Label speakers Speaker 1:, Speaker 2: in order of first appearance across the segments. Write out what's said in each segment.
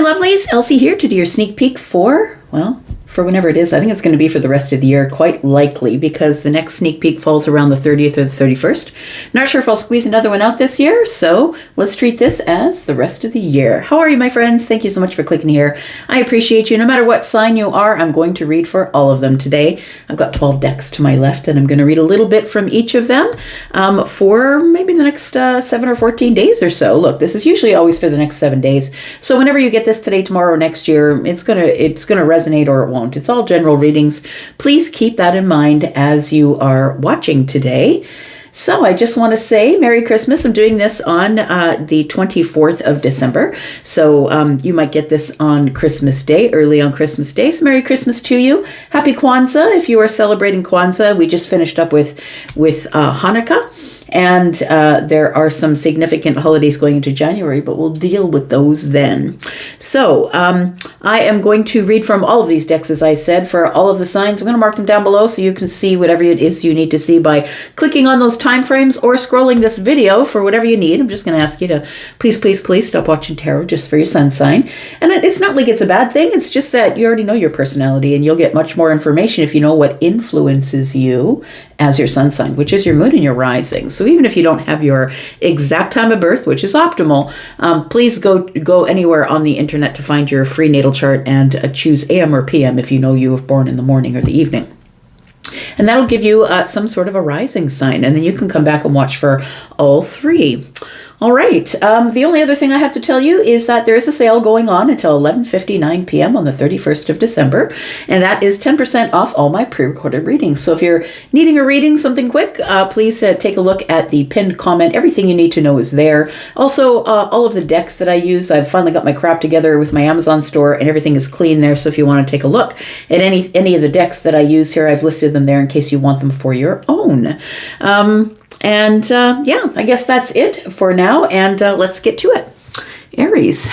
Speaker 1: my lovelies, Elsie here to do your sneak peek for, well, for whenever it is. I think it's going to be for the rest of the year, quite likely, because the next sneak peek falls around the 30th or the 31st. Not sure if I'll squeeze another one out this year, so let's treat this as the rest of the year. How are you, my friends? Thank you so much for clicking here. I appreciate you. No matter what sign you are, I'm going to read for all of them today. I've got 12 decks to my left, and I'm going to read a little bit from each of them for maybe the next 7 or 14 days or so. Look, this is usually always for the next 7 days, so whenever you get this today, tomorrow, or next year, it's gonna resonate or it won't. It's all general readings. Please keep that in mind as you are watching today. So I just want to say Merry Christmas. I'm doing this on the 24th of December. So you might get this on Christmas Day, early on Christmas Day. So Merry Christmas to you. Happy Kwanzaa if you are celebrating Kwanzaa. We just finished up with Hanukkah. And there are some significant holidays going into January, but we'll deal with those then. So I am going to read from all of these decks, as I said, for all of the signs. I'm going to mark them down below so you can see whatever it is you need to see by clicking on those time frames or scrolling this video for whatever you need. I'm just going to ask you to please stop watching tarot just for your sun sign. And it's not like it's a bad thing. It's just that you already know your personality, and you'll get much more information if you know what influences you as your sun sign, which is your moon and your rising. So even if you don't have your exact time of birth, which is optimal, please go anywhere on the internet to find your free natal chart and choose AM or PM if you know you were born in the morning or the evening. And that'll give you some sort of a rising sign, and then you can come back and watch for all three. All right. The only other thing I have to tell you is that there is a sale going on until 11:59 p.m. on the 31st of December, and that is 10% off all my pre-recorded readings. So if you're needing a reading, something quick, please take a look at the pinned comment. Everything you need to know is there. Also, all of the decks that I use, I've finally got my crap together with my Amazon store, and everything is clean there. So if you want to take a look at any of the decks that I use here, I've listed them there in case you want them for your own. Yeah, I guess that's it for now, and let's get to it. Aries.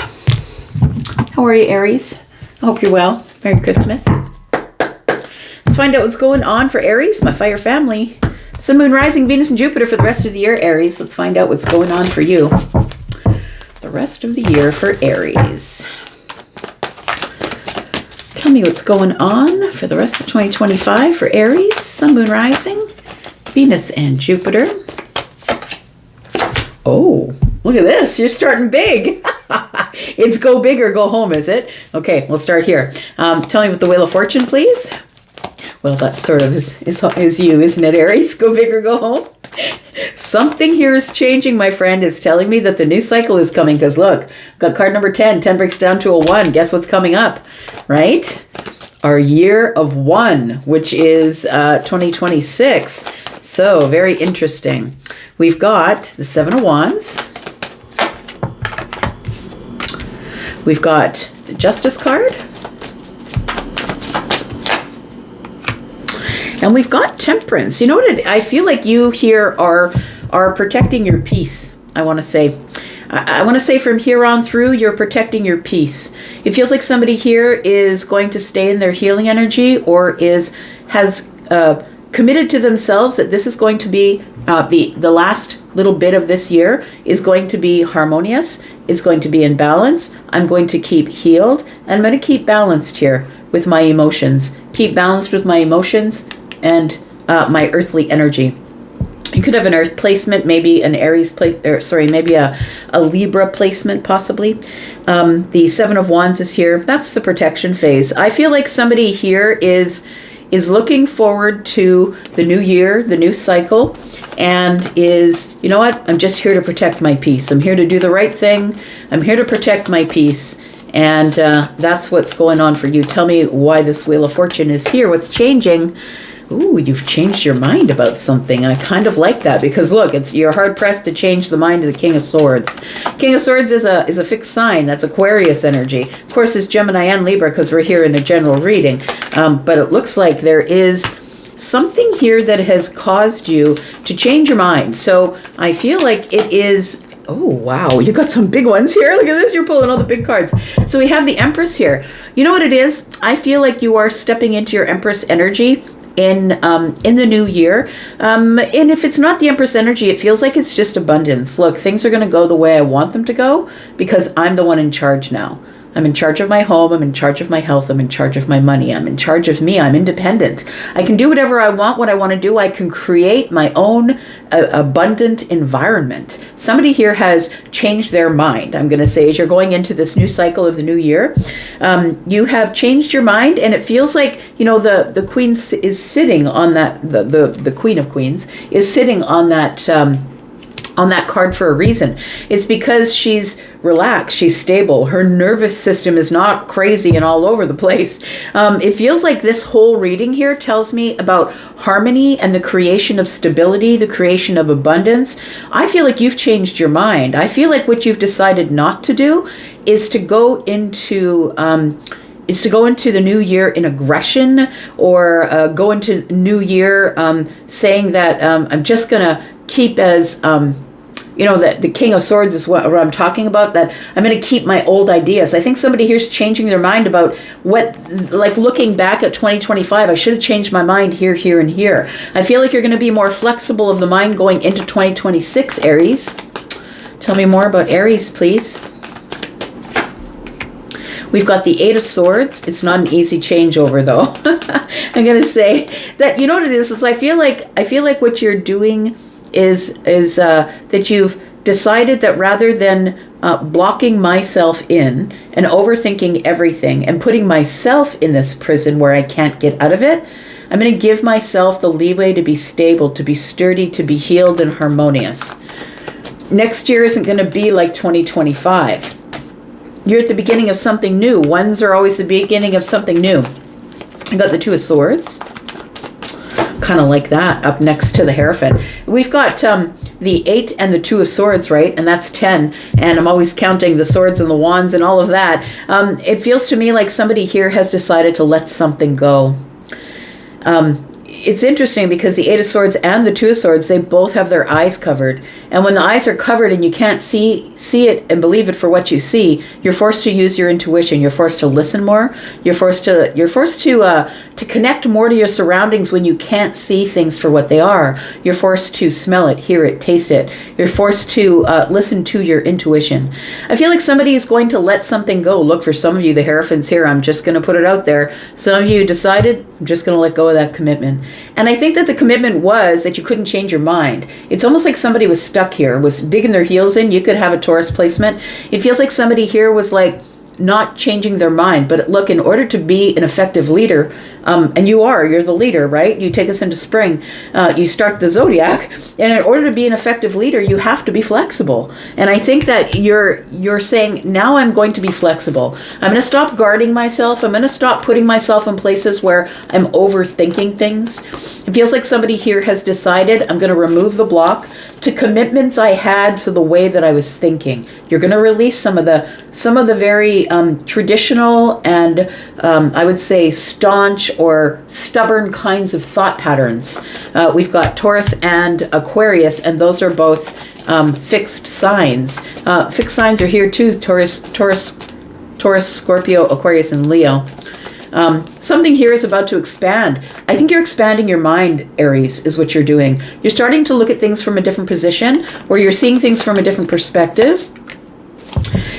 Speaker 1: How are you, Aries? I hope you're well. Merry Christmas. Let's find out what's going on for Aries, my fire family. Sun, Moon, Rising, Venus, and Jupiter for the rest of the year, Aries. Let's find out what's going on for you the rest of the year for Aries. Tell me what's going on for the rest of 2025 for Aries, Sun, Moon, Rising, Venus and Jupiter. Oh, look at this. You're starting big. It's go big or go home, is it? Okay, we'll start here. Tell me with the Wheel of Fortune, please. Well, that sort of is you, isn't it, Aries? Go big or go home. Something here is changing, my friend. It's telling me that the new cycle is coming, because look, I've got card number 10. 10 breaks down to a 1. Guess what's coming up, right? Our year of 1, which is 2026. So very interesting. We've got the 7 of Wands. We've got the Justice card. And we've got Temperance. You know what? I feel like you here are protecting your peace, I want to say. I want to say from here on through, you're protecting your peace. It feels like somebody here is going to stay in their healing energy, or has committed to themselves that this is going to be the last little bit of this year is going to be harmonious. It's going to be in balance. I'm going to keep healed, and I'm going to keep balanced here with my emotions. Keep balanced with my emotions and my earthly energy. You could have an Earth placement, maybe an Aries maybe a Libra placement, possibly. The 7 of Wands is here. That's the protection phase. I feel like somebody here is looking forward to the new year, the new cycle, and is, you know what? I'm just here to protect my peace. I'm here to do the right thing. I'm here to protect my peace. And that's what's going on for you. Tell me why this Wheel of Fortune is here. What's changing? Ooh, you've changed your mind about something. I kind of like that, because look, you're hard pressed to change the mind of the King of Swords. King of Swords is a fixed sign. That's Aquarius energy. Of course, it's Gemini and Libra, because we're here in a general reading. But it looks like there is something here that has caused you to change your mind. So I feel like it is. Oh, wow. You got some big ones here. Look at this. You're pulling all the big cards. So we have the Empress here. You know what it is? I feel like you are stepping into your Empress energy in the new year. And if it's not the Empress energy, it feels like it's just abundance. Look, things are going to go the way I want them to go, because I'm the one in charge now. I'm in charge of my home. I'm in charge of my health. I'm in charge of my money. I'm in charge of me. I'm independent. I can do whatever I want, what I want to do. I can create my own abundant environment. Somebody here has changed their mind. I'm going to say, as you're going into this new cycle of the new year, you have changed your mind, and it feels like, you know, the queen is sitting on that, the queen of queens is sitting on that card for a reason. It's because she's relaxed, she's stable, her nervous system is not crazy and all over the place. It feels like this whole reading here tells me about harmony and the creation of stability, the creation of abundance. I feel like you've changed your mind. I feel like what you've decided not to do is to go into the new year in aggression, or go into new year saying that I'm just gonna keep as you know, that the King of Swords is what I'm talking about, that I'm going to keep my old ideas. I think somebody here's changing their mind about what, like looking back at 2025, I should have changed my mind here, here, and here. I feel like you're going to be more flexible of the mind going into 2026, Aries. Tell me more about Aries, please. We've got the Eight of Swords. It's not an easy changeover, though. I'm going to say that, you know what it is I feel like what you're doing is that you've decided that rather than blocking myself in and overthinking everything and putting myself in this prison where I can't get out of it, I'm going to give myself the leeway to be stable, to be sturdy, to be healed and harmonious. Next year isn't going to be like 2025. You're at the beginning of something new. Ones are always the beginning of something new. I got the Two of Swords. Kind of like that up next to the Hierophant. We've got the 8 and the 2 of Swords, right? And that's 10. And I'm always counting the swords and the wands and all of that. It feels to me like somebody here has decided to let something go. It's interesting because the 8 of Swords and the 2 of Swords, they both have their eyes covered. And when the eyes are covered and you can't see it and believe it for what you see, you're forced to use your intuition. You're forced to listen more. You're forced to connect more to your surroundings when you can't see things for what they are. You're forced to smell it, hear it, taste it. You're forced to listen to your intuition. I feel like somebody is going to let something go. Look, for some of you, the Hierophants here, I'm just going to put it out there. Some of you decided, I'm just going to let go of that commitment. And I think that the commitment was that you couldn't change your mind. It's almost like somebody was stuck here, was digging their heels in. You could have a Taurus placement. It feels like somebody here was like not changing their mind. But look, in order to be an effective leader, and you're the leader, right? You take us into spring, you start the Zodiac, and in order to be an effective leader, you have to be flexible. And I think that you're saying, now I'm going to be flexible. I'm going to stop guarding myself. I'm going to stop putting myself in places where I'm overthinking things. It feels like somebody here has decided, I'm going to remove the block to commitments I had for the way that I was thinking. You're going to release some of the very traditional and I would say staunch or stubborn kinds of thought patterns. We've got Taurus and Aquarius, and those are both fixed signs. Fixed signs are here too: Taurus, Scorpio, Aquarius, and Leo. Something here is about to expand. I think you're expanding your mind, Aries, is what you're doing. You're starting to look at things from a different position, where you're seeing things from a different perspective.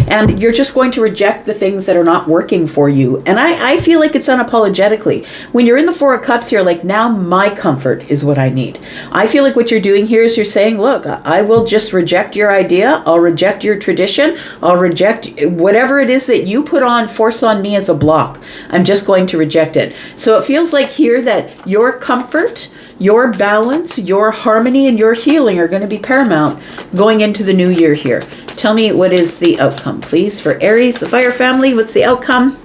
Speaker 1: And you're just going to reject the things that are not working for you. And I feel like it's unapologetically. When you're in the Four of Cups here, like, now my comfort is what I need. I feel like what you're doing here is you're saying, look, I will just reject your idea. I'll reject your tradition. I'll reject whatever it is that you put on, force on me as a block. I'm just going to reject it. So it feels like here that your comfort, your balance, your harmony, and your healing are going to be paramount going into the new year here. Tell me, what is the outcome, please, for Aries, the fire family? What's the outcome?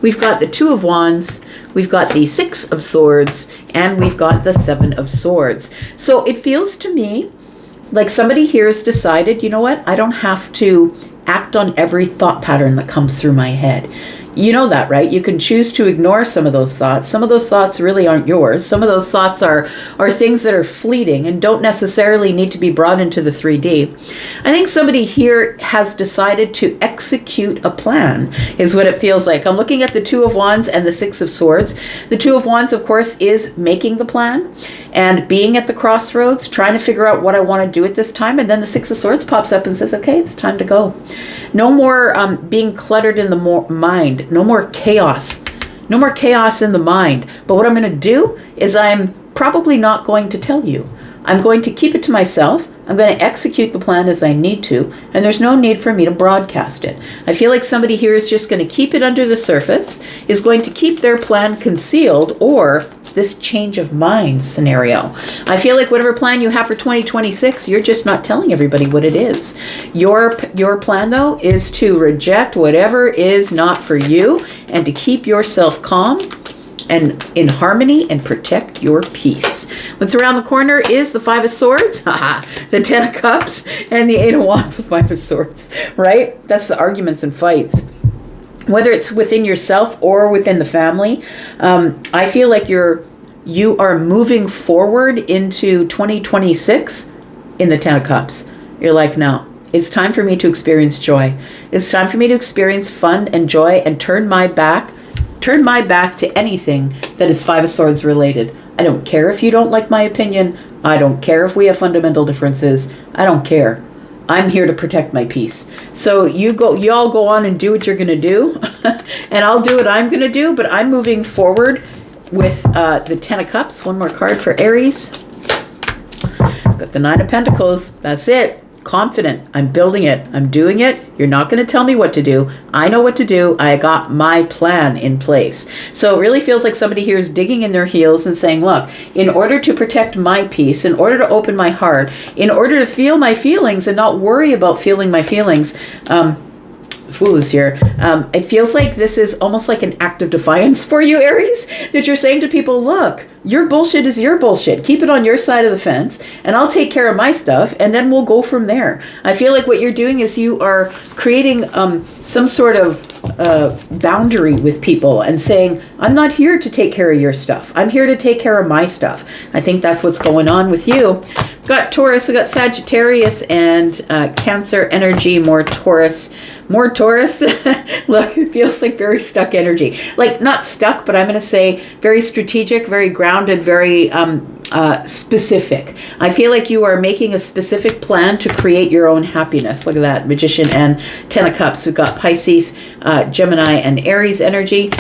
Speaker 1: We've got the 2 of Wands, we've got the 6 of Swords, and we've got the 7 of Swords. So it feels to me like somebody here has decided, you know what? I don't have to act on every thought pattern that comes through my head. You know that, right? You can choose to ignore some of those thoughts. Some of those thoughts really aren't yours. Some of those thoughts are things that are fleeting and don't necessarily need to be brought into the 3D. I think somebody here has decided to execute a plan, is what it feels like. I'm looking at the 2 of Wands and the 6 of Swords. The 2 of Wands, of course, is making the plan. and being at the crossroads, trying to figure out what I want to do at this time. And then the Six of Swords pops up and says, okay, it's time to go. No more being cluttered in the mind. No more chaos. No more chaos in the mind. But what I'm going to do is I'm probably not going to tell you. I'm going to keep it to myself. I'm going to execute the plan as I need to, and there's no need for me to broadcast it. I feel like somebody here is just going to keep it under the surface, is going to keep their plan concealed, or this change of mind scenario. I feel like whatever plan you have for 2026, you're just not telling everybody what it is. Your plan, though, is to reject whatever is not for you and to keep yourself calm and in harmony and protect your peace. What's around the corner is the Five of Swords, the Ten of Cups, and the Eight of Wands, the Five of Swords, right? That's the arguments and fights. Whether it's within yourself or within the family, I feel like you are moving forward into 2026 in the Ten of Cups. You're like, no, it's time for me to experience joy. It's time for me to experience fun and joy and turn my back to anything that is Five of Swords related. I don't care if you don't like my opinion. I don't care if we have fundamental differences. I don't care. I'm here to protect my peace. So you all go on and do what you're going to do, and I'll do what I'm going to do, but I'm moving forward with the Ten of Cups. One more card for Aries. Got the Nine of Pentacles. That's it. Confident. I'm building it. I'm doing it. You're not going to tell me what to do. I know what to do. I got my plan in place. So it really feels like somebody here is digging in their heels and saying, look, in order to protect my peace, in order to open my heart, in order to feel my feelings and not worry about feeling my feelings, Fool is here. It feels like this is almost like an act of defiance for you, Aries, that you're saying to people, look, your bullshit is your bullshit. Keep it on your side of the fence, and I'll take care of my stuff, and then we'll go from there. I feel like what you're doing is you are creating some sort of boundary with people and saying, I'm not here to take care of your stuff. I'm here to take care of my stuff. I think that's what's going on with you. We've got Taurus, we got Sagittarius and Cancer energy, more Taurus. More Taurus. Look, it feels like very stuck energy. Like not stuck, but I'm going to say very strategic, very grounded, very specific. I feel like you are making a specific plan to create your own happiness. Look at that, Magician and Ten of Cups. We've got Pisces, Gemini, and Aries energy.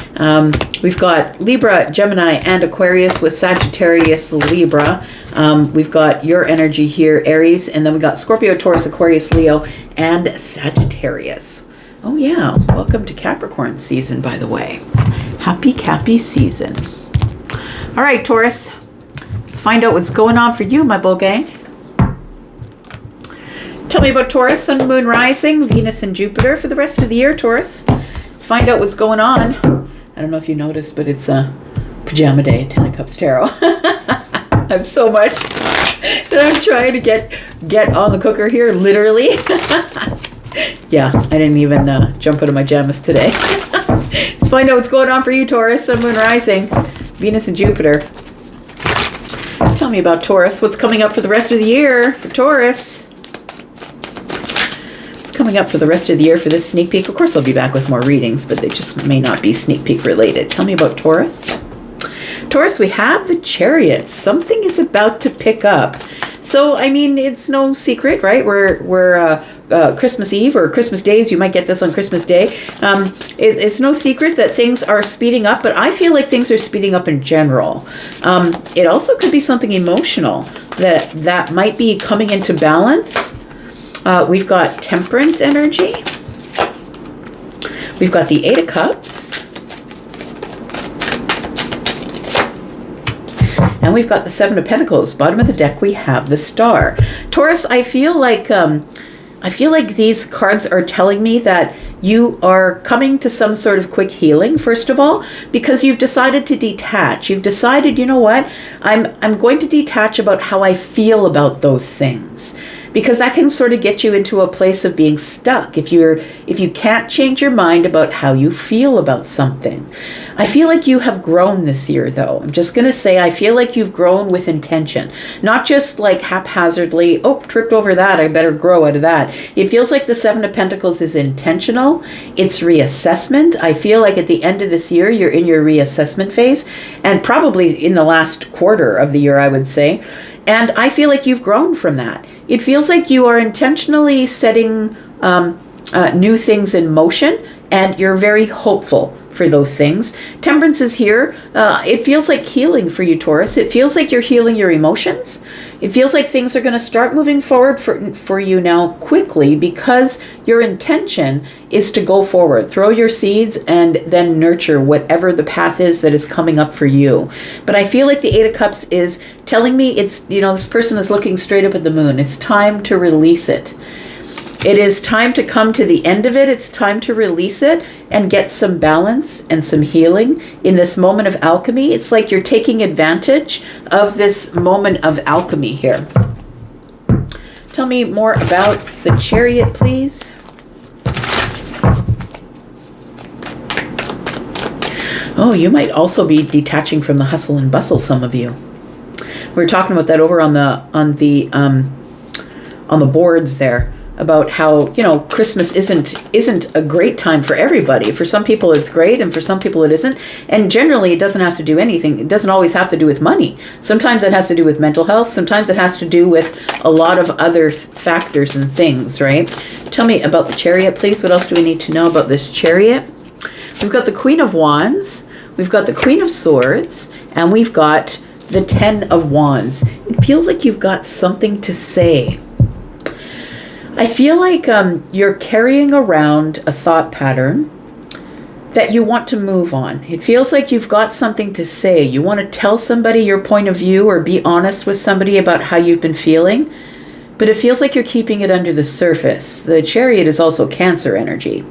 Speaker 1: We've got Libra, Gemini, and Aquarius with Sagittarius, Libra. We've got your energy here, Aries, and then we got Scorpio, Taurus, Aquarius, Leo, and Sagittarius. Oh yeah, welcome to Capricorn season, by the way. Happy Cappy season. All right, Taurus, let's find out what's going on for you, my bull gang. Tell me about Taurus, Sun, Moon, Rising, Venus, and Jupiter for the rest of the year, Taurus. Let's find out what's going on. I don't know if you noticed, but it's pajama day, Ten of Cups Tarot. I have so much that I'm trying to get on the cooker here, literally. Yeah, I didn't even jump out of my pajamas today. Let's find out what's going on for you, Taurus, Sun, Moon, Rising, Venus, and Jupiter. Tell me about Taurus. What's coming up for the rest of the year for Taurus? What's coming up for the rest of the year for this sneak peek? Of course, I'll be back with more readings, but they just may not be sneak peek related. Tell me about Taurus. Taurus, we have the Chariot. Something is about to pick up. So, I mean, it's no secret, right? We're Christmas Eve or Christmas Days. You might get this on Christmas Day. It's no secret that things are speeding up, but I feel like things are speeding up in general. It also could be something emotional that might be coming into balance. We've got Temperance energy. We've got the Eight of Cups. And we've got the Seven of Pentacles. Bottom of the deck, we have the Star. Taurus, I feel like these cards are telling me that you are coming to some sort of quick healing, first of all, because you've decided to detach. You've decided, you know what, I'm going to detach about how I feel about those things. because that can sort of get you into a place of being stuck if you can't change your mind about how you feel about something. I feel like you have grown this year, though. I'm just going to say I feel like you've grown with intention, not just like haphazardly, oh, tripped over that, I better grow out of that. It feels like the Seven of Pentacles is intentional. It's reassessment. I feel like at the end of this year, you're in your reassessment phase, and probably in the last quarter of the year, I would say. And I feel like you've grown from that. It feels like you are intentionally setting new things in motion, and you're very hopeful for those things. Temperance is here. It feels like healing for you, Taurus. It feels like you're healing your emotions. It feels like things are going to start moving forward for you now quickly, because your intention is to go forward, throw your seeds, and then nurture whatever the path is that is coming up for you. But I feel like the Eight of Cups is telling me it's, this person is looking straight up at the moon. It's time to release it. It is time to come to the end of it. It's time to release it and get some balance and some healing in this moment of alchemy. It's like you're taking advantage of this moment of alchemy here. Tell me more about the Chariot, please. Oh, you might also be detaching from the hustle and bustle, some of you. We were talking about that over on the boards there, about how, Christmas isn't a great time for everybody. For some people it's great, and for some people it isn't. And generally it doesn't have to do anything. It doesn't always have to do with money. Sometimes it has to do with mental health. Sometimes it has to do with a lot of other factors and things, right? Tell me about the Chariot, please. What else do we need to know about this Chariot? We've got the Queen of Wands, we've got the Queen of Swords, and we've got the Ten of Wands. It feels like you've got something to say. I feel like you're carrying around a thought pattern that you want to move on. It feels like you've got something to say. You want to tell somebody your point of view, or be honest with somebody about how you've been feeling, but it feels like you're keeping it under the surface. The Chariot is also Cancer energy.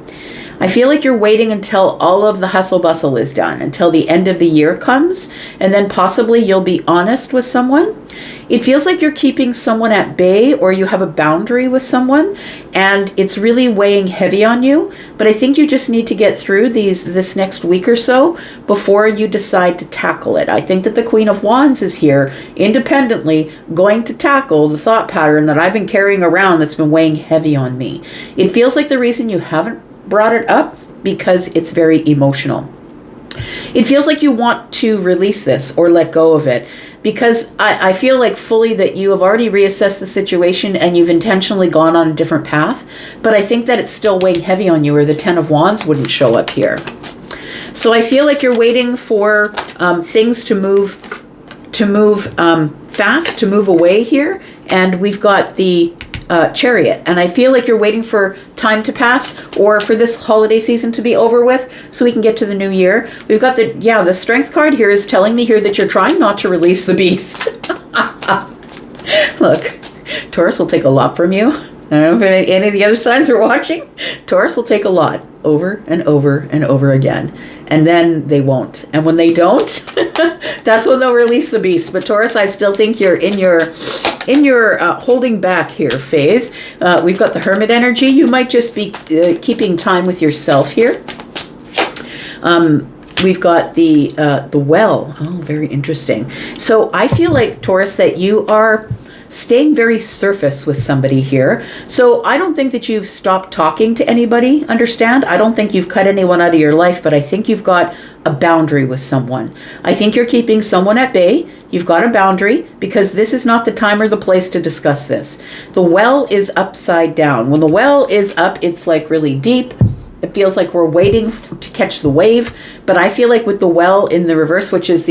Speaker 1: I feel like you're waiting until all of the hustle bustle is done, until the end of the year comes, and then possibly you'll be honest with someone. It feels like you're keeping someone at bay, or you have a boundary with someone, and it's really weighing heavy on you. But I think you just need to get through this next week or so before you decide to tackle it. I think that the Queen of Wands is here independently going to tackle the thought pattern that I've been carrying around that's been weighing heavy on me. It feels like the reason you haven't brought it up because it's very emotional. It feels like you want to release this or let go of it, because I feel like fully that you have already reassessed the situation and you've intentionally gone on a different path, but I think that it's still weighing heavy on you, or the Ten of Wands wouldn't show up here. So I feel like you're waiting for things to move fast, to move away here, and we've got the Chariot, and I feel like you're waiting for time to pass, or for this holiday season to be over with, so we can get to the new year. We've got the Strength card here is telling me here that you're trying not to release the beast. Look, Taurus will take a lot from you. I don't know if any of the other signs are watching. Taurus will take a lot over and over and over again, and then they won't. And when they don't, that's when they'll release the beast. But Taurus, I still think you're in your holding back here phase. We've got the Hermit energy. You might just be keeping time with yourself here. We've got the Well. Oh, very interesting. So I feel like, Taurus, that you are staying very surface with somebody here. So I don't think that you've stopped talking to anybody, understand? I don't think you've cut anyone out of your life, but I think you've got a boundary with someone. I think you're keeping someone at bay. You've got a boundary, because this is not the time or the place to discuss this. The Well is upside down. When the Well is up, it's like really deep. It feels like we're waiting to catch the wave. But I feel like with the Well in the reverse, which is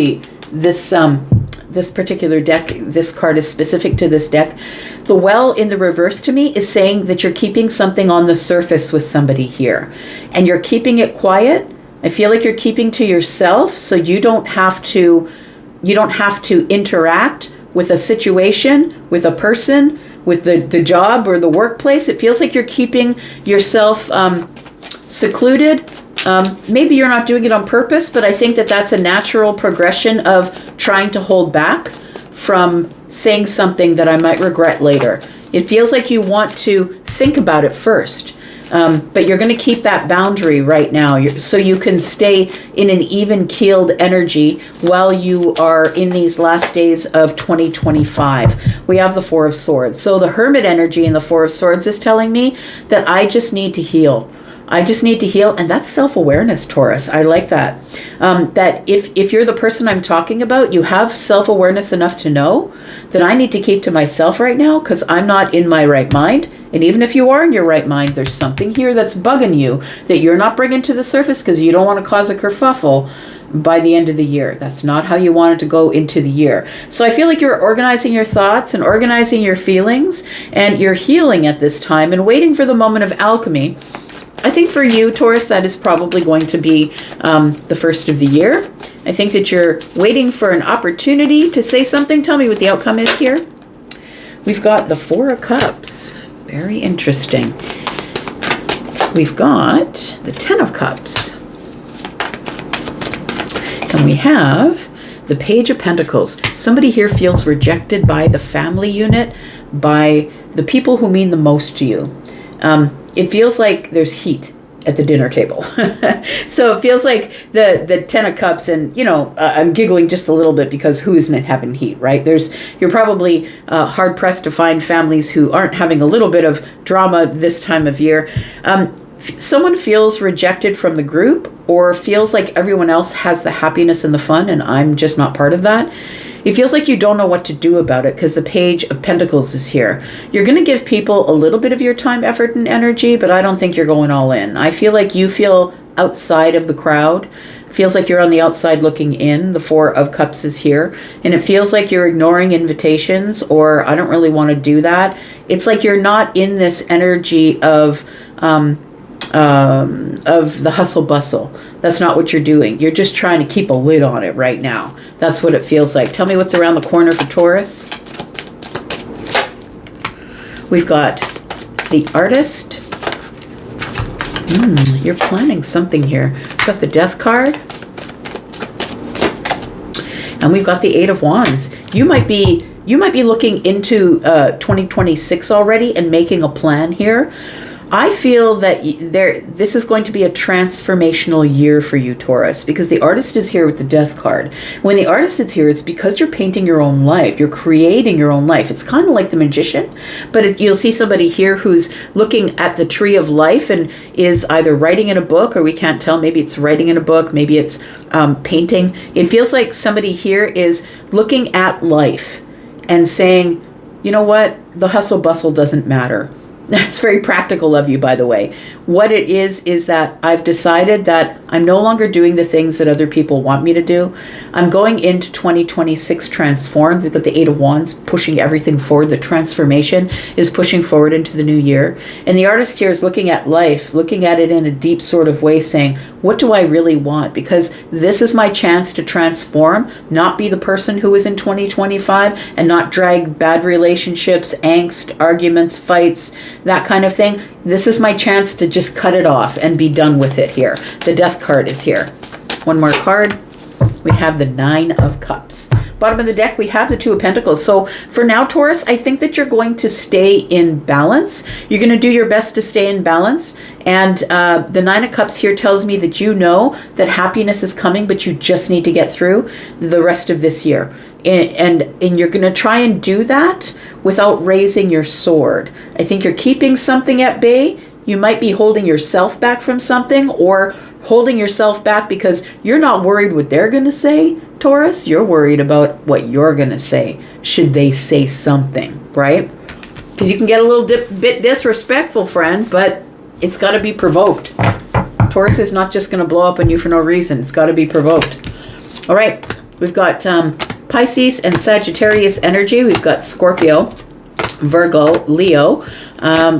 Speaker 1: this particular deck, this card is specific to this deck. The Well in the reverse to me is saying that you're keeping something on the surface with somebody here, and you're keeping it quiet. I feel like you're keeping to yourself, so you don't have to interact with a situation, with a person, with the job or the workplace. It feels like you're keeping yourself secluded. Maybe you're not doing it on purpose, but I think that that's a natural progression of trying to hold back from saying something that I might regret later. It feels like you want to think about it first. But you're going to keep that boundary right now so you can stay in an even-keeled energy while you are in these last days of 2025. We have the Four of Swords. So the Hermit energy in the Four of Swords is telling me that I just need to heal. I just need to heal, and that's self-awareness, Taurus. I like that. That if you're the person I'm talking about, you have self-awareness enough to know that I need to keep to myself right now because I'm not in my right mind. And even if you are in your right mind, there's something here that's bugging you that you're not bringing to the surface because you don't want to cause a kerfuffle by the end of the year. That's not how you wanted to go into the year. So I feel like you're organizing your thoughts and organizing your feelings, and you're healing at this time and waiting for the moment of alchemy. I think for you, Taurus, that is probably going to be the first of the year. I think that you're waiting for an opportunity to say something. Tell me what the outcome is here. We've got the Four of Cups. Very interesting. We've got the Ten of Cups. And we have the Page of Pentacles. Somebody here feels rejected by the family unit, by the people who mean the most to you. It feels like there's heat at the dinner table. So it feels like the Ten of Cups, and I'm giggling just a little bit because who isn't having heat, right? You're probably hard pressed to find families who aren't having a little bit of drama this time of year. Someone feels rejected from the group, or feels like everyone else has the happiness and the fun and I'm just not part of that. It feels like you don't know what to do about it because the Page of Pentacles is here. You're going to give people a little bit of your time, effort, and energy, but I don't think you're going all in. I feel like you feel outside of the crowd. It feels like you're on the outside looking in. The Four of Cups is here. And it feels like you're ignoring invitations, or I don't really want to do that. It's like you're not in this energy of the hustle bustle. That's not what you're doing. You're just trying to keep a lid on it right now. That's what it feels like. Tell me what's around the corner for Taurus. We've got the Artist. You're planning something here. We've got the Death card. And we've got the Eight of Wands. You might be looking into 2026 already and making a plan here. I feel that this is going to be a transformational year for you, Taurus, because the Artist is here with the Death card. When the Artist is here, it's because you're painting your own life. You're creating your own life. It's kind of like the Magician, but you'll see somebody here who's looking at the Tree of Life and is either writing in a book, or we can't tell. Maybe it's writing in a book. Maybe it's painting. It feels like somebody here is looking at life and saying, you know what? The hustle bustle doesn't matter. That's very practical of you, by the way. What it is that I've decided that I'm no longer doing the things that other people want me to do. I'm going into 2026 transformed. We've got the Eight of Wands pushing everything forward. The transformation is pushing forward into the new year. And the Artist here is looking at life, looking at it in a deep sort of way, saying, what do I really want? Because this is my chance to transform, not be the person who is in 2025 and not drag bad relationships, angst, arguments, fights, that kind of thing. This is my chance to just cut it off and be done with it here. The Death card is here. One more card. We have the Nine of Cups. Bottom of the deck, we have the Two of Pentacles. So for now, Taurus, I think that you're going to stay in balance. You're going to do your best to stay in balance. And the Nine of Cups here tells me that you know that happiness is coming, but you just need to get through the rest of this year. And you're going to try and do that without raising your sword. I think you're keeping something at bay. You might be holding yourself back from something, or holding yourself back because you're not worried what they're going to say, Taurus. You're worried about what you're going to say. Should they say something, right? Because you can get a little bit disrespectful, friend, but it's got to be provoked. Taurus is not just going to blow up on you for no reason. It's got to be provoked. All right. We've got Pisces and Sagittarius energy. We've got Scorpio, Virgo, Leo.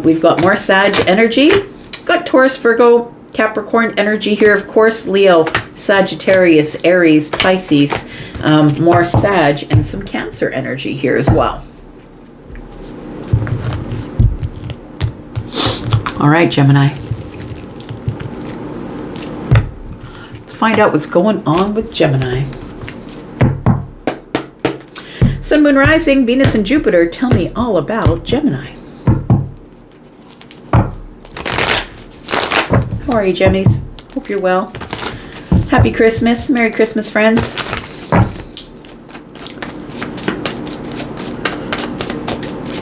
Speaker 1: We've got more Sag energy. We've got Taurus, Virgo, Capricorn energy here, of course, Leo, Sagittarius, Aries, Pisces, more Sag, and some Cancer energy here as well. All right, Gemini. Let's find out what's going on with Gemini. Sun, Moon, Rising, Venus, and Jupiter. Tell me all about Gemini. How are you, Gemmies? Hope you're well. Happy Christmas. Merry Christmas, friends.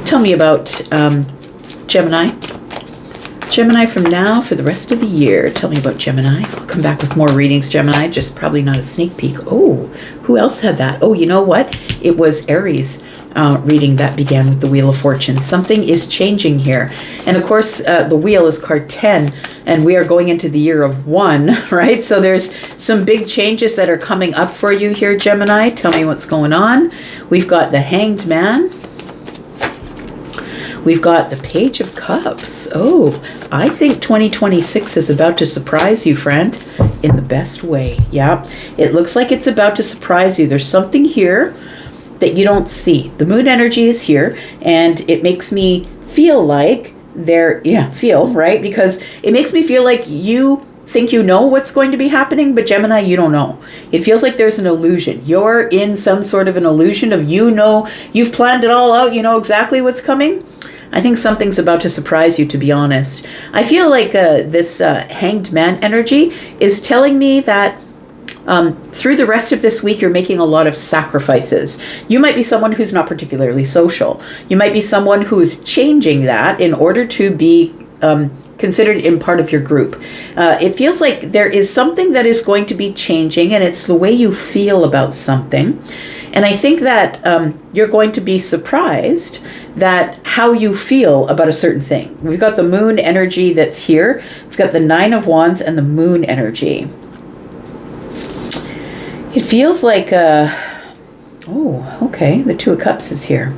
Speaker 1: Tell me about Gemini. Gemini from now for the rest of the year. Tell me about Gemini. I'll come back with more readings, Gemini, just probably not a sneak peek. Oh, who else had that? Oh, you know what? It was Aries reading that began with the Wheel of Fortune. Something is changing here. And of course, the wheel is card 10, and we are going into the year of 1, right? So there's some big changes that are coming up for you here, Gemini. Tell me what's going on. We've got the Hanged Man. We've got the Page of Cups. Oh, I think 2026 is about to surprise you, friend, in the best way. Yeah, it looks like it's about to surprise you. There's something here that you don't see. The moon energy is here, and it makes me feel like right? Because it makes me feel like you think you know what's going to be happening, but Gemini, you don't know. It feels like there's an illusion. You're in some sort of an illusion of, you've planned it all out, you know exactly what's coming. I think something's about to surprise you, to be honest. I feel like this Hanged Man energy is telling me that through the rest of this week, you're making a lot of sacrifices. You might be someone who's not particularly social. You might be someone who is changing that in order to be considered in part of your group. It feels like there is something that is going to be changing, and it's the way you feel about something. And I think that you're going to be surprised that how you feel about a certain thing. We've got the moon energy that's here. We've got the 9 of Wands and the moon energy. It feels like, the 2 of Cups is here.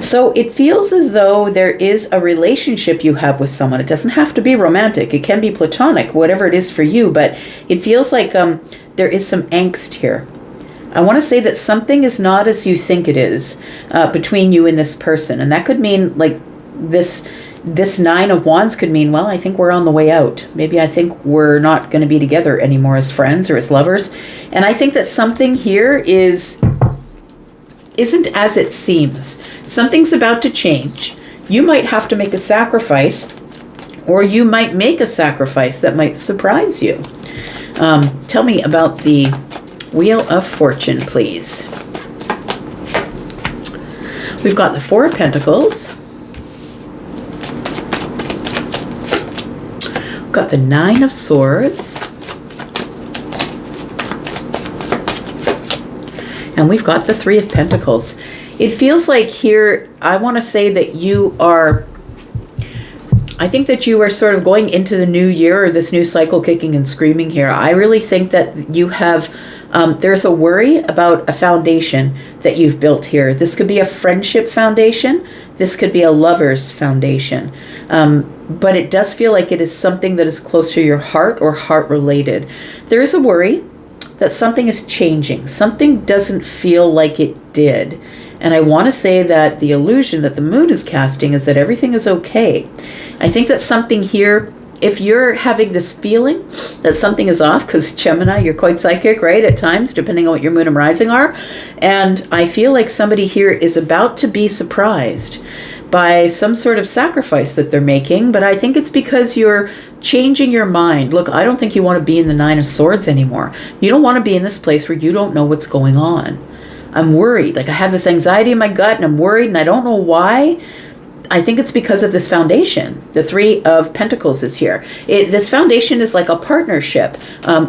Speaker 1: So it feels as though there is a relationship you have with someone. It doesn't have to be romantic. It can be platonic, whatever it is for you. But it feels like there is some angst here. I want to say that something is not as you think it is between you and this person. And that could mean like this 9 of Wands could mean, well, I think we're on the way out. Maybe I think we're not going to be together anymore as friends or as lovers. And I think that something here isn't as it seems. Something's about to change. You might have to make a sacrifice, or you might make a sacrifice that might surprise you. Tell me about the Wheel of Fortune, please. We've got the 4 of Pentacles. We've got the 9 of Swords. And we've got the 3 of Pentacles. It feels like here, I want to say that I think that you are sort of going into the new year, or this new cycle kicking and screaming here. I really think that you have, there's a worry about a foundation that you've built here. This could be a friendship foundation. This could be a lover's foundation. But it does feel like it is something that is close to your heart or heart related. There is a worry that something is changing. Something doesn't feel like it did. And I want to say that the illusion that the moon is casting is that everything is okay. I think that something here, if you're having this feeling that something is off, because Gemini, you're quite psychic, right, at times, depending on what your moon and rising are. And I feel like somebody here is about to be surprised by some sort of sacrifice that they're making, but I think it's because you're changing your mind. Look, I don't think you want to be in the 9 of Swords anymore. You don't want to be in this place where you don't know what's going on. I'm worried. Like, I have this anxiety in my gut, and I'm worried, and I don't know why. I think it's because of this foundation. The 3 of Pentacles is here. This foundation is like a partnership,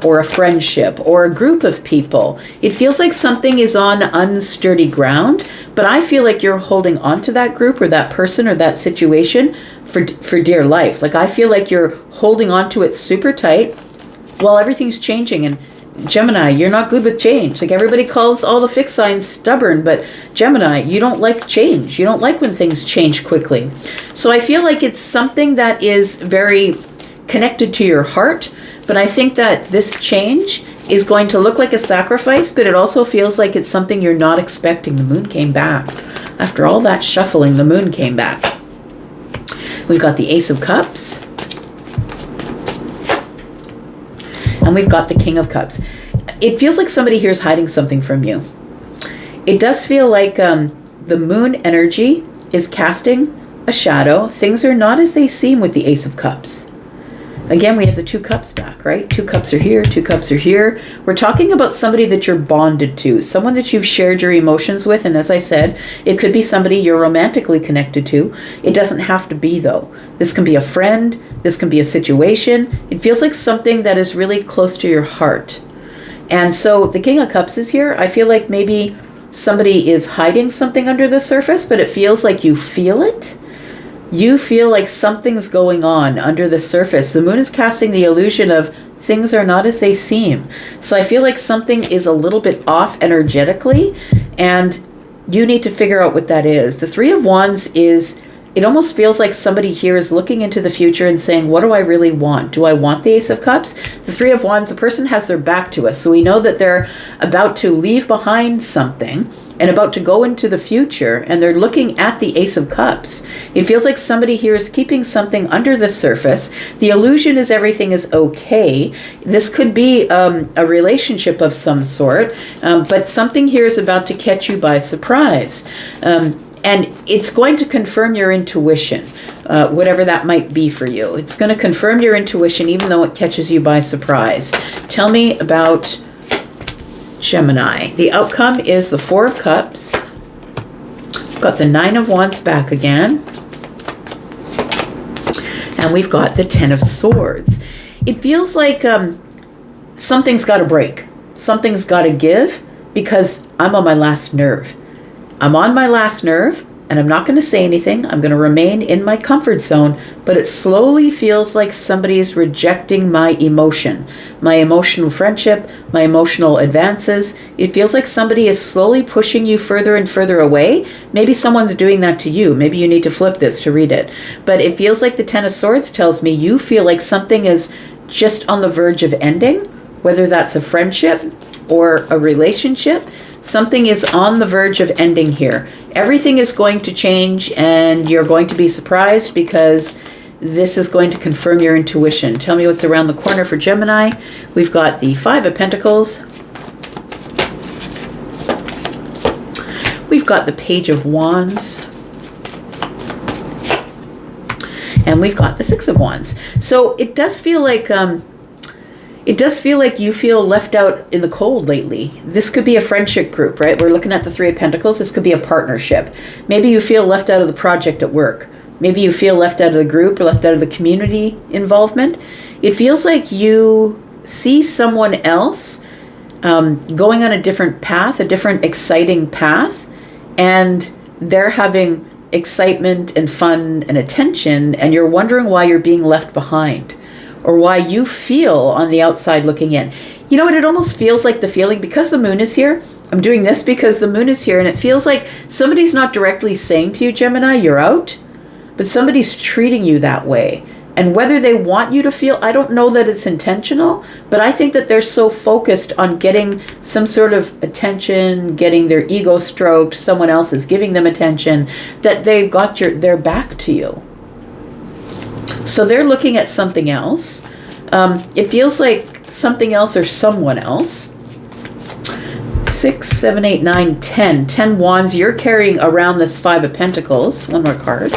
Speaker 1: or a friendship, or a group of people. It feels like something is on unsturdy ground, but I feel like you're holding on to that group or that person or that situation for dear life. Like, I feel like you're holding on to it super tight while everything's changing. And Gemini, you're not good with change. Like, everybody calls all the fixed signs stubborn, but Gemini, you don't like change. You don't like when things change quickly. So I feel like it's something that is very connected to your heart, but I think that this change is going to look like a sacrifice, but it also feels like it's something you're not expecting. The moon came back. After all that shuffling, the moon came back. We've got the Ace of Cups. And we've got the King of Cups. It feels like somebody here is hiding something from you. It does feel like the moon energy is casting a shadow. Things are not as they seem with the Ace of Cups. Again, we have the 2 cups back, right? 2 cups are here, 2 cups are here. We're talking about somebody that you're bonded to, someone that you've shared your emotions with. And as I said, it could be somebody you're romantically connected to. It doesn't have to be, though. This can be a friend. This can be a situation. It feels like something that is really close to your heart. And so the King of Cups is here. I feel like maybe somebody is hiding something under the surface, but it feels like you feel it. You feel like something's going on under the surface. The moon is casting the illusion of things are not as they seem. So I feel like something is a little bit off energetically, and you need to figure out what that is. The 3 of Wands is, it almost feels like somebody here is looking into the future and saying, what do I really want? Do I want the Ace of Cups? The 3 of Wands, the person has their back to us. So we know that they're about to leave behind something and about to go into the future, and they're looking at the Ace of Cups. It feels like somebody here is keeping something under the surface. The illusion is everything is okay. This could be a relationship of some sort, but something here is about to catch you by surprise. And it's going to confirm your intuition, whatever that might be for you. It's going to confirm your intuition even though it catches you by surprise. Tell me about Gemini. The outcome is the 4 of Cups. We've got the 9 of Wands back again. And we've got the 10 of Swords. It feels like something's got to break. Something's got to give, because I'm on my last nerve. I'm on my last nerve, and I'm not going to say anything. I'm going to remain in my comfort zone, but it slowly feels like somebody is rejecting my emotion, my emotional friendship, my emotional advances. It feels like somebody is slowly pushing you further and further away. Maybe someone's doing that to you. Maybe you need to flip this to read it. But it feels like the 10 of Swords tells me you feel like something is just on the verge of ending, whether that's a friendship or a relationship. Something is on the verge of ending here. Everything is going to change, and you're going to be surprised because this is going to confirm your intuition. Tell me what's around the corner for Gemini. We've got the 5 of Pentacles. We've got the Page of Wands. And we've got the 6 of Wands. So it does feel like you feel left out in the cold lately. This could be a friendship group, right? We're looking at the 3 of Pentacles. This could be a partnership. Maybe you feel left out of the project at work. Maybe you feel left out of the group or left out of the community involvement. It feels like you see someone else going on a different path, a different exciting path, and they're having excitement and fun and attention, and you're wondering why you're being left behind, or why you feel on the outside looking in. You know what? It almost feels like the feeling, because the moon is here. I'm doing this because the moon is here, and it feels like somebody's not directly saying to you, Gemini, you're out, but somebody's treating you that way. And whether they want you to feel, I don't know that it's intentional, but I think that they're so focused on getting some sort of attention, getting their ego stroked, someone else is giving them attention, that they've got their back to you. So they're looking at something else. It feels like something else or someone else. 6, 7, 8, 9, 10. 10 wands. You're carrying around this 5 of Pentacles. One more card.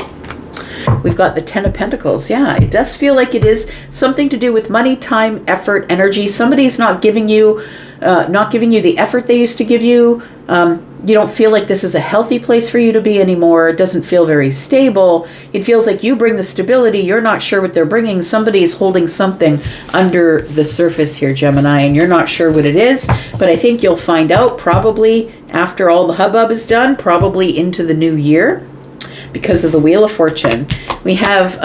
Speaker 1: We've got the 10 of Pentacles. Yeah, it does feel like it is something to do with money, time, effort, energy. Somebody's not giving you the effort they used to give you. You don't feel like this is a healthy place for you to be anymore. It doesn't feel very stable. It feels like you bring the stability. You're not sure what they're bringing. Somebody is holding something under the surface here, Gemini, and you're not sure what it is. But I think you'll find out probably after all the hubbub is done, probably into the new year, because of the Wheel of Fortune. We have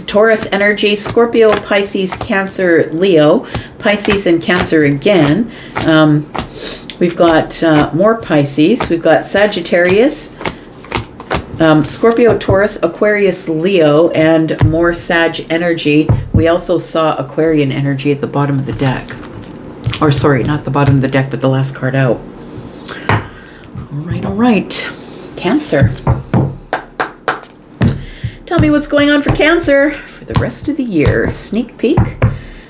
Speaker 1: Taurus energy, Scorpio, Pisces, Cancer, Leo, Pisces and Cancer again. We've got more Pisces. We've got Sagittarius, Scorpio, Taurus, Aquarius, Leo, and more Sag energy. We also saw Aquarian energy at the bottom of the deck. Or sorry, not the bottom of the deck, but the last card out. All right. Cancer. Tell me what's going on for Cancer for the rest of the year. Sneak peek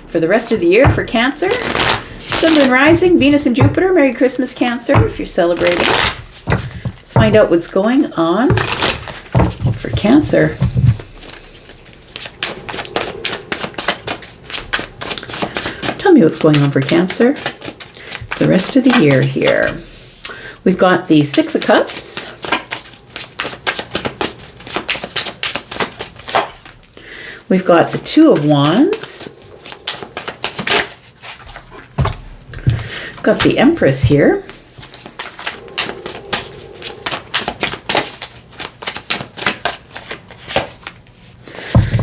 Speaker 1: for the rest of the year for Cancer. Sun, Moon, Rising, Venus and Jupiter. Merry Christmas, Cancer, if you're celebrating. Let's find out what's going on for Cancer. me what's going on for Cancer the rest of the year here. We've got the Six of Cups. We've got the Two of Wands. Got the Empress here.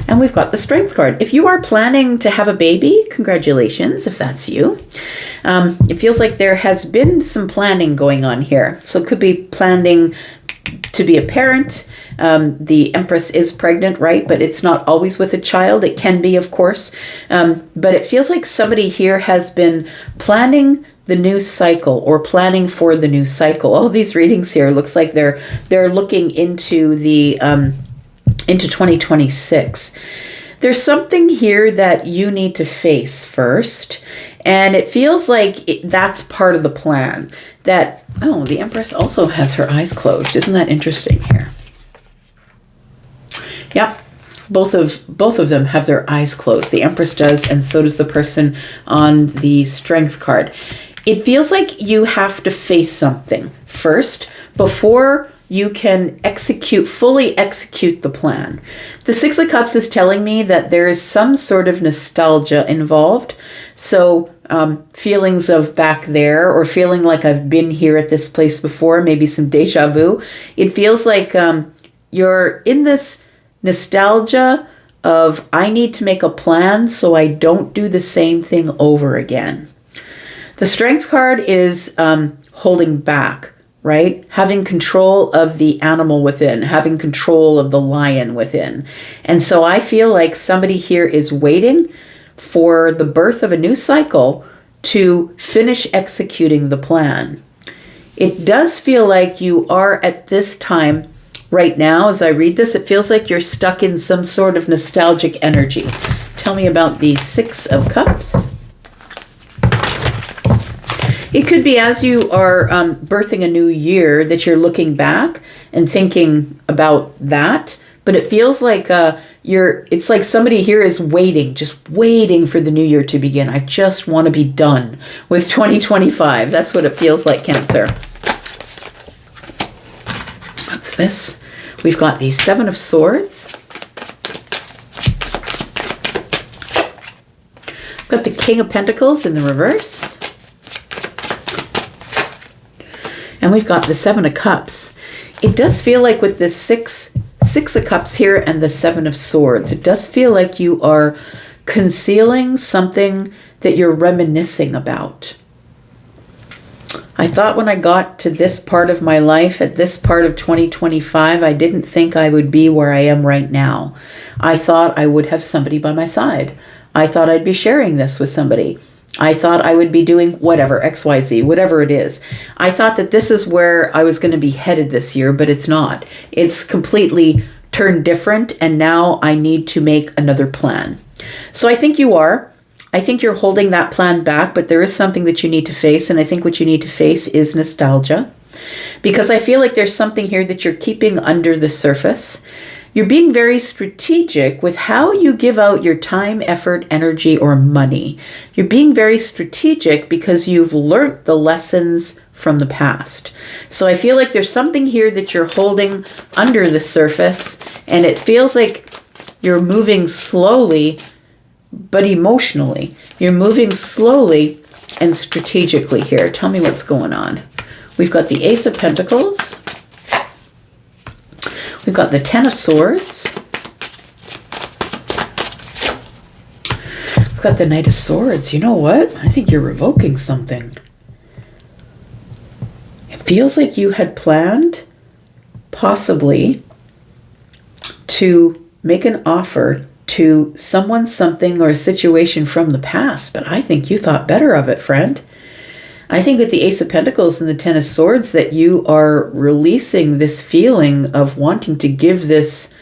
Speaker 1: And we've got the Strength card. If you are planning to have a baby, congratulations, if that's you. It feels like there has been some planning going on here. So it could be planning to be a parent. The Empress is pregnant, right? But it's not always with a child. It can be, of course. But it feels like somebody here has been planning the new cycle or planning for the new cycle. All these readings here looks like they're looking into the into 2026. There's something here that you need to face first, and it feels like that's part of the plan. That, oh, the Empress also has her eyes closed. Isn't that interesting here? Yeah, both of them have their eyes closed. The Empress does, and so does the person on the Strength card. It feels like you have to face something first before you can fully execute the plan. The Six of Cups is telling me that there is some sort of nostalgia involved. So feelings of back there, or feeling like I've been here at this place before, maybe some deja vu. It feels like you're in this nostalgia of, I need to make a plan so I don't do the same thing over again. The Strength card is holding back, right? Having control of the animal within, having control of the lion within. And so I feel like somebody here is waiting for the birth of a new cycle to finish executing the plan. It does feel like you are at this time right now, as I read this, it feels like you're stuck in some sort of nostalgic energy. Tell me about the Six of Cups. It could be as you are birthing a new year that you're looking back and thinking about that. But it feels like it's like somebody here is waiting, just waiting for the new year to begin. I just want to be done with 2025. That's what it feels like, Cancer. What's this? We've got the Seven of Swords. We've got the King of Pentacles in the reverse. And we've got the Seven of Cups. It does feel like with this Six of Cups here and the Seven of Swords, it does feel like you are concealing something that you're reminiscing about. I thought when I got to this part of my life, at this part of 2025, I didn't think I would be where I am right now. I thought I would have somebody by my side. I thought I'd be sharing this with somebody. I thought I would be doing whatever, XYZ, whatever it is. I thought that this is where I was going to be headed this year, but it's not. It's completely turned different, and now I need to make another plan. So I think you are. I think you're holding that plan back, but there is something that you need to face, and I think what you need to face is nostalgia. Because I feel like there's something here that you're keeping under the surface. You're being very strategic with how you give out your time, effort, energy, or money. You're being very strategic because you've learned the lessons from the past. So I feel like there's something here that you're holding under the surface, and it feels like you're moving slowly, but emotionally. You're moving slowly and strategically here. Tell me what's going on. We've got the Ace of Pentacles. We've got the Ten of Swords. We've got the Knight of Swords. You know what? I think you're revoking something. It feels like you had planned, possibly, to make an offer to someone, something, or a situation from the past, but I think you thought better of it, friend. I think with the Ace of Pentacles and the Ten of Swords that you are releasing this feeling of wanting to give this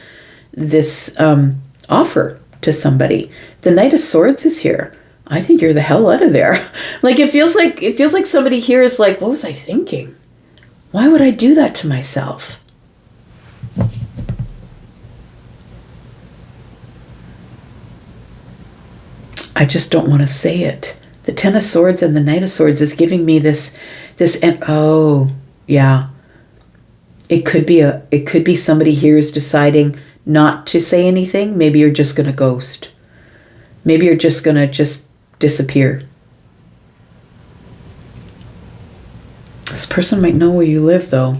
Speaker 1: offer to somebody. The Knight of Swords is here. I think you're the hell out of there. Like it feels like somebody here is like, what was I thinking? Why would I do that to myself? I just don't want to say it. The Ten of Swords and the Knight of Swords is giving me oh, yeah. It could be somebody here is deciding not to say anything. Maybe you're just going to ghost. Maybe you're just going to just disappear. This person might know where you live, though.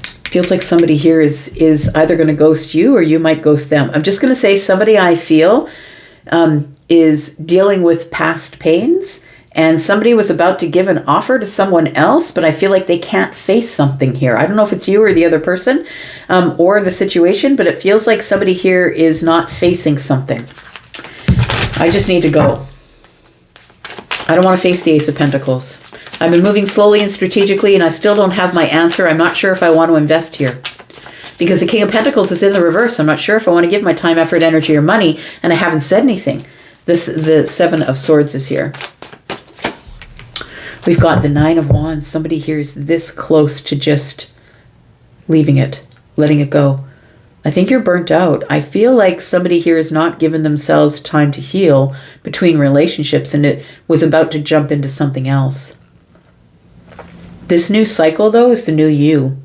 Speaker 1: Feels like somebody here is either going to ghost you or you might ghost them. I'm just going to say somebody I feel is dealing with past pains, and somebody was about to give an offer to someone else, but I feel like they can't face something here. I don't know if it's you or the other person or the situation, but it feels like somebody here is not facing something. I just need to go. I don't want to face the Ace of Pentacles. I've been moving slowly and strategically, and I still don't have my answer. I'm not sure if I want to invest here. Because the King of Pentacles is in the reverse. I'm not sure if I want to give my time, effort, energy, or money, and I haven't said anything. The Seven of Swords is here. We've got the Nine of Wands. Somebody here is this close to just leaving it, letting it go. I think you're burnt out. I feel like somebody here has not given themselves time to heal between relationships, and it was about to jump into something else. This new cycle, though, is the new you.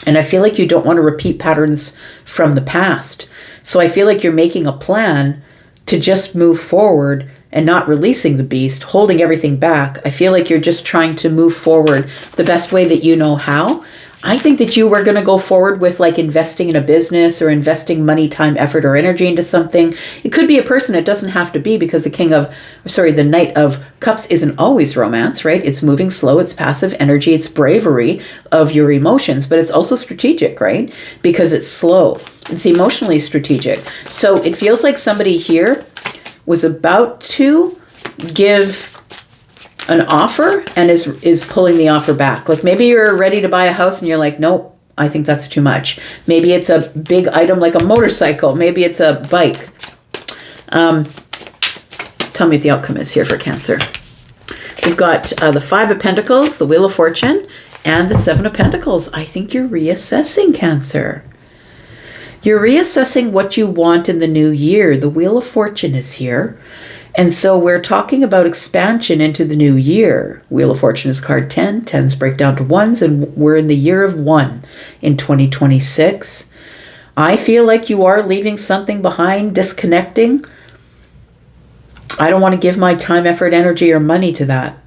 Speaker 1: And I feel like you don't want to repeat patterns from the past. So I feel like you're making a plan to just move forward and not releasing the beast, holding everything back. I feel like you're just trying to move forward the best way that you know how. I think that you were going to go forward with like investing in a business or investing money, time, effort, or energy into something. It could be a person. It doesn't have to be, because the Knight of Cups isn't always romance, right? It's moving slow. It's passive energy. It's bravery of your emotions, but it's also strategic, right? Because it's slow. It's emotionally strategic. So it feels like somebody here was about to give an offer and is pulling the offer back. Like maybe you're ready to buy a house and you're like, nope, I think that's too much. Maybe it's a big item like a motorcycle. Maybe it's a bike. Tell me what the outcome is here for Cancer. We've got the Five of Pentacles, the Wheel of Fortune, and the Seven of Pentacles. I think you're reassessing, Cancer. You're reassessing what you want in the new year. The Wheel of Fortune is here. And so we're talking about expansion into the new year. Wheel of Fortune is card 10. 10s break down to ones, and we're in the year of one in 2026. I feel like you are leaving something behind, disconnecting. I don't want to give my time, effort, energy, or money to that.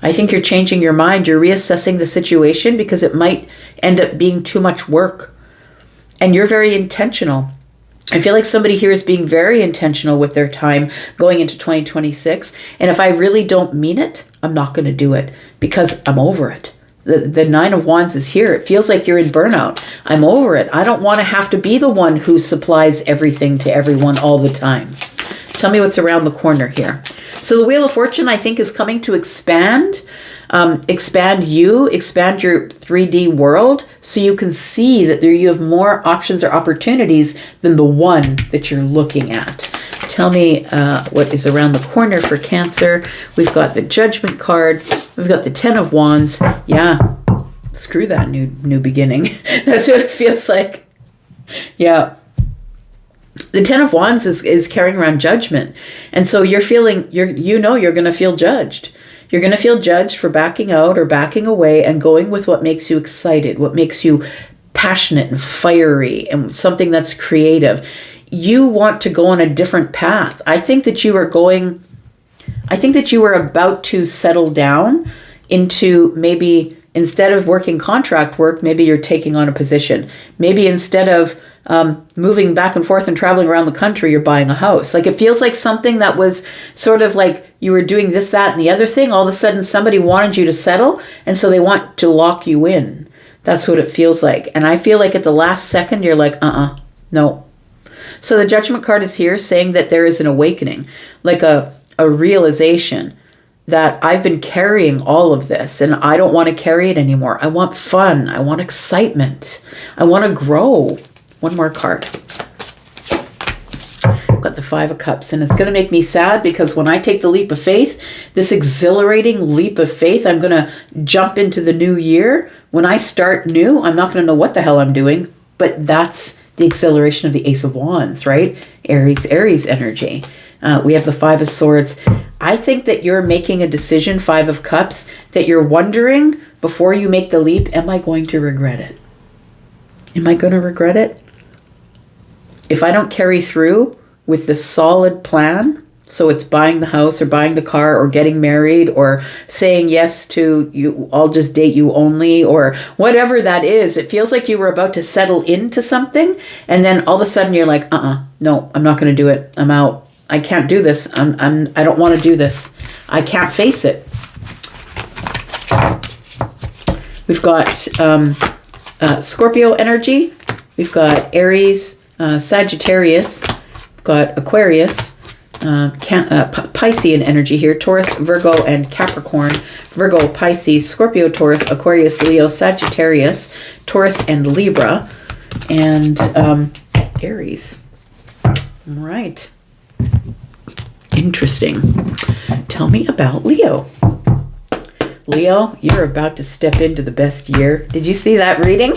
Speaker 1: I think you're changing your mind. You're reassessing the situation because it might end up being too much work. And you're very intentional. I feel like somebody here is being very intentional with their time going into 2026. And if I really don't mean it, I'm not going to do it because I'm over it. The Nine of Wands is here. It feels like you're in burnout. I'm over it. I don't want to have to be the one who supplies everything to everyone all the time. Tell me what's around the corner here. So the Wheel of Fortune, I think, is coming to expand your 3D world, so you can see that you have more options or opportunities than the one that you're looking at. Tell me what is around the corner for Cancer. We've got the Judgment card. We've got the Ten of Wands. Yeah, screw that new beginning. That's what it feels like. Yeah. The Ten of Wands is carrying around judgment. And so you're feeling, you're going to feel judged. You're going to feel judged for backing out or backing away and going with what makes you excited, what makes you passionate and fiery and something that's creative. You want to go on a different path. I think that you were about to settle down into, maybe instead of working contract work, maybe you're taking on a position. Maybe instead of moving back and forth and traveling around the country, you're buying a house. Like it feels like something that was sort of like you were doing this, that, and the other thing. All of a sudden somebody wanted you to settle, and so they want to lock you in. That's what it feels like. And I feel like at the last second you're like, no. So the Judgment card is here saying that there is an awakening, like a realization that I've been carrying all of this and I don't want to carry it anymore. I want fun. I want excitement. I want to grow. One more card. Got the Five of Cups, and it's going to make me sad because when I take the leap of faith, this exhilarating leap of faith, I'm going to jump into the new year. When I start new, I'm not going to know what the hell I'm doing, but that's the exhilaration of the Ace of Wands, right? Aries energy. We have the Five of Swords. I think that you're making a decision, Five of Cups, that you're wondering before you make the leap, am I going to regret it? Am I going to regret it? If I don't carry through with the solid plan, so it's buying the house or buying the car or getting married or saying yes to you, I'll just date you only, or whatever that is, it feels like you were about to settle into something. And then all of a sudden you're like, no, I'm not going to do it. I'm out. I can't do this. I don't want to do this. I can't face it. We've got Scorpio energy. We've got Aries, Sagittarius. We've got Aquarius, Piscean energy here. Taurus, Virgo, and Capricorn. Virgo, Pisces, Scorpio, Taurus, Aquarius, Leo, Sagittarius, Taurus, and Libra. And Aries. All right. Interesting. Tell me about Leo. Leo, you're about to step into the best year. Did you see that reading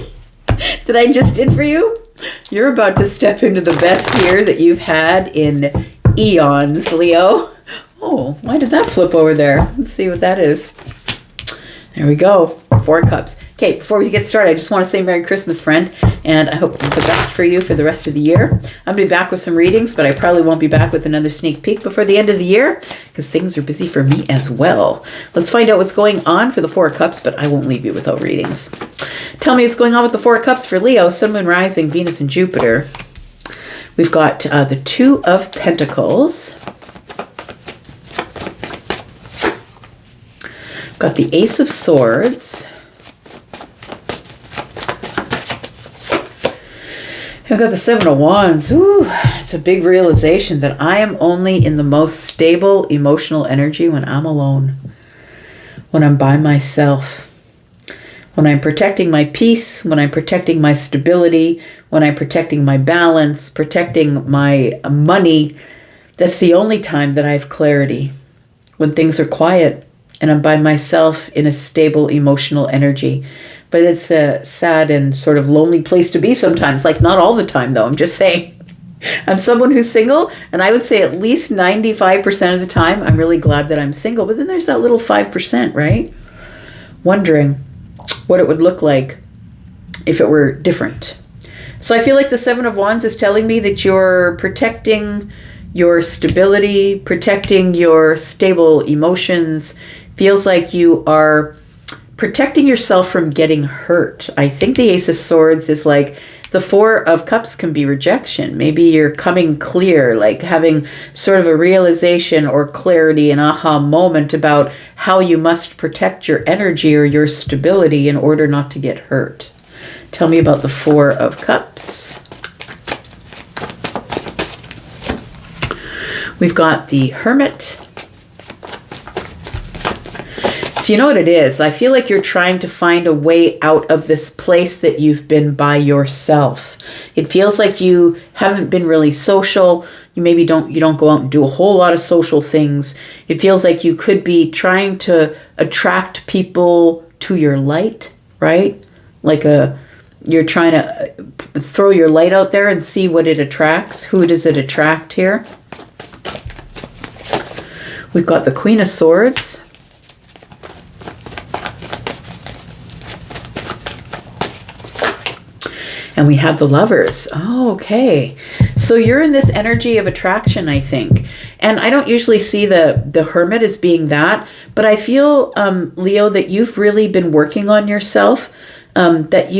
Speaker 1: that I just did for you? You're about to step into the best year that you've had in eons, Leo. Oh, why did that flip over there? Let's see what that is. There we go. Four Cups. Okay, before we get started, I just want to say Merry Christmas, friend. And I hope the best for you for the rest of the year. I'm going to be back with some readings, but I probably won't be back with another sneak peek before the end of the year because things are busy for me as well. Let's find out what's going on for the Four Cups, but I won't leave you without readings. Tell me what's going on with the Four Cups for Leo, Sun, Moon, Rising, Venus, and Jupiter. We've got the Two of Pentacles. Got the Ace of Swords. I've got the Seven of Wands. Ooh, it's a big realization that I am only in the most stable emotional energy when I'm alone, when I'm by myself, when I'm protecting my peace, when I'm protecting my stability, when I'm protecting my balance, protecting my money. That's the only time that I have clarity, when things are quiet and I'm by myself in a stable emotional energy. But it's a sad and sort of lonely place to be sometimes. Like, not all the time, though. I'm just saying. I'm someone who's single, and I would say at least 95% of the time, I'm really glad that I'm single. But then there's that little 5%, right? Wondering what it would look like if it were different. So I feel like the Seven of Wands is telling me that you're protecting your stability, protecting your stable emotions. Feels like you are protecting yourself from getting hurt. I think the Ace of Swords is like the Four of Cups can be rejection. Maybe you're coming clear, like having sort of a realization or clarity, an aha moment about how you must protect your energy or your stability in order not to get hurt. Tell me about the Four of Cups. We've got the Hermit. So you know what it is? I feel like you're trying to find a way out of this place that you've been by yourself. It feels like you haven't been really social. You maybe don't go out and do a whole lot of social things. It feels like you could be trying to attract people to your light, right? Like you're trying to throw your light out there and see what it attracts. Who does it attract here? We've got the Queen of Swords. And we have the Lovers. Oh, okay. So you're in this energy of attraction, I think. And I don't usually see the Hermit as being that, but I feel, Leo, that you've really been working on yourself, that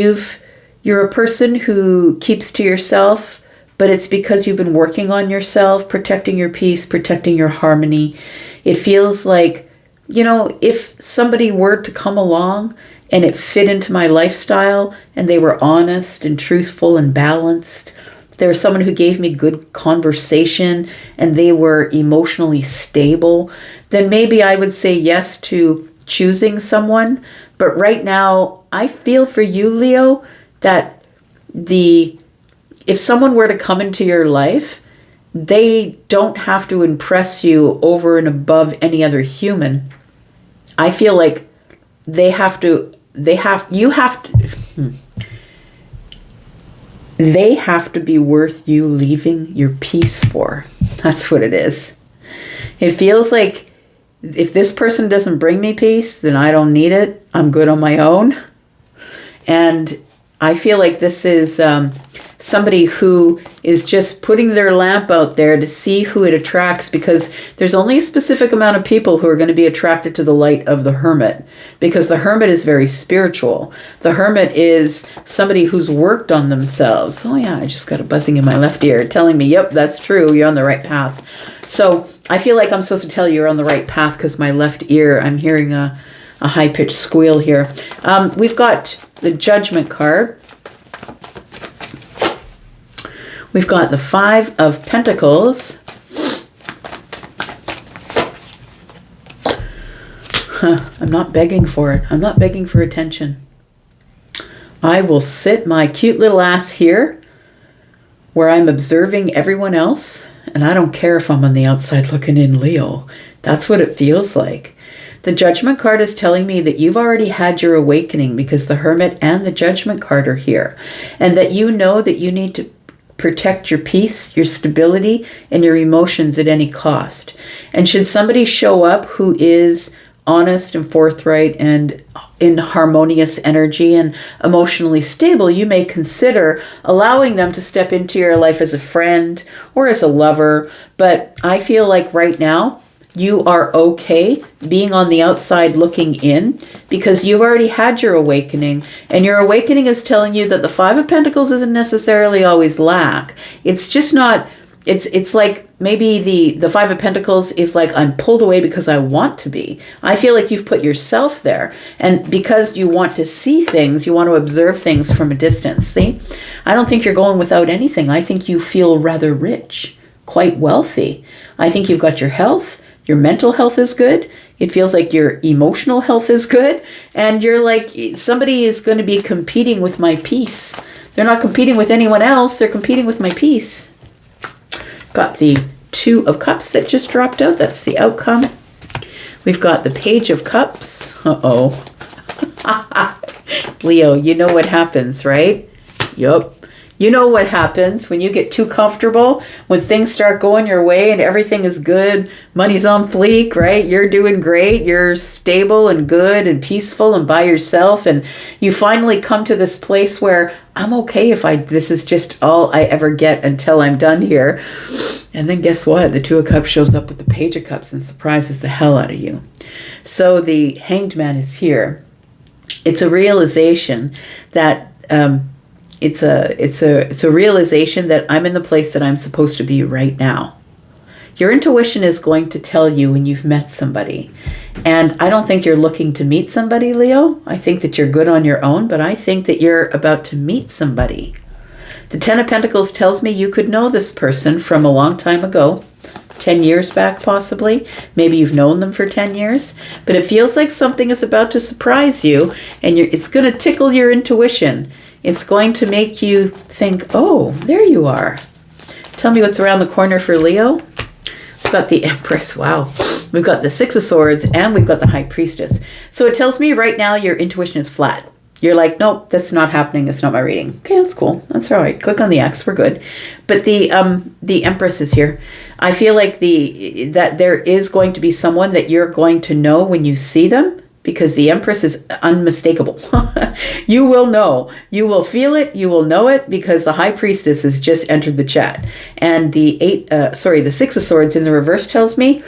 Speaker 1: you're a person who keeps to yourself, but it's because you've been working on yourself, protecting your peace, protecting your harmony. It feels like, if somebody were to come along and it fit into my lifestyle and they were honest and truthful and balanced, there was someone who gave me good conversation and they were emotionally stable, then maybe I would say yes to choosing someone. But right now, I feel for you, Leo, that if someone were to come into your life, they don't have to impress you over and above any other human. I feel like they have to be worth you leaving your peace for. That's what it is. It feels like if this person doesn't bring me peace, then I don't need it. I'm good on my own. And I feel like this is somebody who is just putting their lamp out there to see who it attracts, because there's only a specific amount of people who are going to be attracted to the light of the hermit, because the hermit is very spiritual. The hermit is somebody who's worked on themselves. Oh yeah, I just got a buzzing in my left ear telling me, yep, that's true, you're on the right path. So I feel like I'm supposed to tell you you're on the right path because my left ear, I'm hearing a high-pitched squeal here. We've got the Judgment card. We've got the Five of Pentacles. I'm not begging for it. I'm not begging for attention. I will sit my cute little ass here where I'm observing everyone else, and I don't care if I'm on the outside looking in, Leo. That's what it feels like. The Judgment card is telling me that you've already had your awakening because the Hermit and the Judgment card are here, and that you know that you need to protect your peace, your stability, and your emotions at any cost. And should somebody show up who is honest and forthright and in harmonious energy and emotionally stable, you may consider allowing them to step into your life as a friend or as a lover. But I feel like right now you are okay being on the outside looking in because you've already had your awakening, and your awakening is telling you that the Five of Pentacles isn't necessarily always lack. It's just not, it's like maybe the Five of Pentacles is like, I'm pulled away because I want to be. I feel like you've put yourself there, and because you want to see things, you want to observe things from a distance. See, I don't think you're going without anything. I think you feel rather rich, quite wealthy. I think you've got your health. Your mental health is good. It feels like your emotional health is good. And you're like, somebody is going to be competing with my peace. They're not competing with anyone else. They're competing with my peace. Got the Two of Cups that just dropped out. That's the outcome. We've got the Page of Cups. Uh-oh. Leo, you know what happens, right? Yup. You know what happens when you get too comfortable, when things start going your way and everything is good, money's on fleek, right? You're doing great, you're stable and good and peaceful and by yourself, and you finally come to this place where I'm okay if this is just all I ever get until I'm done here. And then guess what? The Two of Cups shows up with the Page of Cups and surprises the hell out of you. So the Hanged Man is here. It's a realization that It's a realization that I'm in the place that I'm supposed to be right now. Your intuition is going to tell you when you've met somebody. And I don't think you're looking to meet somebody, Leo. I think that you're good on your own, but I think that you're about to meet somebody. The Ten of Pentacles tells me you could know this person from a long time ago, 10 years back possibly. Maybe you've known them for 10 years, but it feels like something is about to surprise you, and it's going to tickle your intuition. It's going to make you think, oh, there you are. Tell me what's around the corner for Leo. We've got the Empress. Wow. We've got the Six of Swords, and we've got the High Priestess. So it tells me right now your intuition is flat. You're like, nope, that's not happening. It's not my reading. Okay, that's cool. That's all right. Click on the X. We're good. But the Empress is here. I feel like that there is going to be someone that you're going to know when you see them, because the Empress is unmistakable. You will know. You will feel it. You will know it, because the High Priestess has just entered the chat. And the Six of Swords in the reverse tells me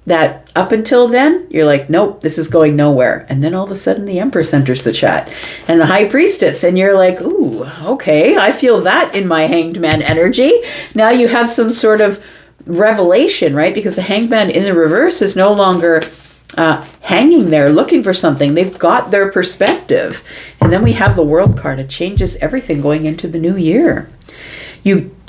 Speaker 1: that up until then, you're like, nope, this is going nowhere. And then all of a sudden the Empress enters the chat and the High Priestess. And you're like, ooh, okay, I feel that in my Hanged Man energy. Now you have some sort of revelation, right? Because the Hanged Man in the reverse is no longer hanging there looking for something. They've got their perspective. And then we have the World card. It changes everything going into the new year.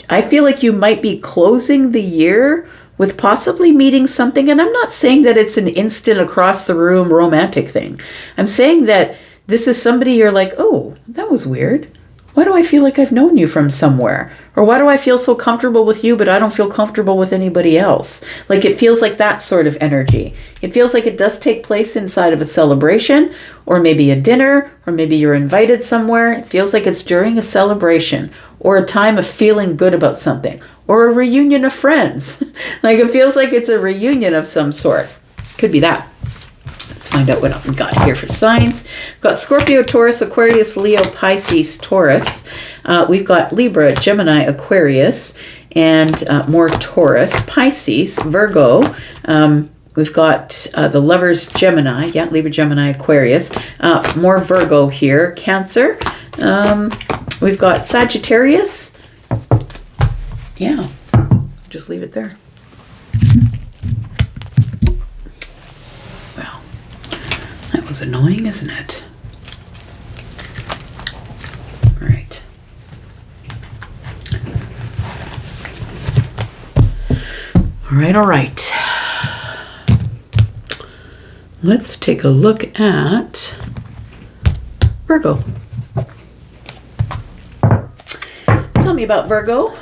Speaker 1: I feel like you might be closing the year with possibly meeting something. And I'm not saying that it's an instant across the room romantic thing. I'm saying that this is somebody you're like, oh, that was weird. Why do I feel like I've known you from somewhere? Or why do I feel so comfortable with you, but I don't feel comfortable with anybody else? Like, it feels like that sort of energy. It feels like it does take place inside of a celebration, or maybe a dinner, or maybe you're invited somewhere. It feels like it's during a celebration, or a time of feeling good about something, or a reunion of friends. Like it feels like it's a reunion of some sort. Could be that. Let's find out what we got here for signs. We've got Scorpio, Taurus, Aquarius, Leo, Pisces, Taurus. We've got Libra, Gemini, Aquarius, and more Taurus, Pisces, Virgo. We've got the lovers, Gemini. Yeah, Libra, Gemini, Aquarius. More Virgo here. Cancer. We've got Sagittarius. Yeah, just leave it there. Well, that was annoying, isn't it? All right. All right. Let's take a look at Virgo. Tell me about Virgo.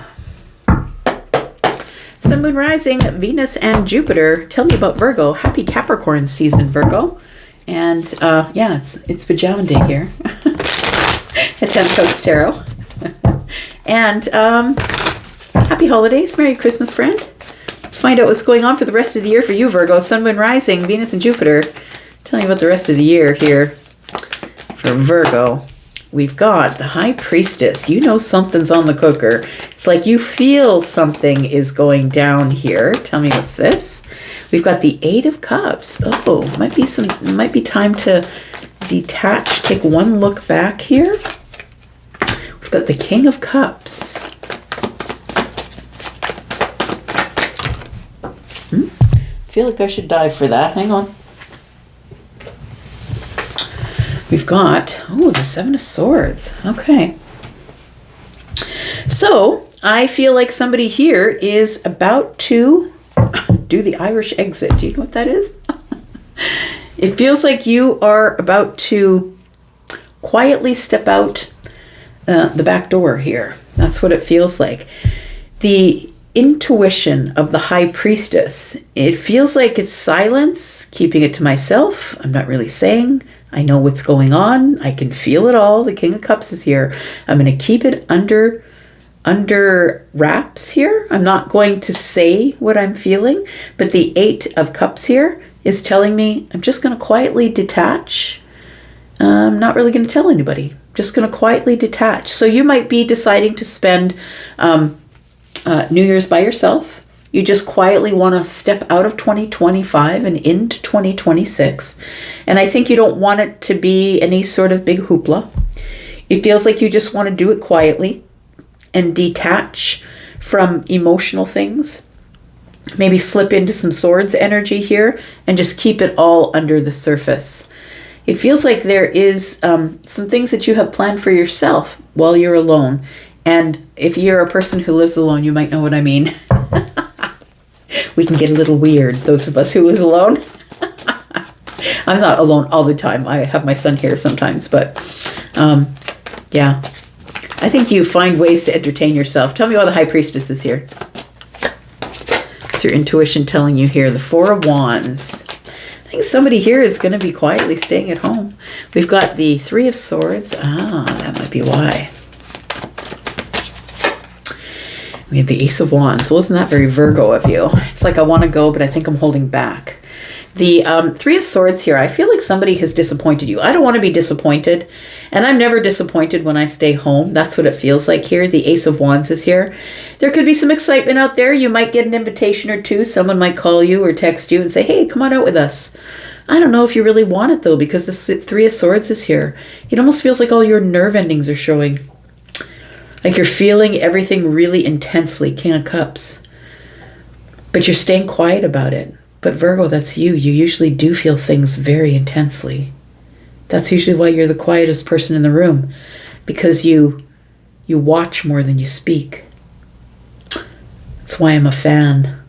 Speaker 1: Sun, Moon, Rising, Venus, and Jupiter. Tell me about Virgo. Happy Capricorn season, Virgo. And yeah, it's pajama day here at 10 Coast Tarot. And happy holidays. Merry Christmas, friend. Let's find out what's going on for the rest of the year for you, Virgo. Sun, Moon, Rising, Venus, and Jupiter. Tell me about the rest of the year here for Virgo. We've got the High Priestess. You know something's on the cooker. It's like you feel something is going down here. Tell me what's this. We've got the Eight of Cups. Oh, might be time to detach. Take one look back here. We've got the King of Cups. I feel like I should dive for that. Hang on. We've got, the Seven of Swords. Okay. So, I feel like somebody here is about to do the Irish exit. Do you know what that is? It feels like you are about to quietly step out the back door here. That's what it feels like. The intuition of the High Priestess. It feels like it's silence, keeping it to myself. I'm not really saying. I know what's going on. I can feel it all. The King of Cups is here. I'm going to keep it under wraps here. I'm not going to say what I'm feeling, but the Eight of Cups here is telling me I'm just going to quietly detach. I'm not really going to tell anybody. Just going to quietly detach. So you might be deciding to spend New Year's by yourself. You just quietly want to step out of 2025 and into 2026. And I think you don't want it to be any sort of big hoopla. It feels like you just want to do it quietly and detach from emotional things. Maybe slip into some swords energy here and just keep it all under the surface. It feels like there is some things that you have planned for yourself while you're alone. And if you're a person who lives alone, you might know what I mean. We can get a little weird, those of us who live alone. I'm not alone all the time. I have my son here sometimes, but yeah. I think you find ways to entertain yourself. Tell me why the High Priestess is here. It's your intuition telling you here. The Four of Wands. I think somebody here is going to be quietly staying at home. We've got the Three of Swords. That might be why. We have the Ace of Wands. Well, isn't that very Virgo of you? It's like I want to go, but I think I'm holding back. The Three of Swords here, I feel like somebody has disappointed you. I don't want to be disappointed, and I'm never disappointed when I stay home. That's what it feels like here. The Ace of Wands is here. There could be some excitement out there. You might get an invitation or two. Someone might call you or text you and say, hey, come on out with us. I don't know if you really want it, though, because the Three of Swords is here. It almost feels like all your nerve endings are showing. Like you're feeling everything really intensely, King of Cups. But you're staying quiet about it. But Virgo, that's you. You usually do feel things very intensely. That's usually why you're the quietest person in the room. Because you watch more than you speak. That's why I'm a fan.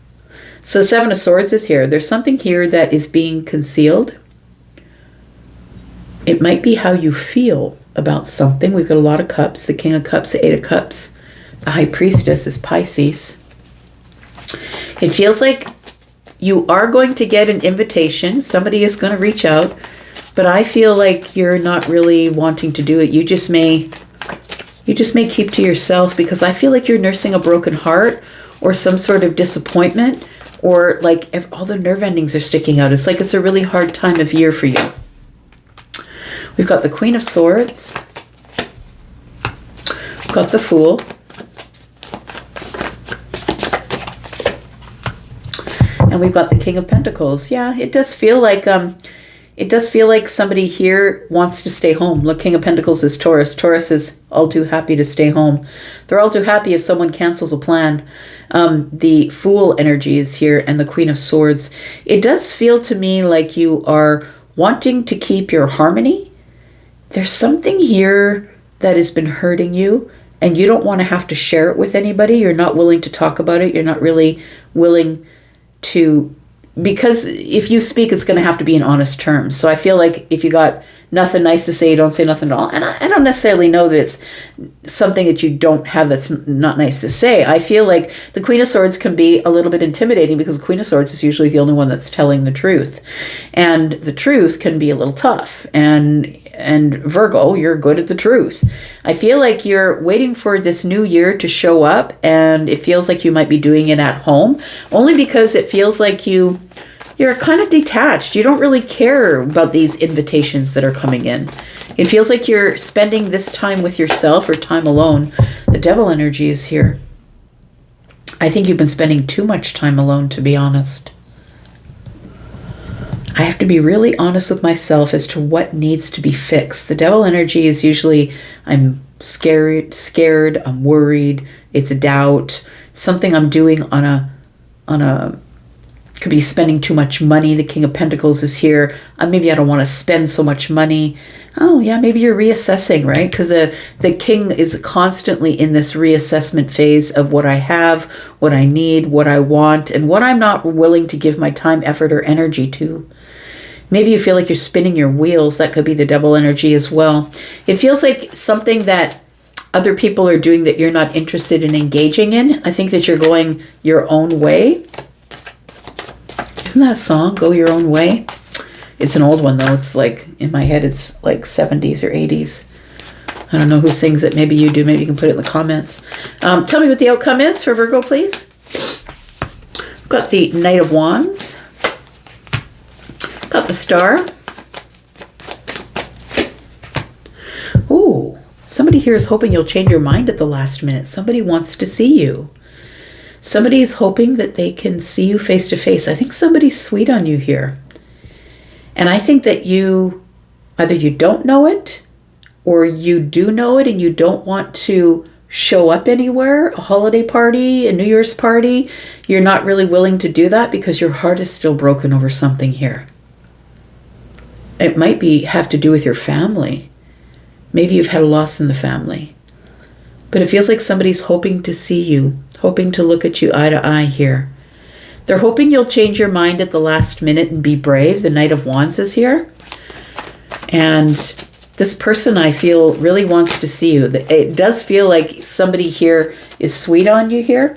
Speaker 1: So Seven of Swords is here. There's something here that is being concealed. It might be how you feel about something. We've got a lot of cups. The King of Cups, the Eight of Cups. The High Priestess is Pisces. It feels like you are going to get an invitation. Somebody is going to reach out. But I feel like you're not really wanting to do it. You just may keep to yourself because I feel like you're nursing a broken heart, or some sort of disappointment, or like all the nerve endings are sticking out. It's like it's a really hard time of year for you. We've got the Queen of Swords. We've got the Fool. And we've got the King of Pentacles. Yeah, it does feel like somebody here wants to stay home. Look, King of Pentacles is Taurus. Taurus is all too happy to stay home. They're all too happy if someone cancels a plan. The Fool energy is here, and the Queen of Swords. It does feel to me like you are wanting to keep your harmony. There's something here that has been hurting you, and you don't want to have to share it with anybody. You're not willing to talk about it. You're not really willing to, because if you speak, it's going to have to be in honest terms. So I feel like if you got nothing nice to say, you don't say nothing at all. And I don't necessarily know that it's something that you don't have that's not nice to say. I feel like the Queen of Swords can be a little bit intimidating because the Queen of Swords is usually the only one that's telling the truth. And the truth can be a little tough. And Virgo, you're good at the truth. I feel like you're waiting for this new year to show up, and it feels like you might be doing it at home, only because it feels like you're kind of detached. You don't really care about these invitations that are coming in. It feels like you're spending this time with yourself or time alone. The Devil energy is here. I think you've been spending too much time alone, to be honest. I have to be really honest with myself as to what needs to be fixed. The Devil energy is usually, I'm scared, I'm worried, it's a doubt, something I'm doing on a could be spending too much money. The King of Pentacles is here. Maybe I don't want to spend so much money. Oh yeah, maybe you're reassessing, right? Because the King is constantly in this reassessment phase of what I have, what I need, what I want, and what I'm not willing to give my time, effort, or energy to. Maybe you feel like you're spinning your wheels. That could be the Devil energy as well. It feels like something that other people are doing that you're not interested in engaging in. I think that you're going your own way. Isn't that a song, Go Your Own Way? It's an old one, though. It's like, in my head, it's like 70s or 80s. I don't know who sings it. Maybe you do. Maybe you can put it in the comments. Tell me what the outcome is for Virgo, please. Got the Knight of Wands. Got the Star. Ooh, somebody here is hoping you'll change your mind at the last minute. Somebody wants to see you. Somebody is hoping that they can see you face to face. I think somebody's sweet on you here. And I think that either you don't know it, or you do know it and you don't want to show up anywhere, a holiday party, a New Year's party. You're not really willing to do that because your heart is still broken over something here. It might have to do with your family. Maybe you've had a loss in the family. But it feels like somebody's hoping to see you, hoping to look at you eye to eye here. They're hoping you'll change your mind at the last minute and be brave. The Knight of Wands is here. And this person, I feel, really wants to see you. It does feel like somebody here is sweet on you here.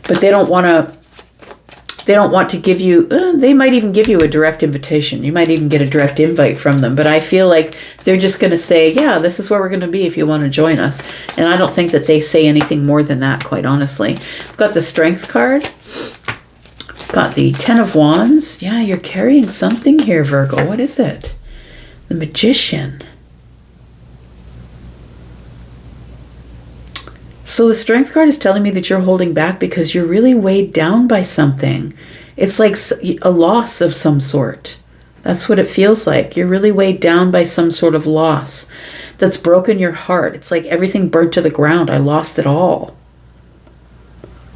Speaker 1: But they don't want to give you, they might even give you a direct invitation. You might even get a direct invite from them. But I feel like they're just going to say, yeah, this is where we're going to be if you want to join us. And I don't think that they say anything more than that, quite honestly. I've got the Strength card. Got the Ten of Wands. Yeah, you're carrying something here, Virgo. What is it? The Magician. So the Strength card is telling me that you're holding back because you're really weighed down by something. It's like a loss of some sort. That's what it feels like. You're really weighed down by some sort of loss that's broken your heart. It's like everything burnt to the ground. I lost it all.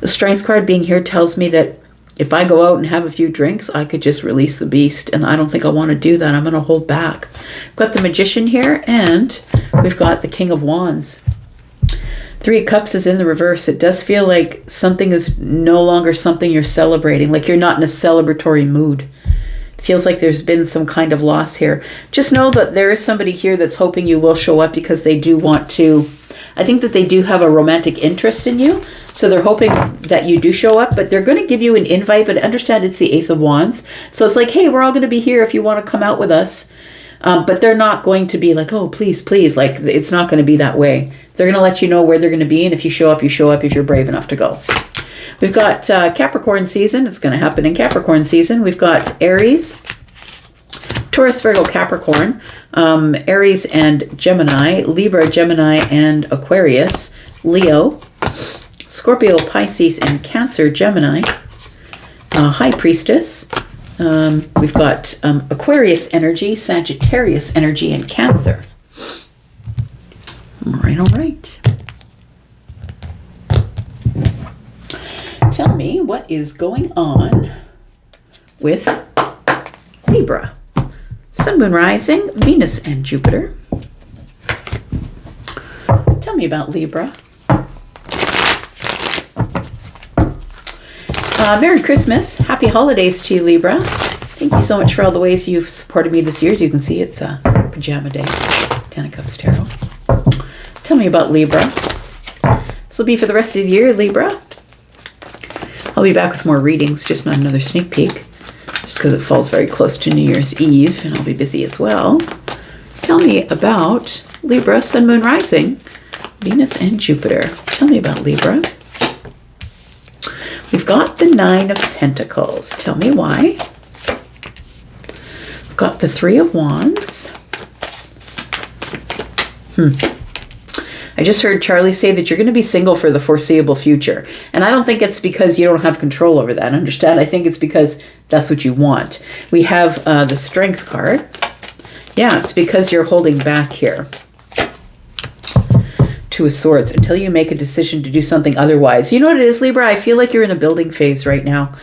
Speaker 1: The Strength card being here tells me that if I go out and have a few drinks, I could just release the beast. And I don't think I want to do that. I'm going to hold back. We've got the Magician here, and we've got the King of Wands. Three of Cups is in the reverse. It does feel like something is no longer something you're celebrating, like you're not in a celebratory mood. It feels like there's been some kind of loss here. Just know that there is somebody here that's hoping you will show up because they do want to. I think that they do have a romantic interest in you. So they're hoping that you do show up, but they're going to give you an invite, but understand it's the Ace of Wands. So it's like, hey, we're all going to be here if you want to come out with us. But they're not going to be like, oh, please, please. Like, it's not going to be that way. They're going to let you know where they're going to be, and if you show up, you show up if you're brave enough to go. We've got Capricorn season. It's going to happen in Capricorn season. We've got Aries, Taurus, Virgo, Capricorn, Aries and Gemini, Libra, Gemini, and Aquarius, Leo, Scorpio, Pisces, and Cancer, Gemini, High Priestess. We've got Aquarius energy, Sagittarius energy, and Cancer. All right. Tell me what is going on with Libra. Sun, Moon, Rising, Venus, and Jupiter. Tell me about Libra. Merry Christmas. Happy holidays to you, Libra. Thank you so much for all the ways you've supported me this year. As you can see, it's a pajama day. 10 of Cups Tarot. Tell me about Libra. This will be for the rest of the year, Libra. I'll be back with more readings, just not another sneak peek. Just because it falls very close to New Year's Eve, and I'll be busy as well. Tell me about Libra, Sun, Moon, Rising, Venus, and Jupiter. Tell me about Libra. We've got the Nine of Pentacles. Tell me why. We've got the Three of Wands. I just heard Charlie say that you're going to be single for the foreseeable future. And I don't think it's because you don't have control over that. Understand? I think it's because that's what you want. We have the Strength card. Yeah, it's because you're holding back here. Two of Swords until you make a decision to do something otherwise. You know what it is, Libra? I feel like you're in a building phase right now.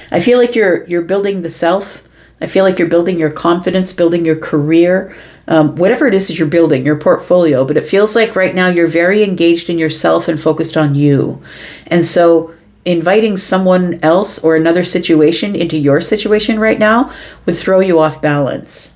Speaker 1: I feel like you're building the self. I feel like you're building your confidence, building your career. Whatever it is that you're building, your portfolio, but it feels like right now you're very engaged in yourself and focused on you. And so inviting someone else or another situation into your situation right now would throw you off balance.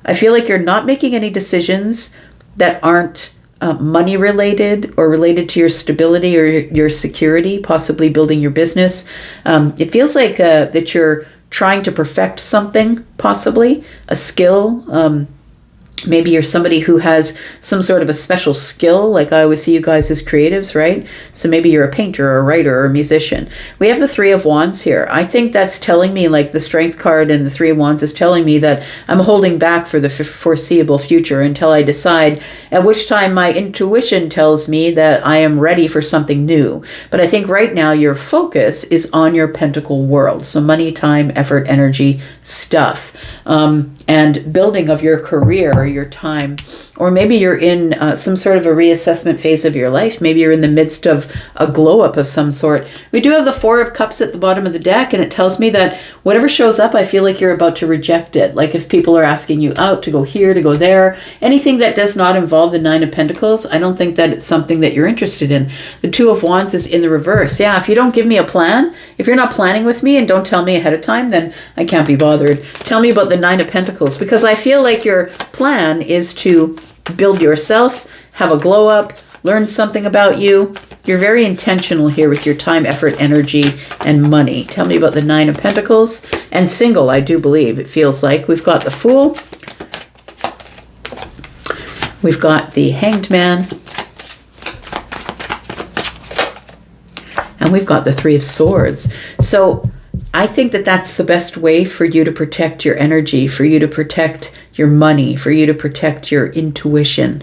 Speaker 1: I feel like you're not making any decisions that aren't money related or related to your stability or your security, possibly building your business. It feels like that you're trying to perfect something, possibly a skill. Maybe you're somebody who has some sort of a special skill, like I always see you guys as creatives, right? So maybe you're a painter or a writer or a musician. We have the Three of Wands here. I think that's telling me, like the Strength card and the Three of Wands is telling me that I'm holding back for the foreseeable future until I decide, at which time my intuition tells me that I am ready for something new. But I think right now your focus is on your Pentacle world. So money, time, effort, energy, stuff. And building of your career or your time, or maybe you're in some sort of a reassessment phase of your life. Maybe you're in the midst of a glow up of some sort. We do have the Four of Cups at the bottom of the deck, and it tells me that whatever shows up, I feel like you're about to reject it. Like if people are asking you out to go here, to go there, anything that does not involve the Nine of Pentacles, I don't think that it's something that you're interested in. The Two of Wands is in the reverse. Yeah, if you don't give me a plan, if you're not planning with me and don't tell me ahead of time, then I can't be bothered. Tell me about the Nine of Pentacles, because I feel like your plan is to build yourself, have a glow up, learn something about you. You're very intentional here with your time, effort, energy, and money. Tell me about the Nine of Pentacles. And single, I do believe, it feels like. We've got the Fool. We've got the Hanged Man. And we've got the Three of Swords. So I think that that's the best way for you to protect your energy, for you to protect your money, for you to protect your intuition.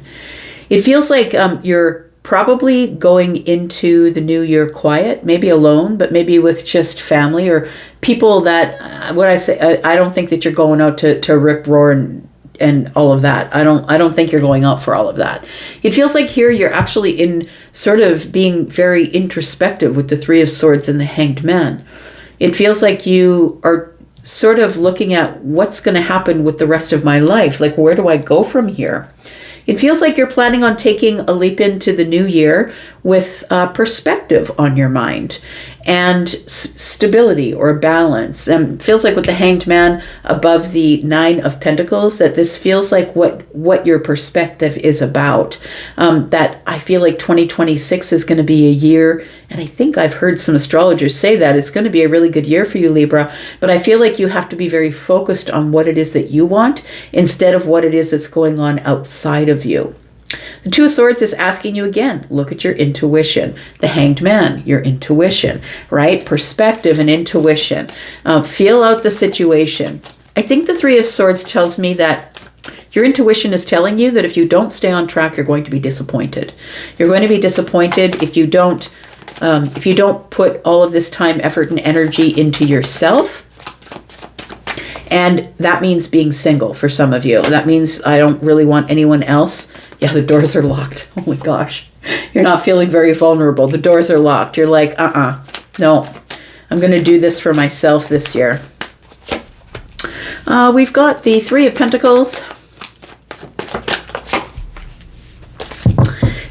Speaker 1: It feels like you're probably going into the new year quiet, maybe alone, but maybe with just family or people that, I don't think that you're going out to rip, roar, and all of that. I don't think you're going out for all of that. It feels like here you're actually in sort of being very introspective with the Three of Swords and the Hanged Man. It feels like you are sort of looking at what's going to happen with the rest of my life. Like, where do I go from here? It feels like you're planning on taking a leap into the new year with perspective on your mind and stability or balance. And feels like with the Hanged Man above the Nine of Pentacles, that this feels like what your perspective is about. That I feel like 2026 is going to be a year, and I think I've heard some astrologers say that it's going to be a really good year for you, Libra. But I feel like you have to be very focused on what it is that you want instead of what it is that's going on outside of you. The Two of Swords is asking you again, look at your intuition. The Hanged Man, your intuition, right? Perspective and intuition. Feel out the situation. I think the Three of Swords tells me that your intuition is telling you that if you don't stay on track, you're going to be disappointed. You're going to be disappointed if you don't put all of this time, effort, and energy into yourself. And that means being single for some of you. That means I don't really want anyone else. Yeah, the doors are locked. Oh my gosh. You're not feeling very vulnerable. The doors are locked. You're like, no, I'm going to do this for myself this year. We've got the Three of Pentacles.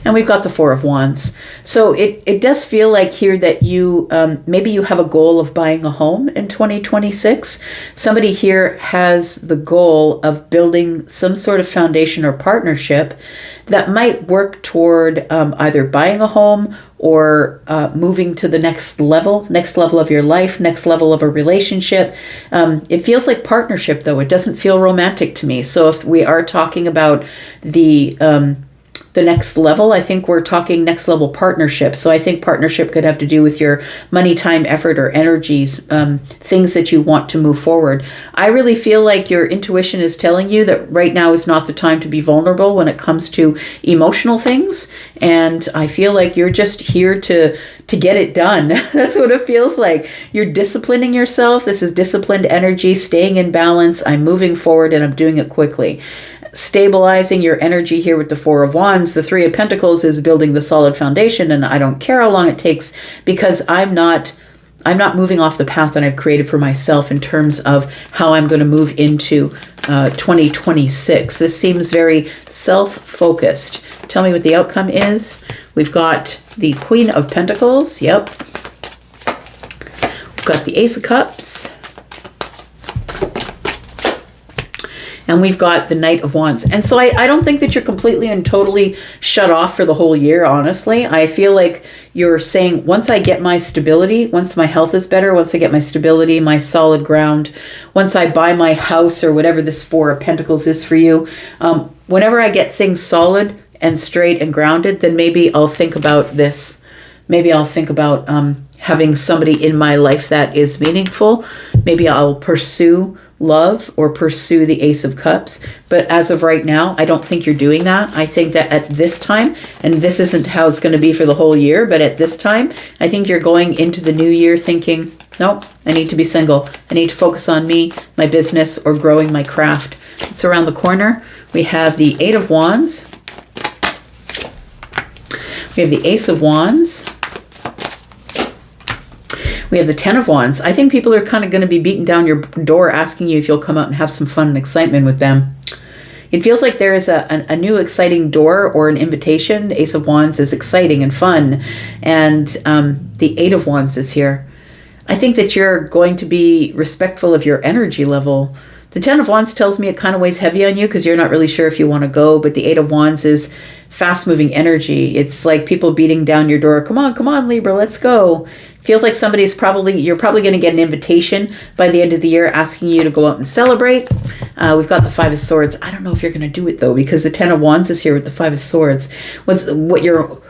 Speaker 1: And we've got the Four of Wands. So it does feel like here that you, maybe you have a goal of buying a home in 2026. Somebody here has the goal of building some sort of foundation or partnership that might work toward either buying a home or moving to the next level of your life, next level of a relationship. It feels like partnership, though. It doesn't feel romantic to me. So if we are talking about the next level, I think we're talking next level partnership. So I think partnership could have to do with your money, time, effort, or energies, things that you want to move forward. I really feel like your intuition is telling you that right now is not the time to be vulnerable when it comes to emotional things. And I feel like you're just here to get it done. That's what it feels like. You're disciplining yourself. This is disciplined energy, staying in balance. I'm moving forward and I'm doing it quickly. Stabilizing your energy here with the Four of Wands. The Three of Pentacles is building the solid foundation, and I don't care how long it takes because I'm not moving off the path that I've created for myself in terms of how I'm going to move into 2026. This seems very self-focused. Tell me what the outcome is. We've got the Queen of Pentacles. Yep. We've got the Ace of Cups. And we've got the Knight of Wands. And so I don't think that you're completely and totally shut off for the whole year, honestly. I feel like you're saying, once I get my stability, once my health is better, once I get my stability, my solid ground, once I buy my house or whatever this Four of Pentacles is for you, whenever I get things solid and straight and grounded, then maybe I'll think about this. Maybe I'll think about having somebody in my life that is meaningful. Maybe I'll pursue love or pursue the Ace of Cups. But as of right now, I don't think you're doing that. I think that at this time, and this isn't how it's going to be for the whole year, but at this time, I think you're going into the new year thinking, nope, I need to be single. I need to focus on me, my business, or growing my craft. It's around the corner. We have the Eight of Wands. We have the Ace of Wands. We have the Ten of Wands. I think people are kind of going to be beating down your door asking you if you'll come out and have some fun and excitement with them. It feels like there is a new exciting door or an invitation. The Ace of Wands is exciting and fun. And the Eight of Wands is here. I think that you're going to be respectful of your energy level. The Ten of Wands tells me it kind of weighs heavy on you because you're not really sure if you want to go. But the Eight of Wands is fast-moving energy. It's like people beating down your door. Come on, Libra, let's go. Feels like you're probably going to get an invitation by the end of the year asking you to go out and celebrate. We've got the Five of Swords. I don't know if you're going to do it though, because the Ten of Wands is here with the Five of Swords. You're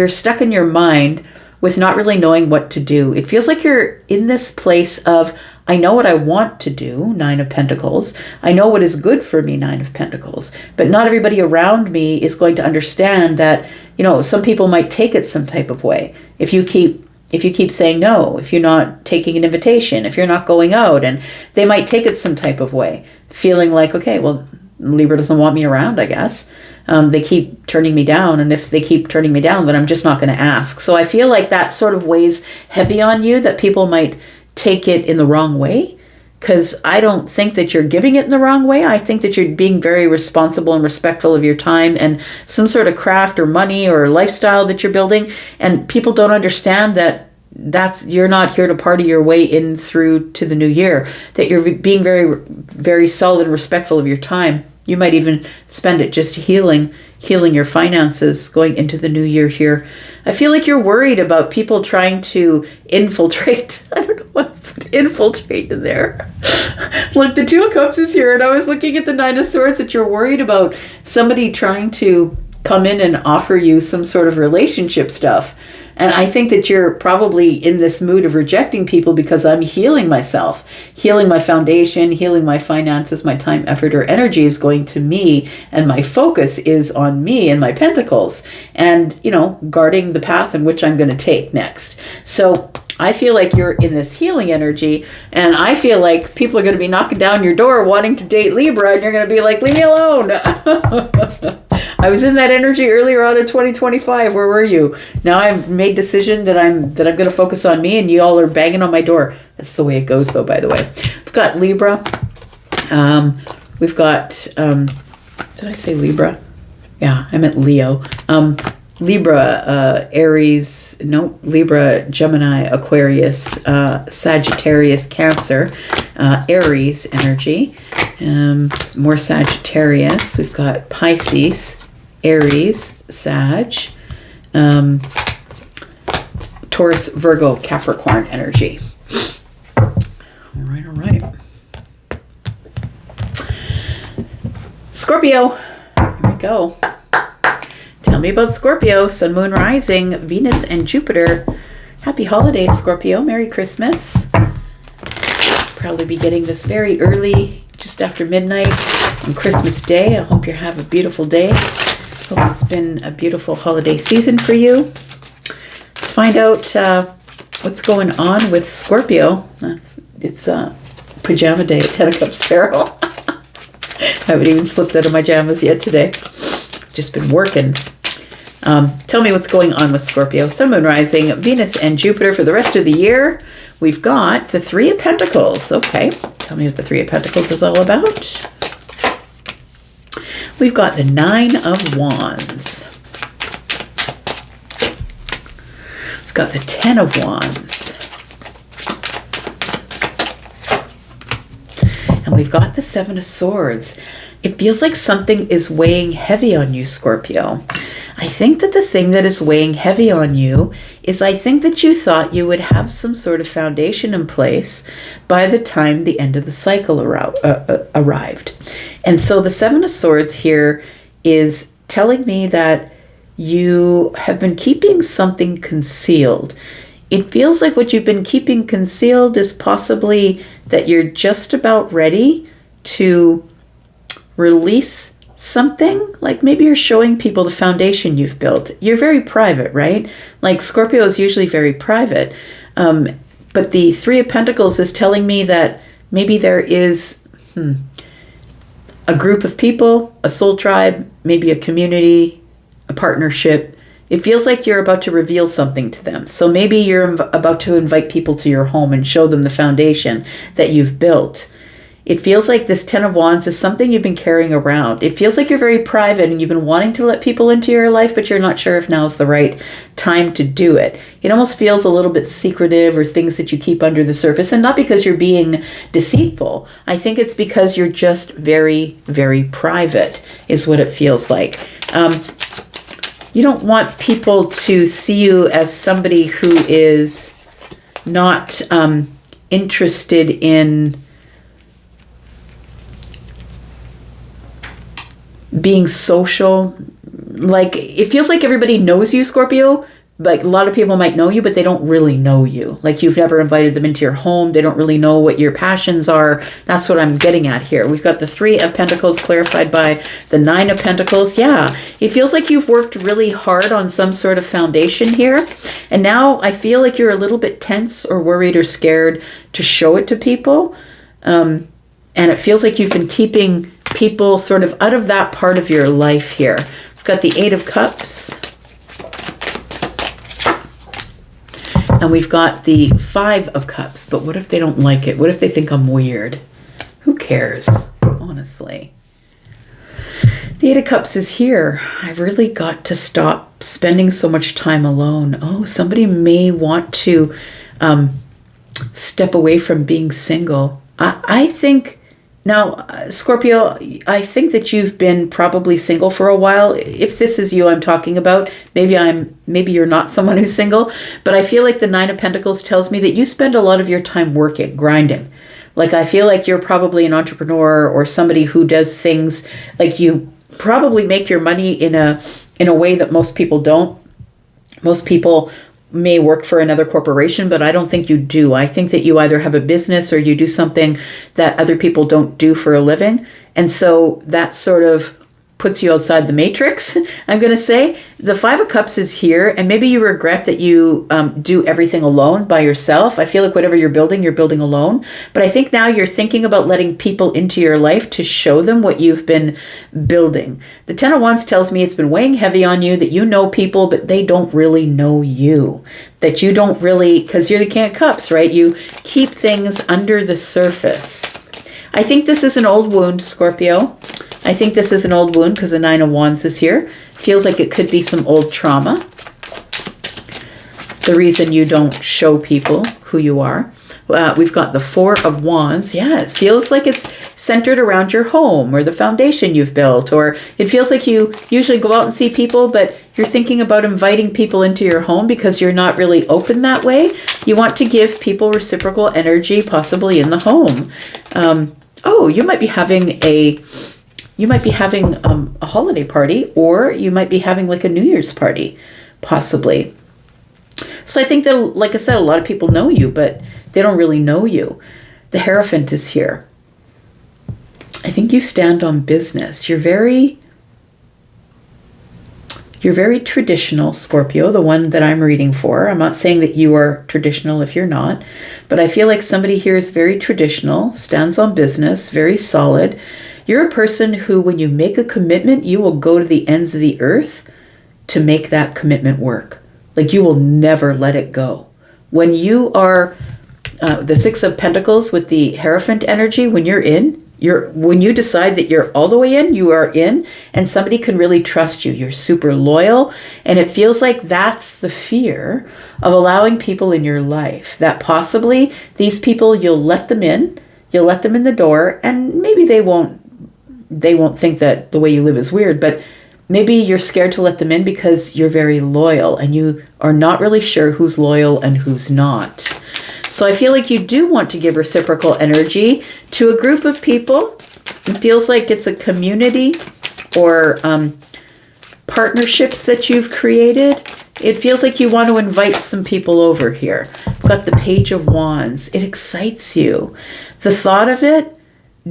Speaker 1: stuck in your mind with not really knowing what to do. It feels like you're in this place of, I know what I want to do, Nine of Pentacles. I know what is good for me, Nine of Pentacles. But not everybody around me is going to understand that, some people might take it some type of way. If you keep saying no, if you're not taking an invitation, if you're not going out, and they might take it some type of way, feeling like, okay, well, Libra doesn't want me around, I guess. They keep turning me down, and if they keep turning me down, then I'm just not going to ask. So I feel like that sort of weighs heavy on you, that people might take it in the wrong way, because I don't think that you're giving it in the wrong way. I think that you're being very responsible and respectful of your time and some sort of craft or money or lifestyle that you're building. And people don't understand that you're not here to party your way in through to the new year, that you're being very, very solid and respectful of your time. You might even spend it just healing your finances going into the new year here. I feel like you're worried about people trying to infiltrate. I don't know what to put infiltrate in there. Look, the Two of Cups is here, and I was looking at the Nine of Swords that you're worried about somebody trying to come in and offer you some sort of relationship stuff. And I think that you're probably in this mood of rejecting people because I'm healing myself, healing my foundation, healing my finances, my time, effort, or energy is going to me, and my focus is on me and my pentacles and, guarding the path in which I'm going to take next. So I feel like you're in this healing energy, and I feel like people are going to be knocking down your door wanting to date Libra, and you're going to be like, leave me alone. I was in that energy earlier on in 2025. Where were you? Now I've made decision that I'm going to focus on me, and you all are banging on my door. That's the way it goes, though, by the way. We've got Libra. We've got, did I say Libra? Yeah, I meant Leo. Libra, Aries, no, Libra, Gemini, Aquarius, Sagittarius, Cancer, Aries energy, more Sagittarius. We've got Pisces, Aries, Sag, Taurus, Virgo, Capricorn energy. All right. Scorpio, here we go. Tell me about Scorpio, Sun, Moon, Rising, Venus, and Jupiter. Happy holidays, Scorpio. Merry Christmas. Probably be getting this very early, just after midnight on Christmas Day. I hope you have a beautiful day. Hope it's been a beautiful holiday season for you. Let's find out what's going on with Scorpio. It's pajama day at 10 of Cups Tarot. I haven't even slipped out of my pajamas yet today. Just been working. Tell me what's going on with Scorpio, Sun, Moon, Rising, Venus, and Jupiter for the rest of the year. We've got the Three of Pentacles. Okay, tell me what the Three of Pentacles is all about. We've got the Nine of Wands. We've got the Ten of Wands. And we've got the Seven of Swords. It feels like something is weighing heavy on you, Scorpio. I think that the thing that is weighing heavy on you is I think that you thought you would have some sort of foundation in place by the time the end of the cycle arrived. And so the Seven of Swords here is telling me that you have been keeping something concealed. It feels like what you've been keeping concealed is possibly that you're just about ready to release something. Like maybe you're showing people the foundation you've built. You're very private, right? Like Scorpio is usually very private. But the Three of Pentacles is telling me that maybe there is a group of people, a soul tribe, maybe a community, a partnership. It feels like you're about to reveal something to them. So maybe you're about to invite people to your home and show them the foundation that you've built. It feels like this Ten of Wands is something you've been carrying around. It feels like you're very private and you've been wanting to let people into your life, but you're not sure if now is the right time to do it. It almost feels a little bit secretive, or things that you keep under the surface. And not because you're being deceitful. I think it's because you're just very, very private is what it feels like. You don't want people to see you as somebody who is not interested in being social. Like, it feels like everybody knows you, Scorpio. Like, a lot of people might know you, but they don't really know you. Like, you've never invited them into your home. They don't really know what your passions are. That's what I'm getting at here. We've got the Three of Pentacles clarified by the Nine of Pentacles. Yeah, it feels like you've worked really hard on some sort of foundation here. And now I feel like you're a little bit tense or worried or scared to show it to people. And it feels like you've been keeping people sort of out of that part of your life here. We've got the Eight of Cups. And we've got the Five of Cups. But what if they don't like it? What if they think I'm weird? Who cares, honestly? The Eight of Cups is here. I've really got to stop spending so much time alone. Oh, somebody may want to step away from being single. I think... Now, Scorpio, I think that you've been probably single for a while. If this is you I'm talking about, maybe you're not someone who's single, but I feel like the Nine of Pentacles tells me that you spend a lot of your time working, grinding. Like, I feel like you're probably an entrepreneur or somebody who does things, like you probably make your money in a way that most people don't. Most people may work for another corporation, but I don't think you do. I think that you either have a business or you do something that other people don't do for a living. And so that sort of puts you outside the matrix, I'm going to say. The Five of Cups is here, and maybe you regret that you do everything alone by yourself. I feel like whatever you're building alone. But I think now you're thinking about letting people into your life to show them what you've been building. The Ten of Wands tells me it's been weighing heavy on you, that you know people, but they don't really know you. That you don't really, because you're the King of Cups, right? You keep things under the surface. I think this is an old wound, Scorpio. I think this is an old wound because the Nine of Wands is here. Feels like it could be some old trauma. The reason you don't show people who you are. We've got the Four of Wands. Yeah, it feels like it's centered around your home or the foundation you've built. Or it feels like you usually go out and see people, but you're thinking about inviting people into your home because you're not really open that way. You want to give people reciprocal energy, possibly in the home. Oh, you might be having a holiday party, or you might be having like a New Year's party, possibly. So I think that, like I said, a lot of people know you, but they don't really know you. The Hierophant is here. I think you stand on business. You're very traditional, Scorpio, the one that I'm reading for. I'm not saying that you are traditional if you're not, but I feel like somebody here is very traditional, stands on business, very solid. You're a person who, when you make a commitment, you will go to the ends of the earth to make that commitment work. Like, you will never let it go. When you are the Six of Pentacles with the Hierophant energy, when when you decide that you're all the way in, you are in, and somebody can really trust you. You're super loyal, and it feels like that's the fear of allowing people in your life. That possibly these people, you'll let them in the door, and maybe they won't think that the way you live is weird, but maybe you're scared to let them in because you're very loyal and you are not really sure who's loyal and who's not. So I feel like you do want to give reciprocal energy to a group of people. It feels like it's a community or partnerships that you've created. It feels like you want to invite some people over here. I've got the Page of Wands. It excites you. The thought of it,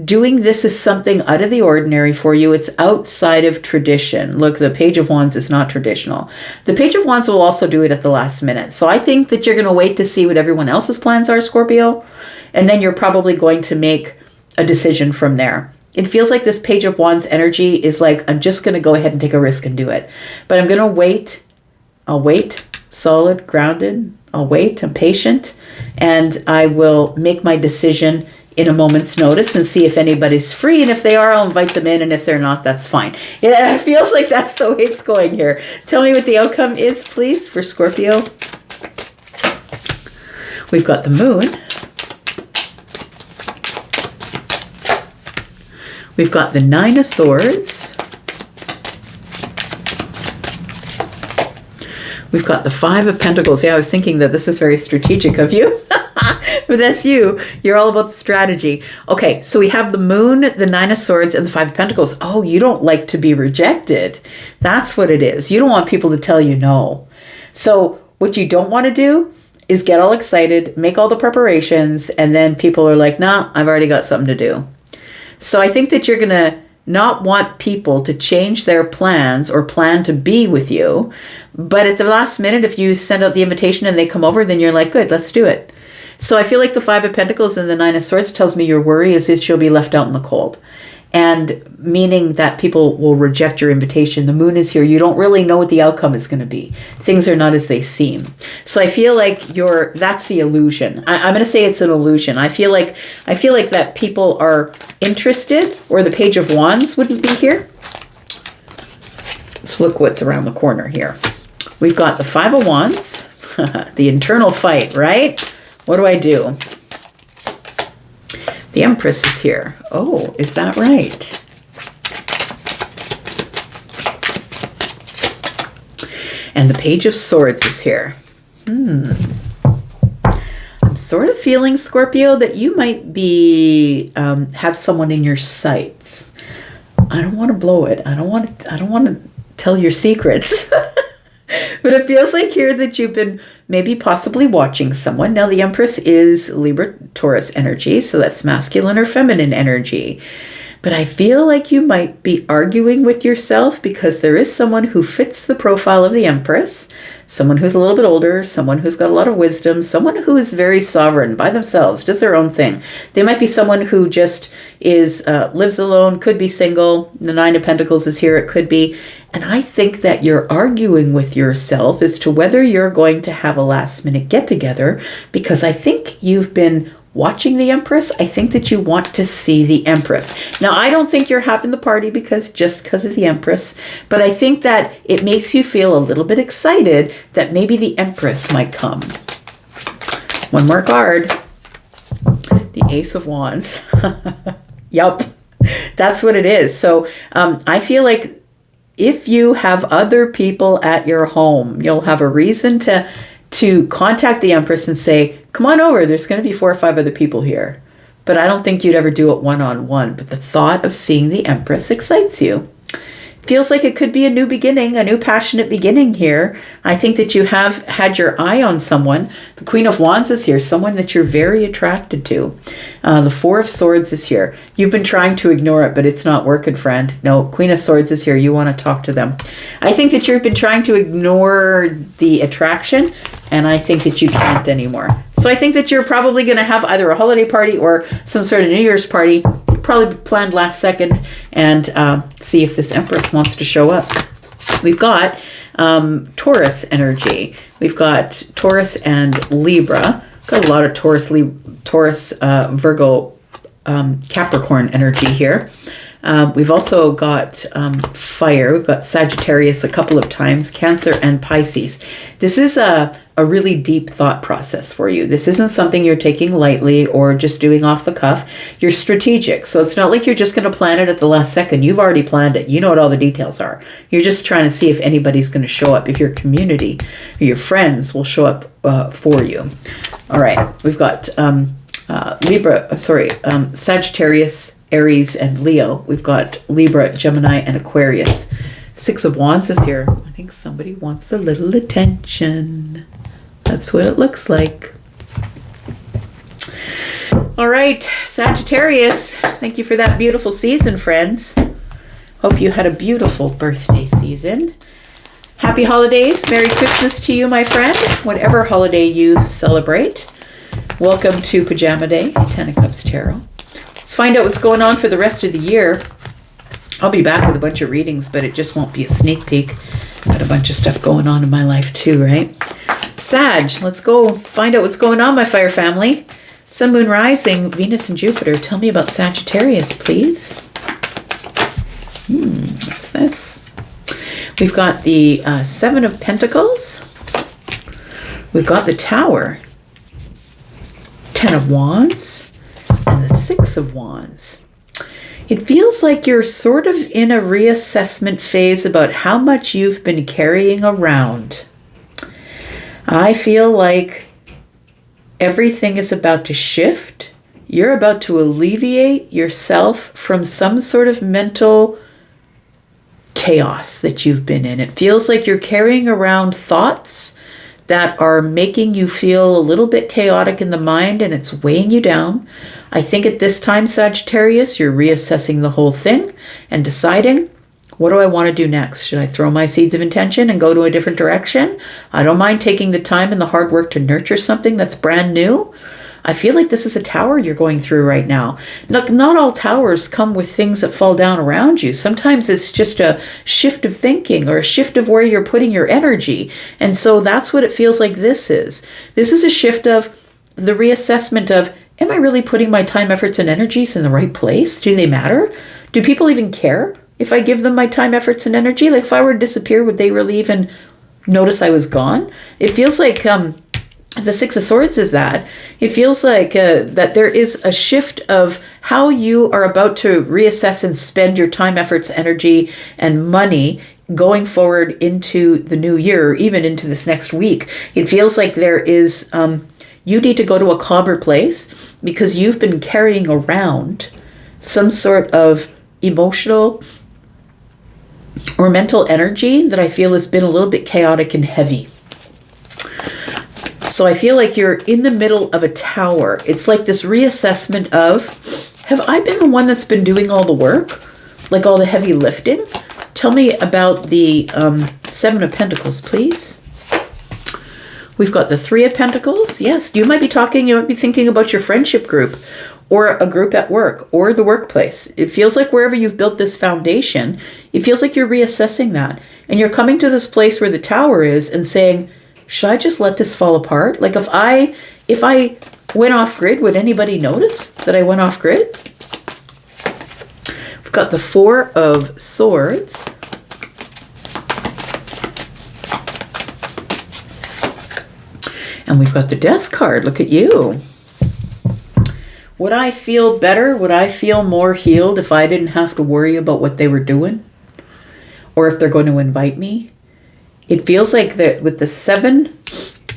Speaker 1: doing this is something out of the ordinary for you. It's outside of tradition. Look, the Page of Wands is not traditional. The Page of Wands will also do it at the last minute. So I think that you're going to wait to see what everyone else's plans are, Scorpio, and then you're probably going to make a decision from there. It feels like this Page of Wands energy is like, I'm just going to go ahead and take a risk and do it. But I'm going to wait. I'll wait, solid, grounded. I'll wait. I'm patient. And I will make my decision in a moment's notice and see if anybody's free. And if they are, I'll invite them in. And if they're not, that's fine. It feels like that's the way it's going here. Tell me what the outcome is, please, for Scorpio. We've got the Moon. We've got the Nine of Swords. We've got the Five of Pentacles. Yeah, I was thinking that this is very strategic of you. But that's you. You're all about the strategy. Okay, so we have the Moon, the Nine of Swords, and the Five of Pentacles. Oh, you don't like to be rejected. That's what it is. You don't want people to tell you no. So what you don't want to do is get all excited, make all the preparations, and then people are like, nah, I've already got something to do. So I think that you're going to not want people to change their plans or plan to be with you. But at the last minute, if you send out the invitation and they come over, then you're like, good, let's do it. So I feel like the Five of Pentacles and the Nine of Swords tells me your worry is that you'll be left out in the cold. And meaning that people will reject your invitation. The Moon is here. You don't really know what the outcome is going to be. Things are not as they seem. So I feel like that's the illusion. I'm going to say it's an illusion. I feel like that people are interested, or the Page of Wands wouldn't be here. Let's look what's around the corner here. We've got the Five of Wands, the internal fight, right? What do I do? The Empress is here. Oh, is that right? And the Page of Swords is here. I'm sort of feeling, Scorpio, that you might be have someone in your sights. I don't want to blow it. I don't want to tell your secrets. But it feels like here that you've been maybe possibly watching someone. Now, the Empress is Libra Taurus energy, so that's masculine or feminine energy. But I feel like you might be arguing with yourself because there is someone who fits the profile of the Empress, someone who's a little bit older, someone who's got a lot of wisdom, someone who is very sovereign by themselves, does their own thing. They might be someone who just is lives alone, could be single. The Nine of Pentacles is here, it could be. And I think that you're arguing with yourself as to whether you're going to have a last minute get together, because I think you've been watching the Empress. I think that you want to see the Empress. Now, I don't think you're having the party because of the Empress, but I think that it makes you feel a little bit excited that maybe the Empress might come. One more card. The Ace of Wands. Yup. That's what it is. So I feel like if you have other people at your home, you'll have a reason to contact the Empress and say, come on over, there's going to be 4 or 5 other people here. But I don't think you'd ever do it one-on-one. But the thought of seeing the Empress excites you. Feels like it could be a new beginning, a new passionate beginning here. I think that you have had your eye on someone. The Queen of Wands is here, someone that you're very attracted to. The Four of Swords is here. You've been trying to ignore it, but it's not working, friend. No, Queen of Swords is here. You want to talk to them. I think that you've been trying to ignore the attraction, and I think that you can't anymore. So I think that you're probably going to have either a holiday party or some sort of New Year's party, probably planned last second, and see if this Empress wants to show up. We've got Taurus energy. We've got Taurus and Libra. Got a lot of Taurus, Virgo, Capricorn energy here. We've also got fire. We've got Sagittarius a couple of times, Cancer and Pisces. This is a really deep thought process for you. This isn't something you're taking lightly or just doing off the cuff. You're strategic. So it's not like you're just going to plan it at the last second. You've already planned it. You know what all the details are. You're just trying to see if anybody's going to show up, if your community or your friends will show up for you. All right. We've got Sagittarius, Aries, and Leo. We've got Libra, Gemini, and Aquarius. 6 of Wands is here. I think somebody wants a little attention. That's what it looks like. All right, Sagittarius. Thank you for that beautiful season, friends. Hope you had a beautiful birthday season. Happy holidays. Merry Christmas to you, my friend. Whatever holiday you celebrate. Welcome to Pajama Day, 10 of Cups Tarot. Let's find out what's going on for the rest of the year. I'll be back with a bunch of readings, but it just won't be a sneak peek. Got a bunch of stuff going on in my life too, right? Sag, let's go find out what's going on, my fire family. Sun, Moon, Rising, Venus, and Jupiter. Tell me about Sagittarius, please. What's this? We've got the 7 of Pentacles. We've got the Tower. 10 of Wands. And the 6 of Wands. It feels like you're sort of in a reassessment phase about how much you've been carrying around. I feel like everything is about to shift. You're about to alleviate yourself from some sort of mental chaos that you've been in. It feels like you're carrying around thoughts that are making you feel a little bit chaotic in the mind, and it's weighing you down. I think at this time, Sagittarius, you're reassessing the whole thing and deciding, what do I want to do next? Should I throw my seeds of intention and go to a different direction? I don't mind taking the time and the hard work to nurture something that's brand new. I feel like this is a tower you're going through right now. Not all towers come with things that fall down around you. Sometimes it's just a shift of thinking or a shift of where you're putting your energy. And so that's what it feels like this is. This is a shift of the reassessment of, am I really putting my time, efforts, and energies in the right place? Do they matter? Do people even care if I give them my time, efforts, and energy? Like if I were to disappear, would they really even notice I was gone? It feels like the 6 of Swords is that. It feels like that there is a shift of how you are about to reassess and spend your time, efforts, energy, and money going forward into the new year, or even into this next week. It feels like there is, you need to go to a calmer place because you've been carrying around some sort of emotional or mental energy that I feel has been a little bit chaotic and heavy. So I feel like you're in the middle of a tower. It's like this reassessment of, have I been the one that's been doing all the work? Like all the heavy lifting? Tell me about the Seven of Pentacles, please. We've got the Three of Pentacles. Yes, you might be thinking about your friendship group or a group at work or the workplace. It feels like wherever you've built this foundation, it feels like you're reassessing that. And you're coming to this place where the tower is and saying, should I just let this fall apart? Like if I went off grid, would anybody notice that I went off grid? We've got the Four of Swords. And we've got the Death card. Look at you. Would I feel better? Would I feel more healed if I didn't have to worry about what they were doing? Or if they're going to invite me? It feels like that with the Seven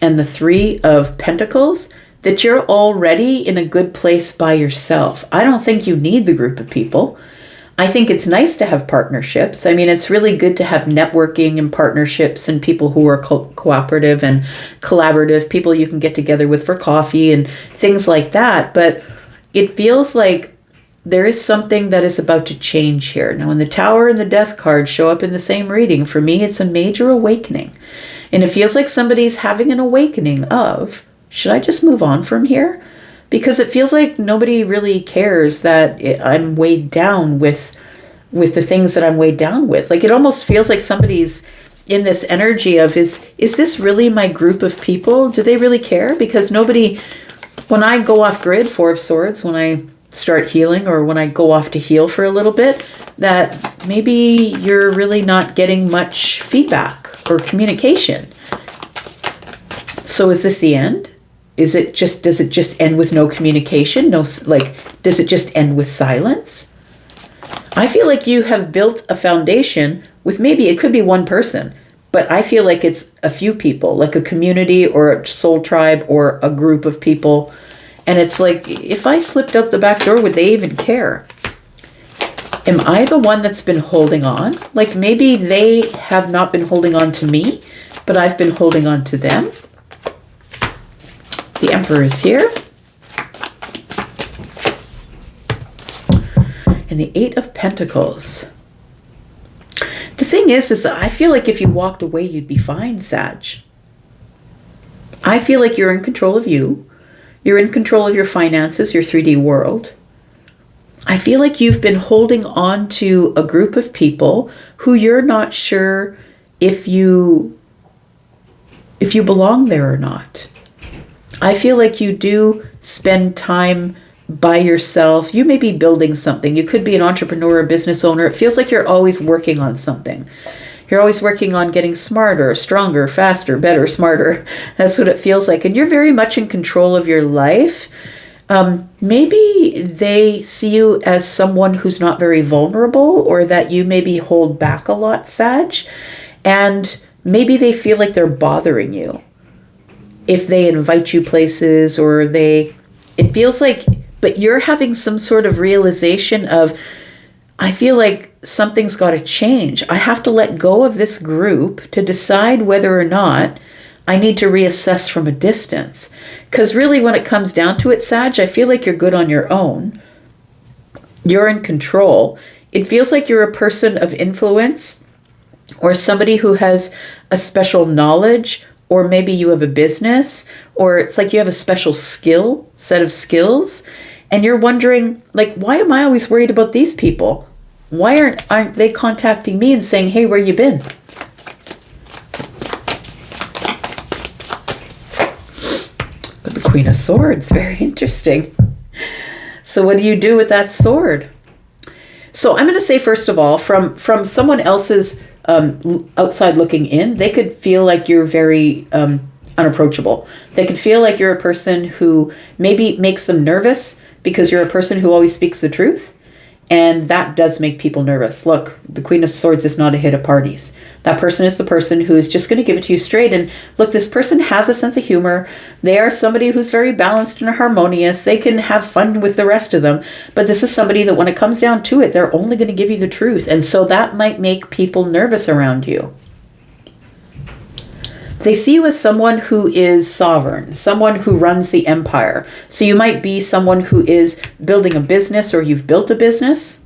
Speaker 1: and the Three of Pentacles, that you're already in a good place by yourself. I don't think you need the group of people. I think it's nice to have partnerships. I mean, it's really good to have networking and partnerships and people who are cooperative and collaborative, people you can get together with for coffee and things like that. But it feels like there is something that is about to change here. Now, when the Tower and the Death card show up in the same reading, for me, it's a major awakening. And it feels like somebody's having an awakening of, should I just move on from here? Because it feels like nobody really cares that I'm weighed down with the things that I'm weighed down with. Like it almost feels like somebody's in this energy of, is this really my group of people? Do they really care? Because nobody, when I go off grid, Four of Swords, when I start healing or when I go off to heal for a little bit, that maybe you're really not getting much feedback or communication. So is this the end? Does it just end with no communication? Does it just end with silence? I feel like you have built a foundation with, maybe it could be one person, but I feel like it's a few people, like a community or a soul tribe or a group of people. And it's like, if I slipped out the back door, would they even care? Am I the one that's been holding on? Like maybe they have not been holding on to me, but I've been holding on to them. The Emperor is here. And the Eight of Pentacles. The thing is I feel like if you walked away, you'd be fine, Sag. I feel like you're in control of you. You're in control of your finances, your 3D world. I feel like you've been holding on to a group of people who you're not sure if you belong there or not. I feel like you do spend time by yourself. You may be building something. You could be an entrepreneur or business owner. It feels like you're always working on something. You're always working on getting smarter, stronger, faster, better, smarter. That's what it feels like. And you're very much in control of your life. Maybe they see you as someone who's not very vulnerable, or that you maybe hold back a lot, Sag. And maybe they feel like they're bothering you if they invite you places, or it feels like, but you're having some sort of realization of, I feel like something's got to change. I have to let go of this group to decide whether or not I need to reassess from a distance. Because really, when it comes down to it, Sag, I feel like you're good on your own. You're in control. It feels like you're a person of influence, or somebody who has a special knowledge, or maybe you have a business, or it's like you have a special set of skills. And you're wondering, like, why am I always worried about these people? Why aren't they contacting me and saying, hey, where you been? But the Queen of Swords, very interesting. So what do you do with that sword? So I'm going to say, first of all, from someone else's outside looking in, they could feel like you're very unapproachable. They could feel like you're a person who maybe makes them nervous because you're a person who always speaks the truth. And that does make people nervous. Look, the Queen of Swords is not a hit at parties. That person is the person who is just going to give it to you straight. And look, this person has a sense of humor. They are somebody who's very balanced and harmonious. They can have fun with the rest of them. But this is somebody that when it comes down to it, they're only going to give you the truth. And so that might make people nervous around you. They see you as someone who is sovereign, someone who runs the empire. So you might be someone who is building a business, or you've built a business,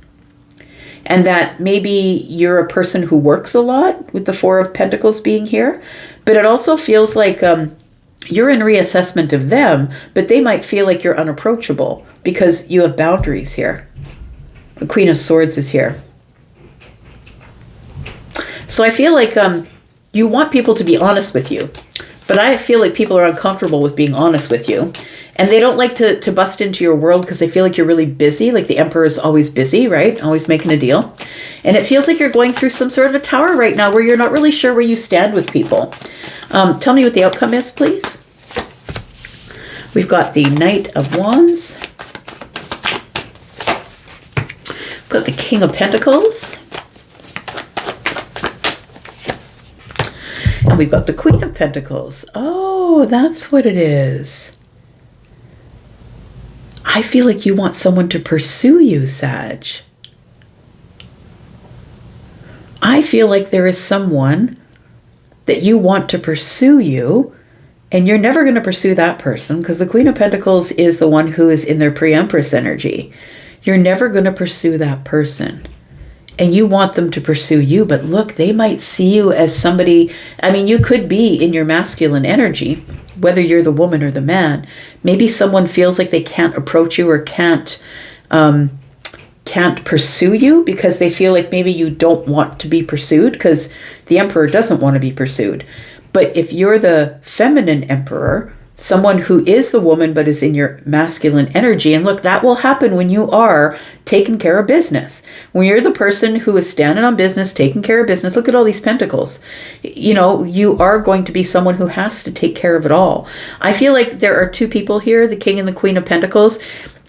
Speaker 1: and that maybe you're a person who works a lot, with the Four of Pentacles being here. But it also feels like you're in reassessment of them, but they might feel like you're unapproachable because you have boundaries here. The Queen of Swords is here. So I feel like you want people to be honest with you, but I feel like people are uncomfortable with being honest with you. And they don't like to bust into your world because they feel like you're really busy. Like the Emperor is always busy, right? Always making a deal. And it feels like you're going through some sort of a tower right now where you're not really sure where you stand with people. Tell me what the outcome is, please. We've got the Knight of Wands. We've got the King of Pentacles. And we've got the Queen of Pentacles. Oh, that's what it is. I feel like you want someone to pursue you, Sag. I feel like there is someone that you want to pursue you, and you're never going to pursue that person because the Queen of Pentacles is the one who is in their pre-Empress energy. You're never going to pursue that person. And you want them to pursue you, but look, they might see you as somebody, I mean, you could be in your masculine energy, whether you're the woman or the man. Maybe someone feels like they can't approach you or can't pursue you because they feel like maybe you don't want to be pursued, because the Emperor doesn't want to be pursued. But if you're the feminine Emperor, someone who is the woman but is in your masculine energy, and look, that will happen when you are taking care of business. When you're the person who is standing on business, taking care of business, look at all these pentacles. You know, you are going to be someone who has to take care of it all. I feel like there are two people here, the King and the Queen of Pentacles.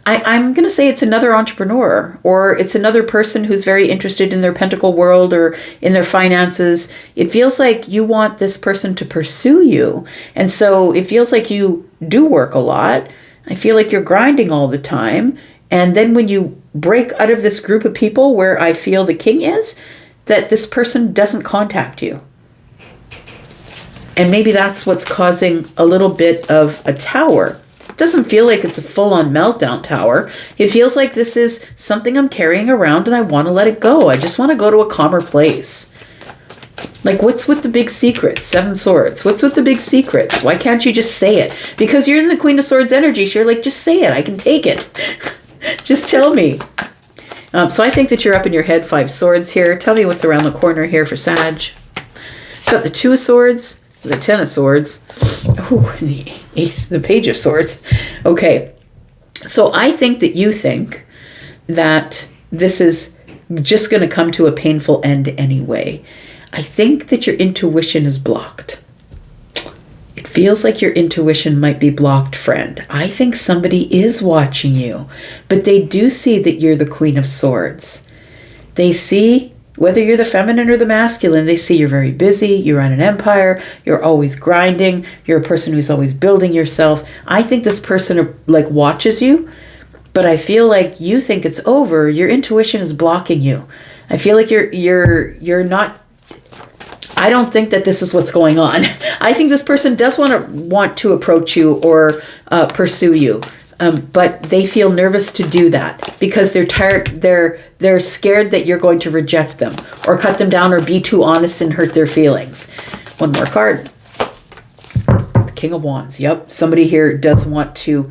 Speaker 1: I'm going to say it's another entrepreneur, or it's another person who's very interested in their pentacle world or in their finances. It feels like you want this person to pursue you. And so it feels like you do work a lot. I feel like you're grinding all the time. And then when you break out of this group of people where I feel the King is, that this person doesn't contact you. And maybe that's what's causing a little bit of a tower. It doesn't feel like it's a full-on meltdown tower. It feels like this is something I'm carrying around and I want to let it go. I just want to go to a calmer place. Like, what's with the big secrets? Seven Swords. What's with the big secrets? Why can't you just say it? Because you're in the Queen of Swords energy. So you're like, just say it. I can take it. Just tell me. So I think that you're up in your head. Five Swords here. Tell me what's around the corner here for Sag. Got the Two of Swords. The Ten of Swords. Oh, and the Ace, the Page of Swords. Okay. So I think that you think that this is just going to come to a painful end anyway. I think that your intuition is blocked. It feels like your intuition might be blocked, friend. I think somebody is watching you, but they do see that you're the Queen of Swords. They see, whether you're the feminine or the masculine, they see you're very busy, you run an empire, you're always grinding, you're a person who's always building yourself. I think this person like watches you, but I feel like you think it's over. Your intuition is blocking you. I feel like you're not. I don't think that this is what's going on. I think this person does want to approach you or pursue you. But they feel nervous to do that because they're tired. They're scared that you're going to reject them or cut them down or be too honest and hurt their feelings. One more card. The King of Wands. Yep. Somebody here does want to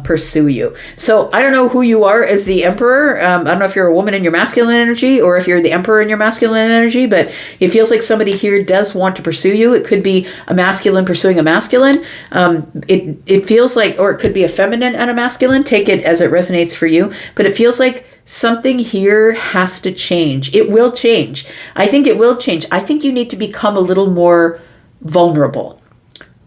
Speaker 1: pursue you. So I don't know who you are as the Emperor. I don't know if you're a woman in your masculine energy or if you're the Emperor in your masculine energy, but it feels like somebody here does want to pursue you. It could be a masculine pursuing a masculine. It feels like, or it could be a feminine and a masculine. Take it as it resonates for you. But it feels like something here has to change. It will change. I think it will change. I think you need to become a little more vulnerable,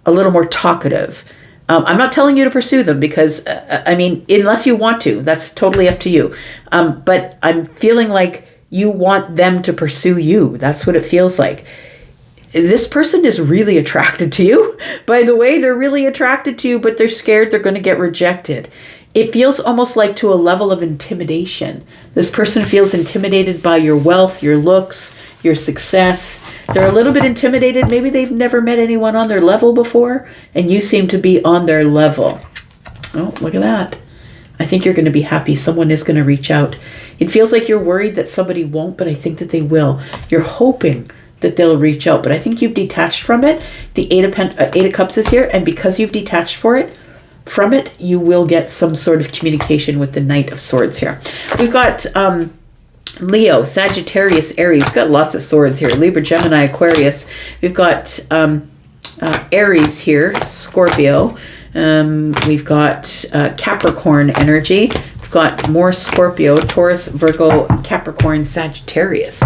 Speaker 1: a little more talkative. I'm not telling you to pursue them because, I mean, unless you want to, that's totally up to you. But I'm feeling like you want them to pursue you. That's what it feels like. This person is really attracted to you. By the way, they're really attracted to you, but they're scared they're going to get rejected. It feels almost like to a level of intimidation. This person feels intimidated by your wealth, your looks, your success. They're a little bit intimidated. Maybe they've never met anyone on their level before, and you seem to be on their level. Oh, look at that. I think you're going to be happy. Someone is going to reach out. It feels like you're worried that somebody won't, but I think that they will. You're hoping that they'll reach out, but I think you've detached from it. The Eight of Cups is here, and because you've detached from it, you will get some sort of communication with the Knight of Swords here. We've got Leo, Sagittarius, Aries. Got lots of swords here. Libra, Gemini, Aquarius. We've got Aries here, Scorpio. We've got Capricorn energy. We've got more Scorpio, Taurus, Virgo, Capricorn, Sagittarius.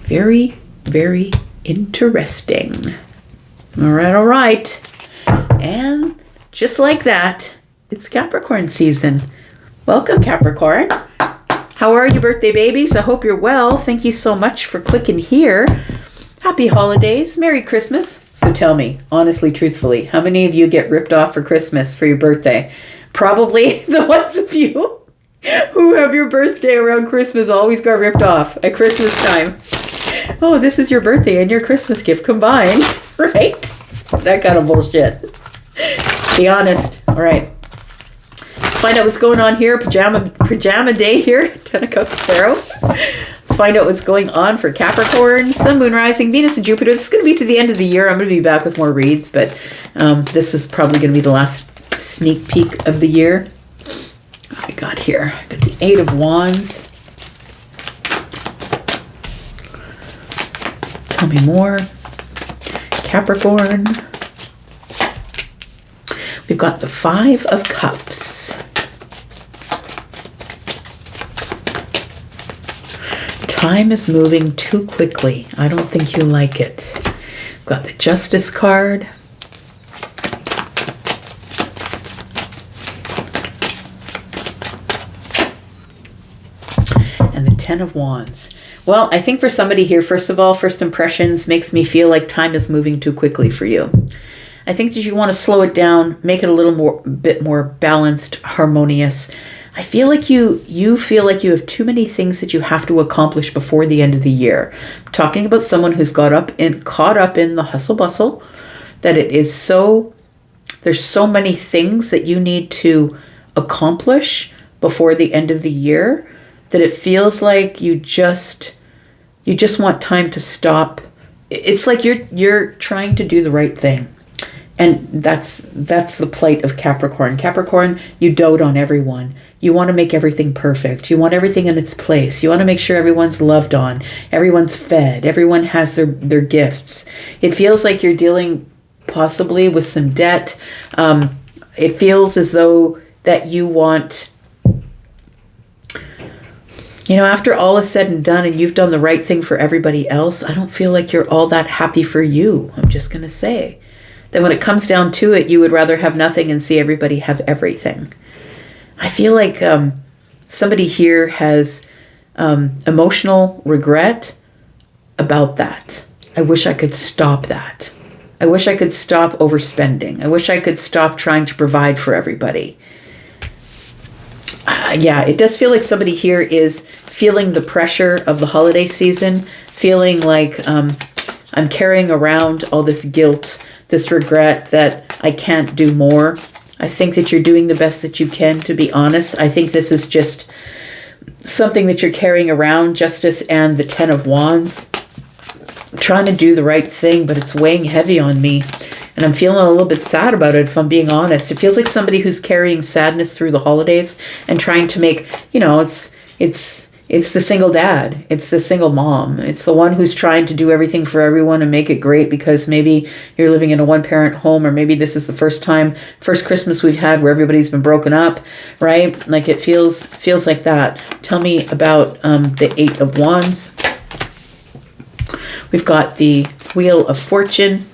Speaker 1: Very, very interesting. All right. And just like that, it's Capricorn season. Welcome, Capricorn. How are you, birthday babies? I hope you're well. Thank you so much for clicking here. Happy holidays. Merry Christmas. So tell me, honestly, truthfully, how many of you get ripped off for Christmas for your birthday? Probably the ones of you who have your birthday around Christmas always got ripped off at Christmas time. Oh, this is your birthday and your Christmas gift combined, right? That kind of bullshit. Be honest. All right. Let's find out what's going on here. Pajama day here. 10 of Cups Tarot. Let's find out what's going on for Capricorn, Sun, Moon, Rising, Venus, and Jupiter. This is going to be to the end of the year. I'm going to be back with more reads, but this is probably going to be the last sneak peek of the year. What do we got here? Got the Eight of Wands. Tell me more. Capricorn. We've got the Five of Cups. Time is moving too quickly. I don't think you like it. We've got the Justice card. And the Ten of Wands. Well, I think for somebody here, first of all, first impressions makes me feel like time is moving too quickly for you. I think that you want to slow it down, make it a little bit more balanced, harmonious. I feel like you feel like you have too many things that you have to accomplish before the end of the year. I'm talking about someone who's caught up in the hustle bustle, that there's so many things that you need to accomplish before the end of the year that it feels like you just want time to stop. It's like you're trying to do the right thing. And that's the plight of Capricorn. Capricorn, you dote on everyone. You want to make everything perfect. You want everything in its place. You want to make sure everyone's loved on, everyone's fed, everyone has their gifts. It feels like you're dealing possibly with some debt. It feels as though that you want, after all is said and done and you've done the right thing for everybody else, I don't feel like you're all that happy for you. I'm just going to say. Then when it comes down to it, you would rather have nothing and see everybody have everything. I feel like somebody here has emotional regret about that. I wish I could stop that. I wish I could stop overspending. I wish I could stop trying to provide for everybody. Yeah, it does feel like somebody here is feeling the pressure of the holiday season, feeling like I'm carrying around all this guilt, this regret that I can't do more. I think that you're doing the best that you can, to be honest. I think this is just something that you're carrying around, Justice and the Ten of Wands. I'm trying to do the right thing, but it's weighing heavy on me. And I'm feeling a little bit sad about it, if I'm being honest. It feels like somebody who's carrying sadness through the holidays and trying to make, it's the single dad. It's the single mom. It's the one who's trying to do everything for everyone and make it great because maybe you're living in a one-parent home, or maybe this is the first Christmas we've had where everybody's been broken up, right? Like it feels like that. Tell me about the Eight of Wands. We've got the Wheel of Fortune.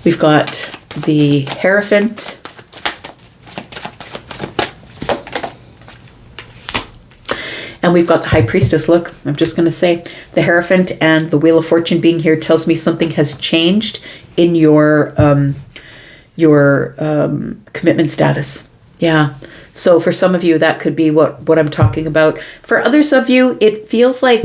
Speaker 1: We've got the Hierophant. And we've got the High Priestess. Look, I'm just going to say the Hierophant and the Wheel of Fortune being here tells me something has changed in your commitment status. Yeah. So for some of you, that could be what I'm talking about. For others of you, it feels like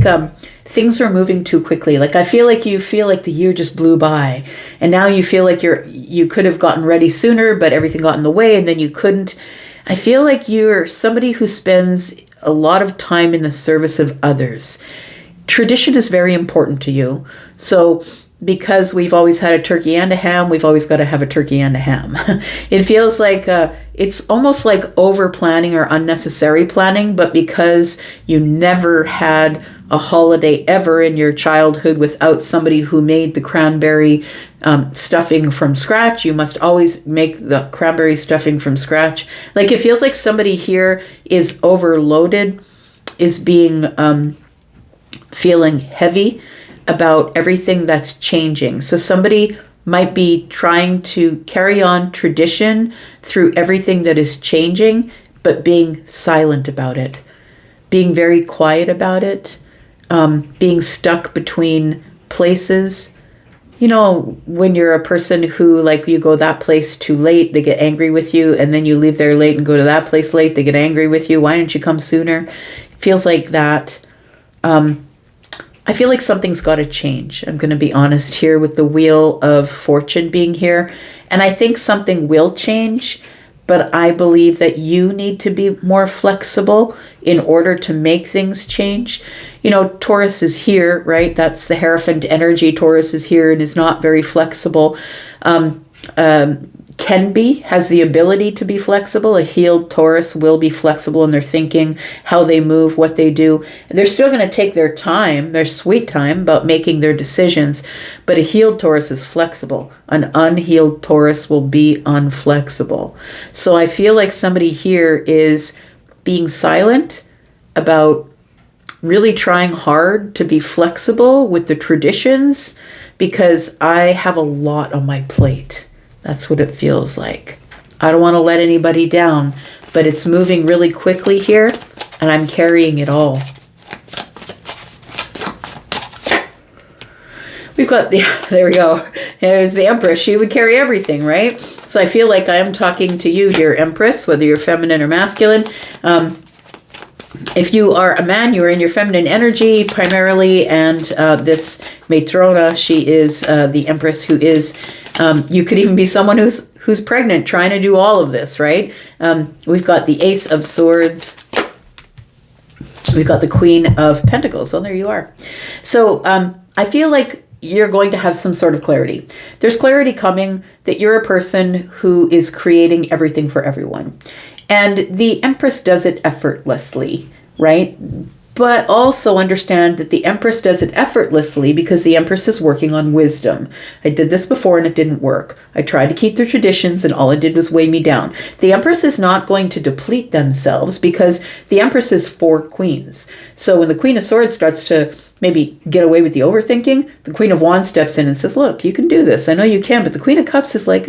Speaker 1: things are moving too quickly. Like I feel like you feel like the year just blew by, and now you feel like you could have gotten ready sooner, but everything got in the way, and then you couldn't. I feel like you're somebody who spends a lot of time in the service of others. Tradition is very important to you. So because we've always had a turkey and a ham, we've always got to have a turkey and a ham. It feels like it's almost like over planning or unnecessary planning, but because you never had a holiday ever in your childhood without somebody who made the cranberry stuffing from scratch, you must always make the cranberry stuffing from scratch. Like it feels like somebody here is overloaded, is being feeling heavy about everything that's changing. So somebody might be trying to carry on tradition through everything that is changing, but being silent about it, being very quiet about it, being stuck between places. You know, when you're a person who, like, you go that place too late, they get angry with you, and then you leave there late and go to that place late, they get angry with you. Why didn't you come sooner? It feels like that. I feel like something's got to change. I'm going to be honest here with the Wheel of Fortune being here. And I think something will change, but I believe that you need to be more flexible in order to make things change. You know, Taurus is here, right? That's the Hierophant energy. Taurus is here and is not very flexible. Has the ability to be flexible. A healed Taurus will be flexible in their thinking, how they move, what they do. And they're still going to take their time, their sweet time, about making their decisions. But a healed Taurus is flexible. An unhealed Taurus will be unflexible. So I feel like somebody here is being silent about really trying hard to be flexible with the traditions, because I have a lot on my plate. That's what it feels like. I don't want to let anybody down, but it's moving really quickly here, and I'm carrying it all. We've got there we go. There's the Empress. She would carry everything, right? So I feel like I am talking to you, dear Empress, whether you're feminine or masculine. If you are a man, you're in your feminine energy primarily, and this Matrona, she is the Empress, who is, you could even be someone who's pregnant, trying to do all of this, right? We've got the Ace of Swords. We've got the Queen of Pentacles. Oh, there you are. So I feel like you're going to have some sort of clarity. There's clarity coming that you're a person who is creating everything for everyone. And the Empress does it effortlessly, right? But also understand that the Empress does it effortlessly because the Empress is working on wisdom. I did this before and it didn't work. I tried to keep the traditions and all it did was weigh me down. The Empress is not going to deplete themselves because the Empress is 4 queens. So when the Queen of Swords starts to maybe get away with the overthinking, the Queen of Wands steps in and says, look, you can do this. I know you can. But the Queen of Cups is like,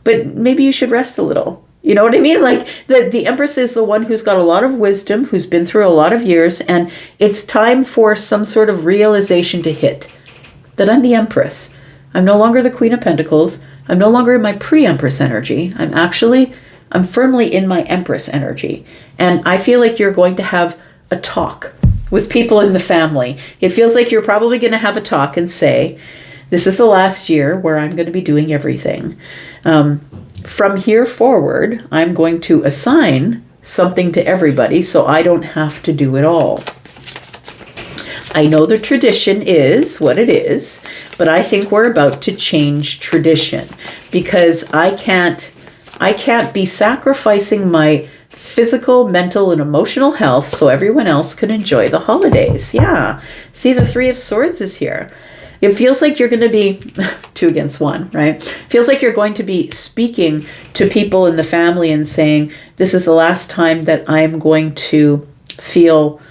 Speaker 1: but maybe you should rest a little. You know what I mean? Like the Empress is the one who's got a lot of wisdom, who's been through a lot of years, and it's time for some sort of realization to hit that I'm the Empress. I'm no longer the Queen of Pentacles. I'm no longer in my pre-Empress energy. I'm firmly in my Empress energy. And I feel like you're going to have a talk with people in the family. It feels like you're probably going to have a talk and say, this is the last year where I'm going to be doing everything. From here forward, I'm going to assign something to everybody so I don't have to do it all. I know the tradition is what it is, but I think we're about to change tradition because I can't be sacrificing my physical, mental, and emotional health so everyone else can enjoy the holidays. Yeah. See, the 3 of Swords is here. It feels like you're going to be 2 against 1, right? Feels like you're going to be speaking to people in the family and saying, this is the last time that I'm going to feel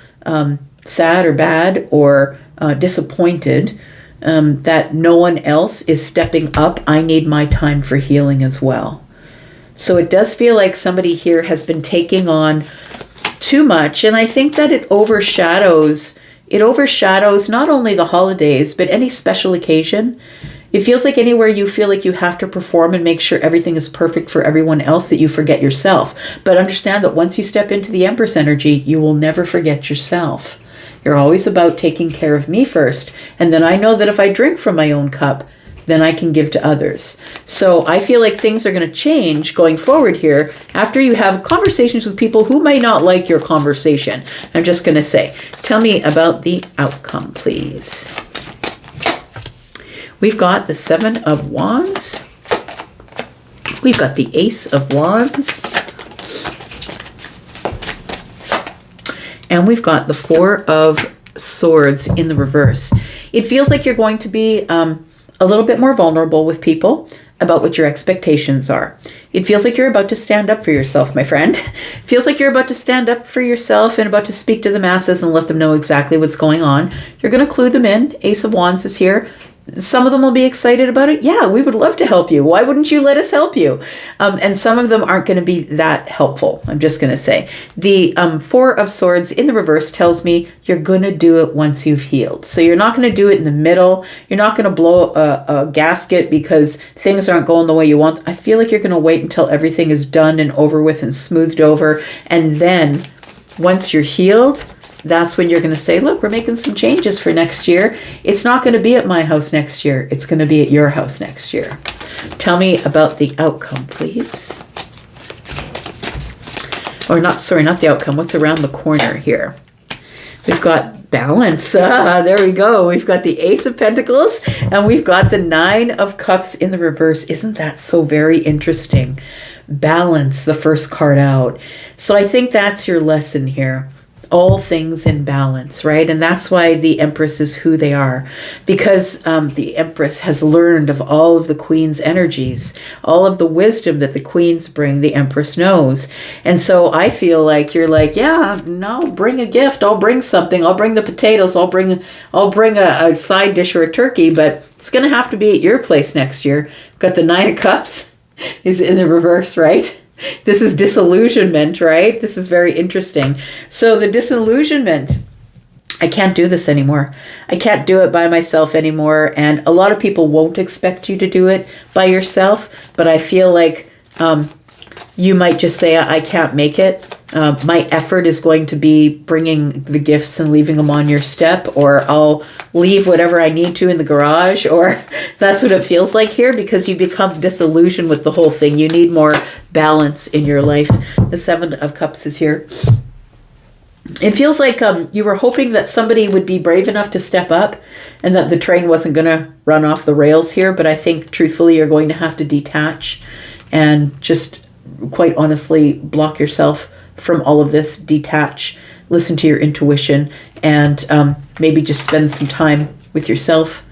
Speaker 1: sad or bad or disappointed that no one else is stepping up. I need my time for healing as well. So it does feel like somebody here has been taking on too much. And I think that it overshadows not only the holidays, but any special occasion. It feels like anywhere you feel like you have to perform and make sure everything is perfect for everyone else, that you forget yourself. But understand that once you step into the Empress energy, you will never forget yourself. You're always about taking care of me first. And then I know that if I drink from my own cup, then I can give to others. So I feel like things are going to change going forward here after you have conversations with people who may not like your conversation. I'm just going to say, tell me about the outcome, please. We've got the Seven of Wands. We've got the Ace of Wands. And we've got the Four of Swords in the reverse. It feels like you're going to be a little bit more vulnerable with people about what your expectations are. It feels like you're about to stand up for yourself, my friend. It feels like you're about to stand up for yourself and about to speak to the masses and let them know exactly what's going on. You're going to clue them in. Ace of Wands is here. Some of them will be excited about it. Yeah, we would love to help you. Why wouldn't you let us help you? And some of them aren't going to be that helpful. I'm just going to say. The Four of Swords in the reverse tells me you're going to do it once you've healed. So you're not going to do it in the middle. You're not going to blow a gasket because things aren't going the way you want. I feel like you're going to wait until everything is done and over with and smoothed over. And then once you're healed, that's when you're going to say, look, we're making some changes for next year. It's not going to be at my house next year. It's going to be at your house next year. Tell me about the outcome, please. Or not the outcome. What's around the corner here? We've got balance. There we go. We've got the Ace of Pentacles and we've got the Nine of Cups in the reverse. Isn't that so very interesting? Balance, the first card out. So I think that's your lesson here. All things in balance, right? And that's why the Empress is who they are, because the Empress has learned of all of the Queen's energies, all of the wisdom that the Queens bring, the Empress knows. And so I feel like you're like, yeah, no, bring a gift. I'll bring something. I'll bring the potatoes. I'll bring a side dish or a turkey, but it's going to have to be at your place next year. Got the Nine of Cups is in the reverse, right? This is disillusionment, right? This is very interesting. So the disillusionment, I can't do this anymore. I can't do it by myself anymore. And a lot of people won't expect you to do it by yourself. But I feel like you might just say, I can't make it. My effort is going to be bringing the gifts and leaving them on your step, or I'll leave whatever I need to in the garage, or that's what it feels like here, because you become disillusioned with the whole thing. You need more balance in your life. The Seven of Cups is here. It feels like you were hoping that somebody would be brave enough to step up and that the train wasn't going to run off the rails here, but I think truthfully you're going to have to detach and just quite honestly block yourself from all of this, detach, listen to your intuition, and maybe just spend some time with yourself,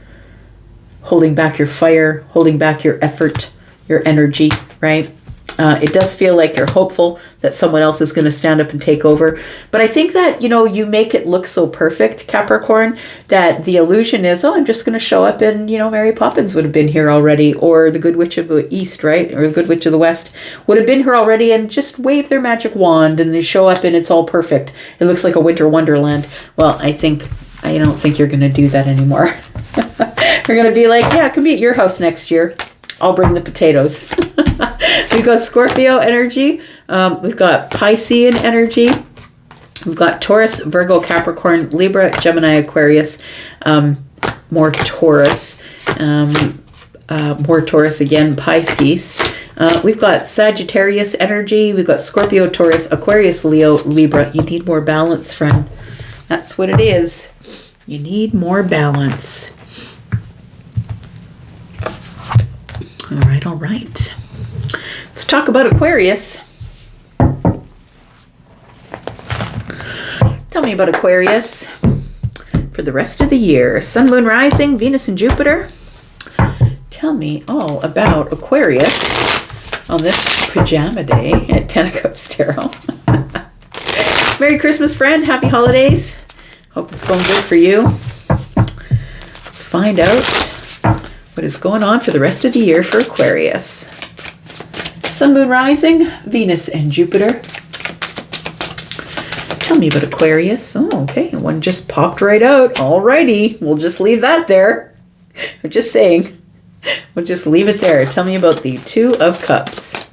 Speaker 1: holding back your fire, holding back your effort, your energy, right? It does feel like you're hopeful that someone else is going to stand up and take over. But I think that, you make it look so perfect, Capricorn, that the illusion is, I'm just going to show up and, Mary Poppins would have been here already, or the Good Witch of the East, right? Or the Good Witch of the West would have been here already and just wave their magic wand and they show up and it's all perfect. It looks like a winter wonderland. Well, I don't think you're going to do that anymore. We're going to be like, yeah, it can be at your house next year. I'll bring the potatoes. We've got Scorpio energy. We've got Piscean energy. We've got Taurus, Virgo, Capricorn, Libra, Gemini, Aquarius. More Taurus. More Taurus again, Pisces. We've got Sagittarius energy. We've got Scorpio, Taurus, Aquarius, Leo, Libra. You need more balance, friend. That's what it is. You need more balance. All right. Let's talk about Aquarius. Tell me about Aquarius for the rest of the year. Sun, Moon, Rising, Venus, and Jupiter. Tell me all about Aquarius on this pajama day at 10 of Cups Tarot. Merry Christmas, friend. Happy holidays. Hope it's going good for you. Let's find out what is going on for the rest of the year for Aquarius. Sun, Moon, Rising, Venus, and Jupiter. Tell me about Aquarius. Oh, okay. One just popped right out. Alrighty. We'll just leave that there. I'm just saying. We'll just leave it there. Tell me about the Two of Cups.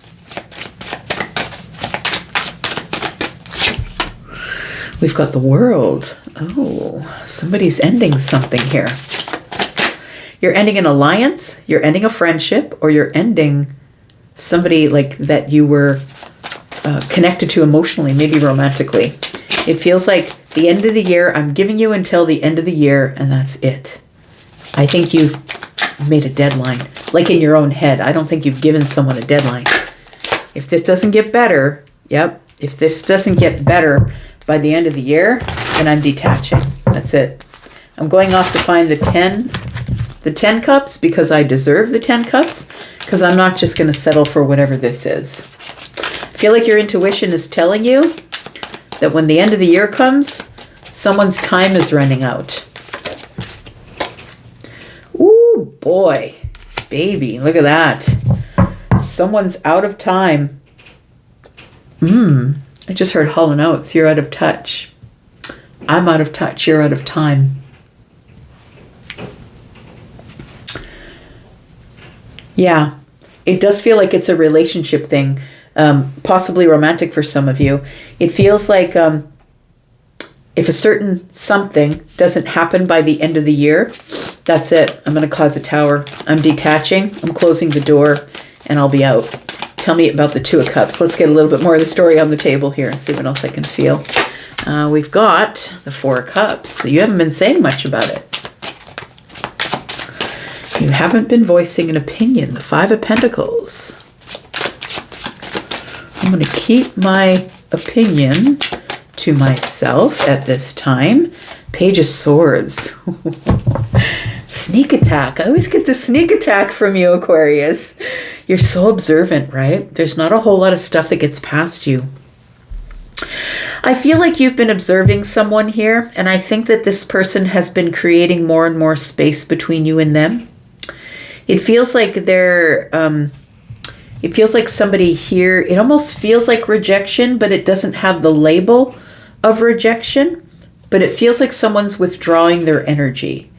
Speaker 1: We've got the World. Oh, somebody's ending something here. You're ending an alliance, you're ending a friendship, or you're ending somebody like that you were connected to emotionally, maybe romantically. It feels like the end of the year, I'm giving you until the end of the year, and that's it. I think you've made a deadline, like in your own head. I don't think you've given someone a deadline. If this doesn't get better, if this doesn't get better by the end of the year, then I'm detaching. That's it. I'm going off to find the 10 cups because I deserve the 10 cups, because I'm not just going to settle for whatever this is. I feel like your intuition is telling you that when the end of the year comes, someone's time is running out. Ooh, boy, baby, look at that. Someone's out of time. I just heard Hall & Oates. You're out of touch. I'm out of touch. You're out of time. Yeah, it does feel like it's a relationship thing, possibly romantic for some of you. It feels like if a certain something doesn't happen by the end of the year, that's it. I'm going to cause a tower. I'm detaching. I'm closing the door, and I'll be out. Tell me about the Two of Cups. Let's get a little bit more of the story on the table here and see what else I can feel. We've got the Four of Cups. So you haven't been saying much about it. You haven't been voicing an opinion. The Five of Pentacles. I'm going to keep my opinion to myself at this time. Page of Swords. Sneak attack. I always get the sneak attack from you, Aquarius. You're so observant, right? There's not a whole lot of stuff that gets past you. I feel like you've been observing someone here, and I think that this person has been creating more and more space between you and them. It feels like it feels like somebody here, it almost feels like rejection, but it doesn't have the label of rejection, but it feels like someone's withdrawing their energy.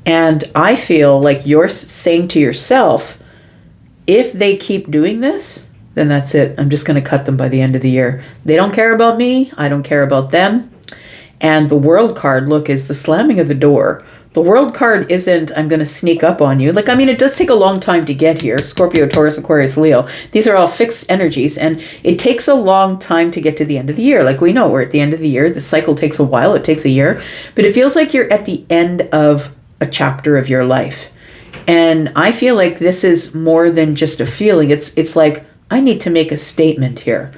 Speaker 1: And I feel like you're saying to yourself, if they keep doing this, then that's it. I'm just going to cut them by the end of the year. They don't care about me. I don't care about them. And the World card, look, is the slamming of the door. The World card isn't, I'm going to sneak up on you. Like, I mean, it does take a long time to get here. Scorpio, Taurus, Aquarius, Leo. These are all fixed energies, and it takes a long time to get to the end of the year. Like, we know we're at the end of the year. The cycle takes a while. It takes a year. But it feels like you're at the end of a chapter of your life. And I feel like this is more than just a feeling. It's like, I need to make a statement here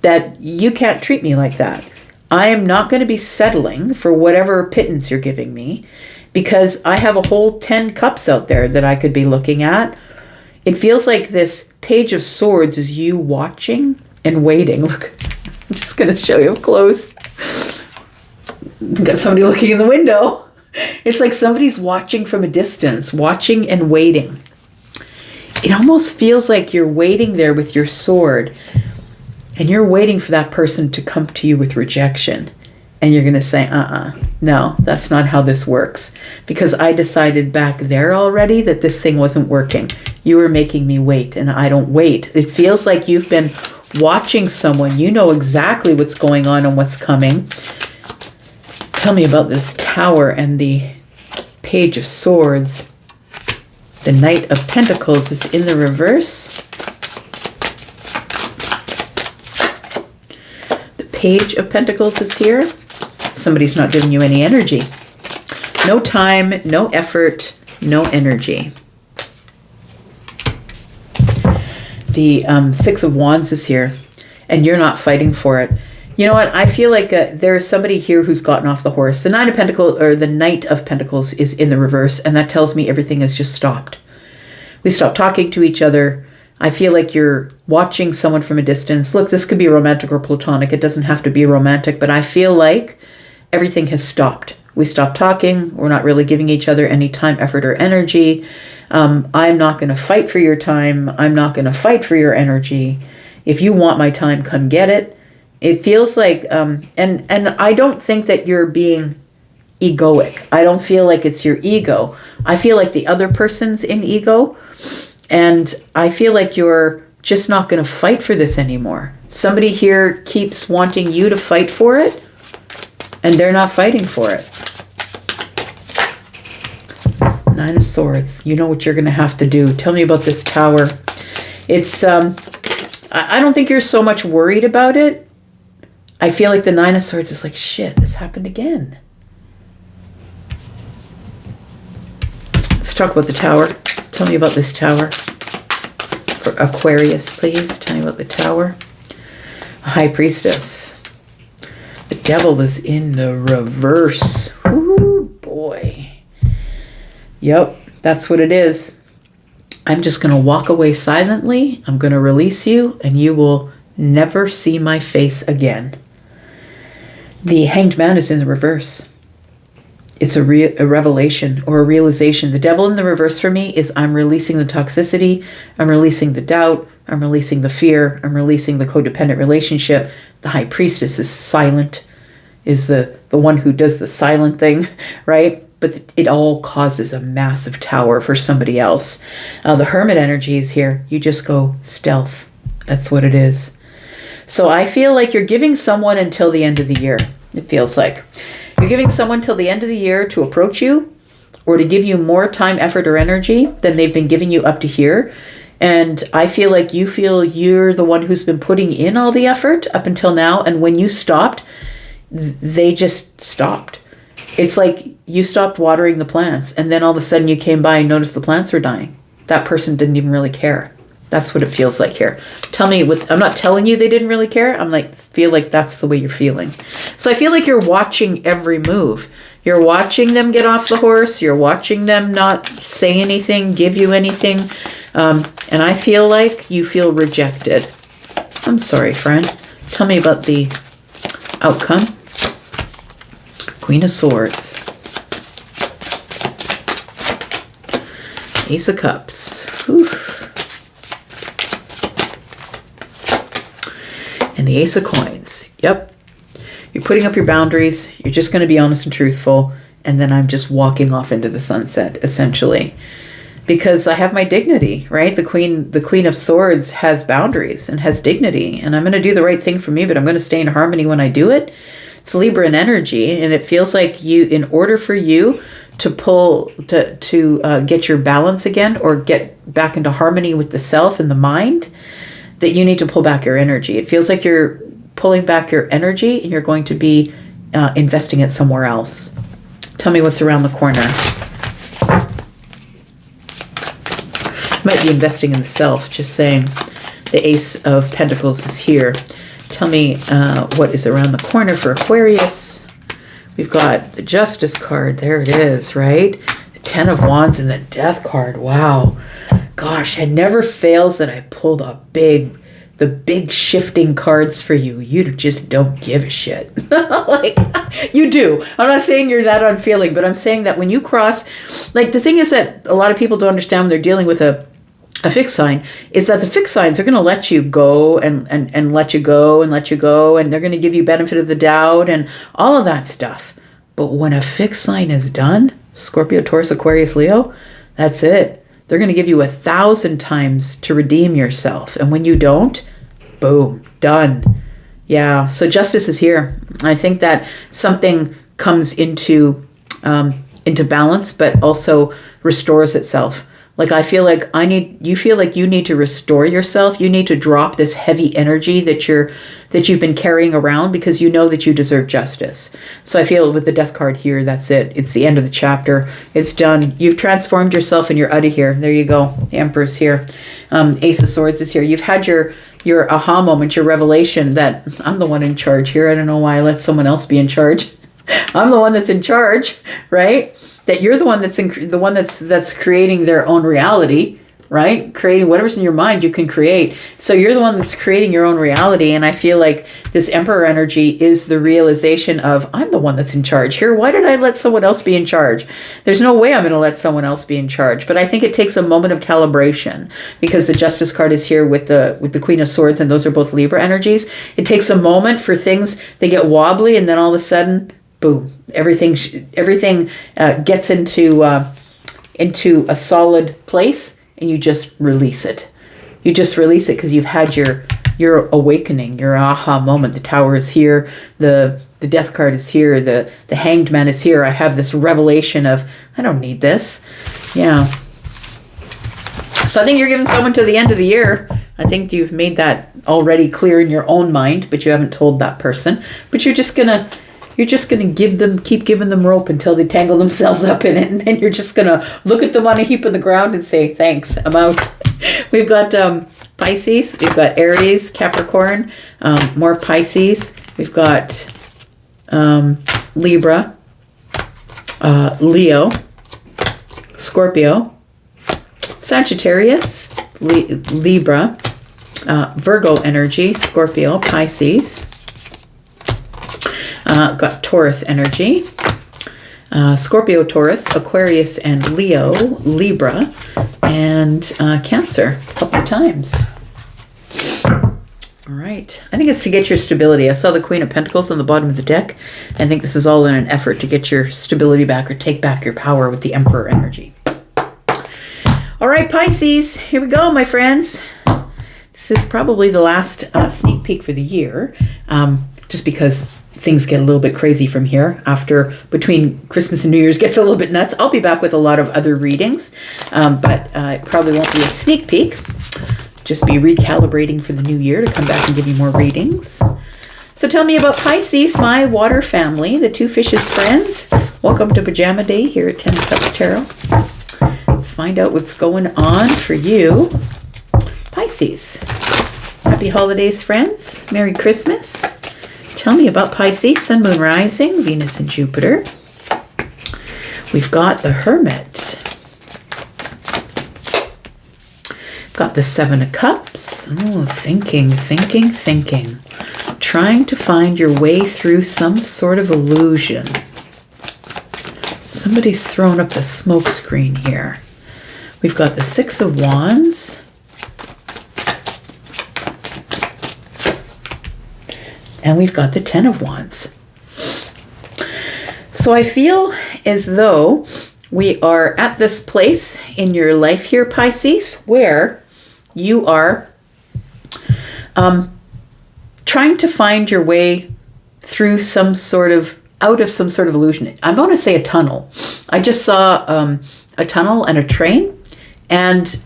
Speaker 1: that you can't treat me like that. I am not going to be settling for whatever pittance you're giving me, because I have a whole 10 cups out there that I could be looking at. It feels like this Page of Swords is you watching and waiting. Look, I'm just going to show you up close. Got somebody looking in the window. It's like somebody's watching from a distance, watching and waiting. It almost feels like you're waiting there with your sword, and you're waiting for that person to come to you with rejection. And you're going to say, no, that's not how this works. Because I decided back there already that this thing wasn't working. You were making me wait, and I don't wait. It feels like you've been watching someone. You know exactly what's going on and what's coming. Tell me about this Tower and the Page of Swords. The Knight of Pentacles is in the reverse. The Page of Pentacles is here. Somebody's not giving you any energy. No time, no effort, no energy. The Six of Wands is here, and you're not fighting for it. You know what? I feel like there is somebody here who's gotten off the horse. The Knight of Pentacles, or the Knight of Pentacles, is in the reverse, and that tells me everything has just stopped. We stopped talking to each other. I feel like you're watching someone from a distance. Look, this could be romantic or platonic. It doesn't have to be romantic, but I feel like everything has stopped. We stop talking. We're not really giving each other any time, effort, or energy. I'm not going to fight for your time. I'm not going to fight for your energy. If you want my time, come get it. It feels like, and I don't think that you're being egoic. I don't feel like it's your ego. I feel like the other person's in ego, and I feel like you're just not going to fight for this anymore. Somebody here keeps wanting you to fight for it, and they're not fighting for it. Nine of Swords. You know what you're going to have to do. Tell me about this Tower. It's, I don't think you're so much worried about it. I feel like the Nine of Swords is like, shit, this happened again. Let's talk about the Tower. Tell me about this Tower. For Aquarius, please. Tell me about the Tower. High Priestess. The Devil is in the reverse. Ooh, boy. Yep, that's what it is. I'm just going to walk away silently. I'm going to release you, and you will never see my face again. The Hanged Man is in the reverse. It's a revelation or a realization. The Devil in the reverse for me is I'm releasing the toxicity. I'm releasing the doubt. I'm releasing the fear. I'm releasing the codependent relationship. The High Priestess is silent, is the one who does the silent thing, right? But it all causes a massive tower for somebody else. The Hermit energy is here. You just go stealth. That's what it is. So I feel like you're giving someone until the end of the year. It feels like. You're giving someone till the end of the year to approach you or to give you more time, effort, or energy than they've been giving you up to here. And I feel like you feel you're the one who's been putting in all the effort up until now. And when you stopped, they just stopped. It's like you stopped watering the plants and then all of a sudden you came by and noticed the plants were dying. That person didn't even really care. That's what it feels like here. Tell me, I'm not telling you they didn't really care. I'm like, feel like that's the way you're feeling. So I feel like you're watching every move. You're watching them get off the horse. You're watching them not say anything, give you anything. And I feel like you feel rejected. I'm sorry, friend. Tell me about the outcome. Queen of Swords. Ace of Cups. Whew. And the Ace of Coins. Yep. You're putting up your boundaries. You're just going to be honest and truthful. And then I'm just walking off into the sunset, essentially. Because I have my dignity, right? The Queen of Swords has boundaries and has dignity. And I'm going to do the right thing for me, but I'm going to stay in harmony when I do it. It's Libra in energy. And it feels like in order for you to get your balance again or get back into harmony with the self and the mind, that you need to pull back your energy. It feels like you're pulling back your energy and you're going to be investing it somewhere else. Tell me what's around the corner. You might be investing in the self, just saying. The Ace of Pentacles is here. Tell me what is around the corner for Aquarius. We've got the Justice card. There it is, right? The Ten of Wands and the Death card. Wow. Gosh, it never fails that I pull the big shifting cards for you. You just don't give a shit. Like, you do. I'm not saying you're that unfeeling, but I'm saying that when you cross, like the thing is that a lot of people don't understand when they're dealing with a fixed sign, is that the fixed signs are going to let you go and let you go and let you go, and they're going to give you benefit of the doubt and all of that stuff. But when a fixed sign is done, Scorpio, Taurus, Aquarius, Leo, that's it. They're going to give you 1,000 times to redeem yourself. And when you don't, boom, done. Yeah, so justice is here. I think that something comes into balance, but also restores itself. Like I feel like you feel like you need to restore yourself. You need to drop this heavy energy that you've been carrying around because you know that you deserve justice. So I feel with the Death card here, that's it. It's the end of the chapter. It's done. You've transformed yourself and you're out of here. There you go. The Emperor's here. Ace of Swords is here. You've had your aha moment, your revelation that I'm the one in charge here. I don't know why I let someone else be in charge. I'm the one that's in charge, right? That you're the one that's creating their own reality, right? Creating whatever's in your mind, you can create. So you're the one that's creating your own reality. And I feel like this Emperor energy is the realization of, I'm the one that's in charge here. Why did I let someone else be in charge? There's no way I'm going to let someone else be in charge. But I think it takes a moment of calibration, because the Justice card is here with the Queen of Swords, and those are both Libra energies. It takes a moment for things, they get wobbly, and then all of a sudden, boom, everything gets into a solid place. And you just release it. You just release it because you've had your awakening, your aha moment. The Tower is here. The Death card is here. The Hanged Man is here. I have this revelation of, I don't need this. Yeah. So I think you're giving someone to the end of the year. I think you've made that already clear in your own mind, but you haven't told that person. But you're just gonna keep giving them rope until they tangle themselves up in it. And then you're just going to look at them on a heap on the ground and say, thanks, I'm out. We've got Pisces. We've got Aries, Capricorn, more Pisces. We've got Libra, Leo, Scorpio, Sagittarius, Libra, Virgo energy, Scorpio, Pisces. Got Taurus energy, Scorpio, Taurus, Aquarius, and Leo, Libra, and Cancer a couple of times. All right. I think it's to get your stability. I saw the Queen of Pentacles on the bottom of the deck. I think this is all in an effort to get your stability back or take back your power with the Emperor energy. All right, Pisces, here we go, my friends. This is probably the last sneak peek for the year, just because things get a little bit crazy from here. After, between Christmas and New Year's gets a little bit nuts. I'll be back with a lot of other readings, but it probably won't be a sneak peek. Just be recalibrating for the new year to come back and give you more readings. So tell me about Pisces, my water family, the two fishes friends. Welcome to Pajama Day here at 10 Cups Tarot. Let's find out what's going on for you, Pisces. Happy holidays, friends. Merry Christmas. Tell me about Pisces, Sun, Moon, Rising, Venus, and Jupiter. We've got the Hermit. Got the Seven of Cups. Oh, thinking. Trying to find your way through some sort of illusion. Somebody's thrown up the smoke screen here. We've got the Six of Wands. And we've got the Ten of Wands. So I feel as though we are at this place in your life here, Pisces, where you are trying to find your way through out of some sort of illusion. I'm going to say a tunnel. I just saw a tunnel and a train, and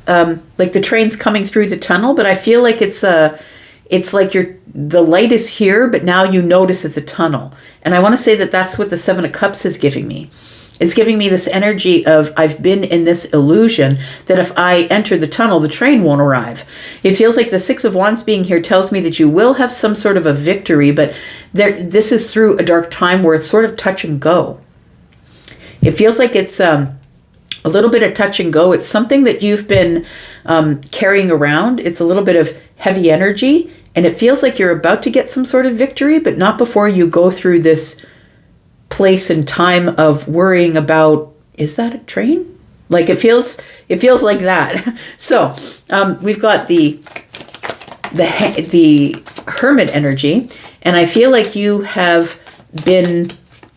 Speaker 1: like the train's coming through the tunnel, but I feel like it's like the light is here, but now you notice it's a tunnel. And I want to say that that's what the Seven of Cups is giving me. It's giving me this energy of, I've been in this illusion that if I enter the tunnel, the train won't arrive. It feels like the Six of Wands being here tells me that you will have some sort of a victory, but this is through a dark time where it's sort of touch and go. It feels like it's a little bit of touch and go. It's something that you've been carrying around. It's a little bit of heavy energy, and it feels like you're about to get some sort of victory, but not before you go through this place and time of worrying about, is that a train? Like it feels like that. So we've got the Hermit energy, and I feel like you have been,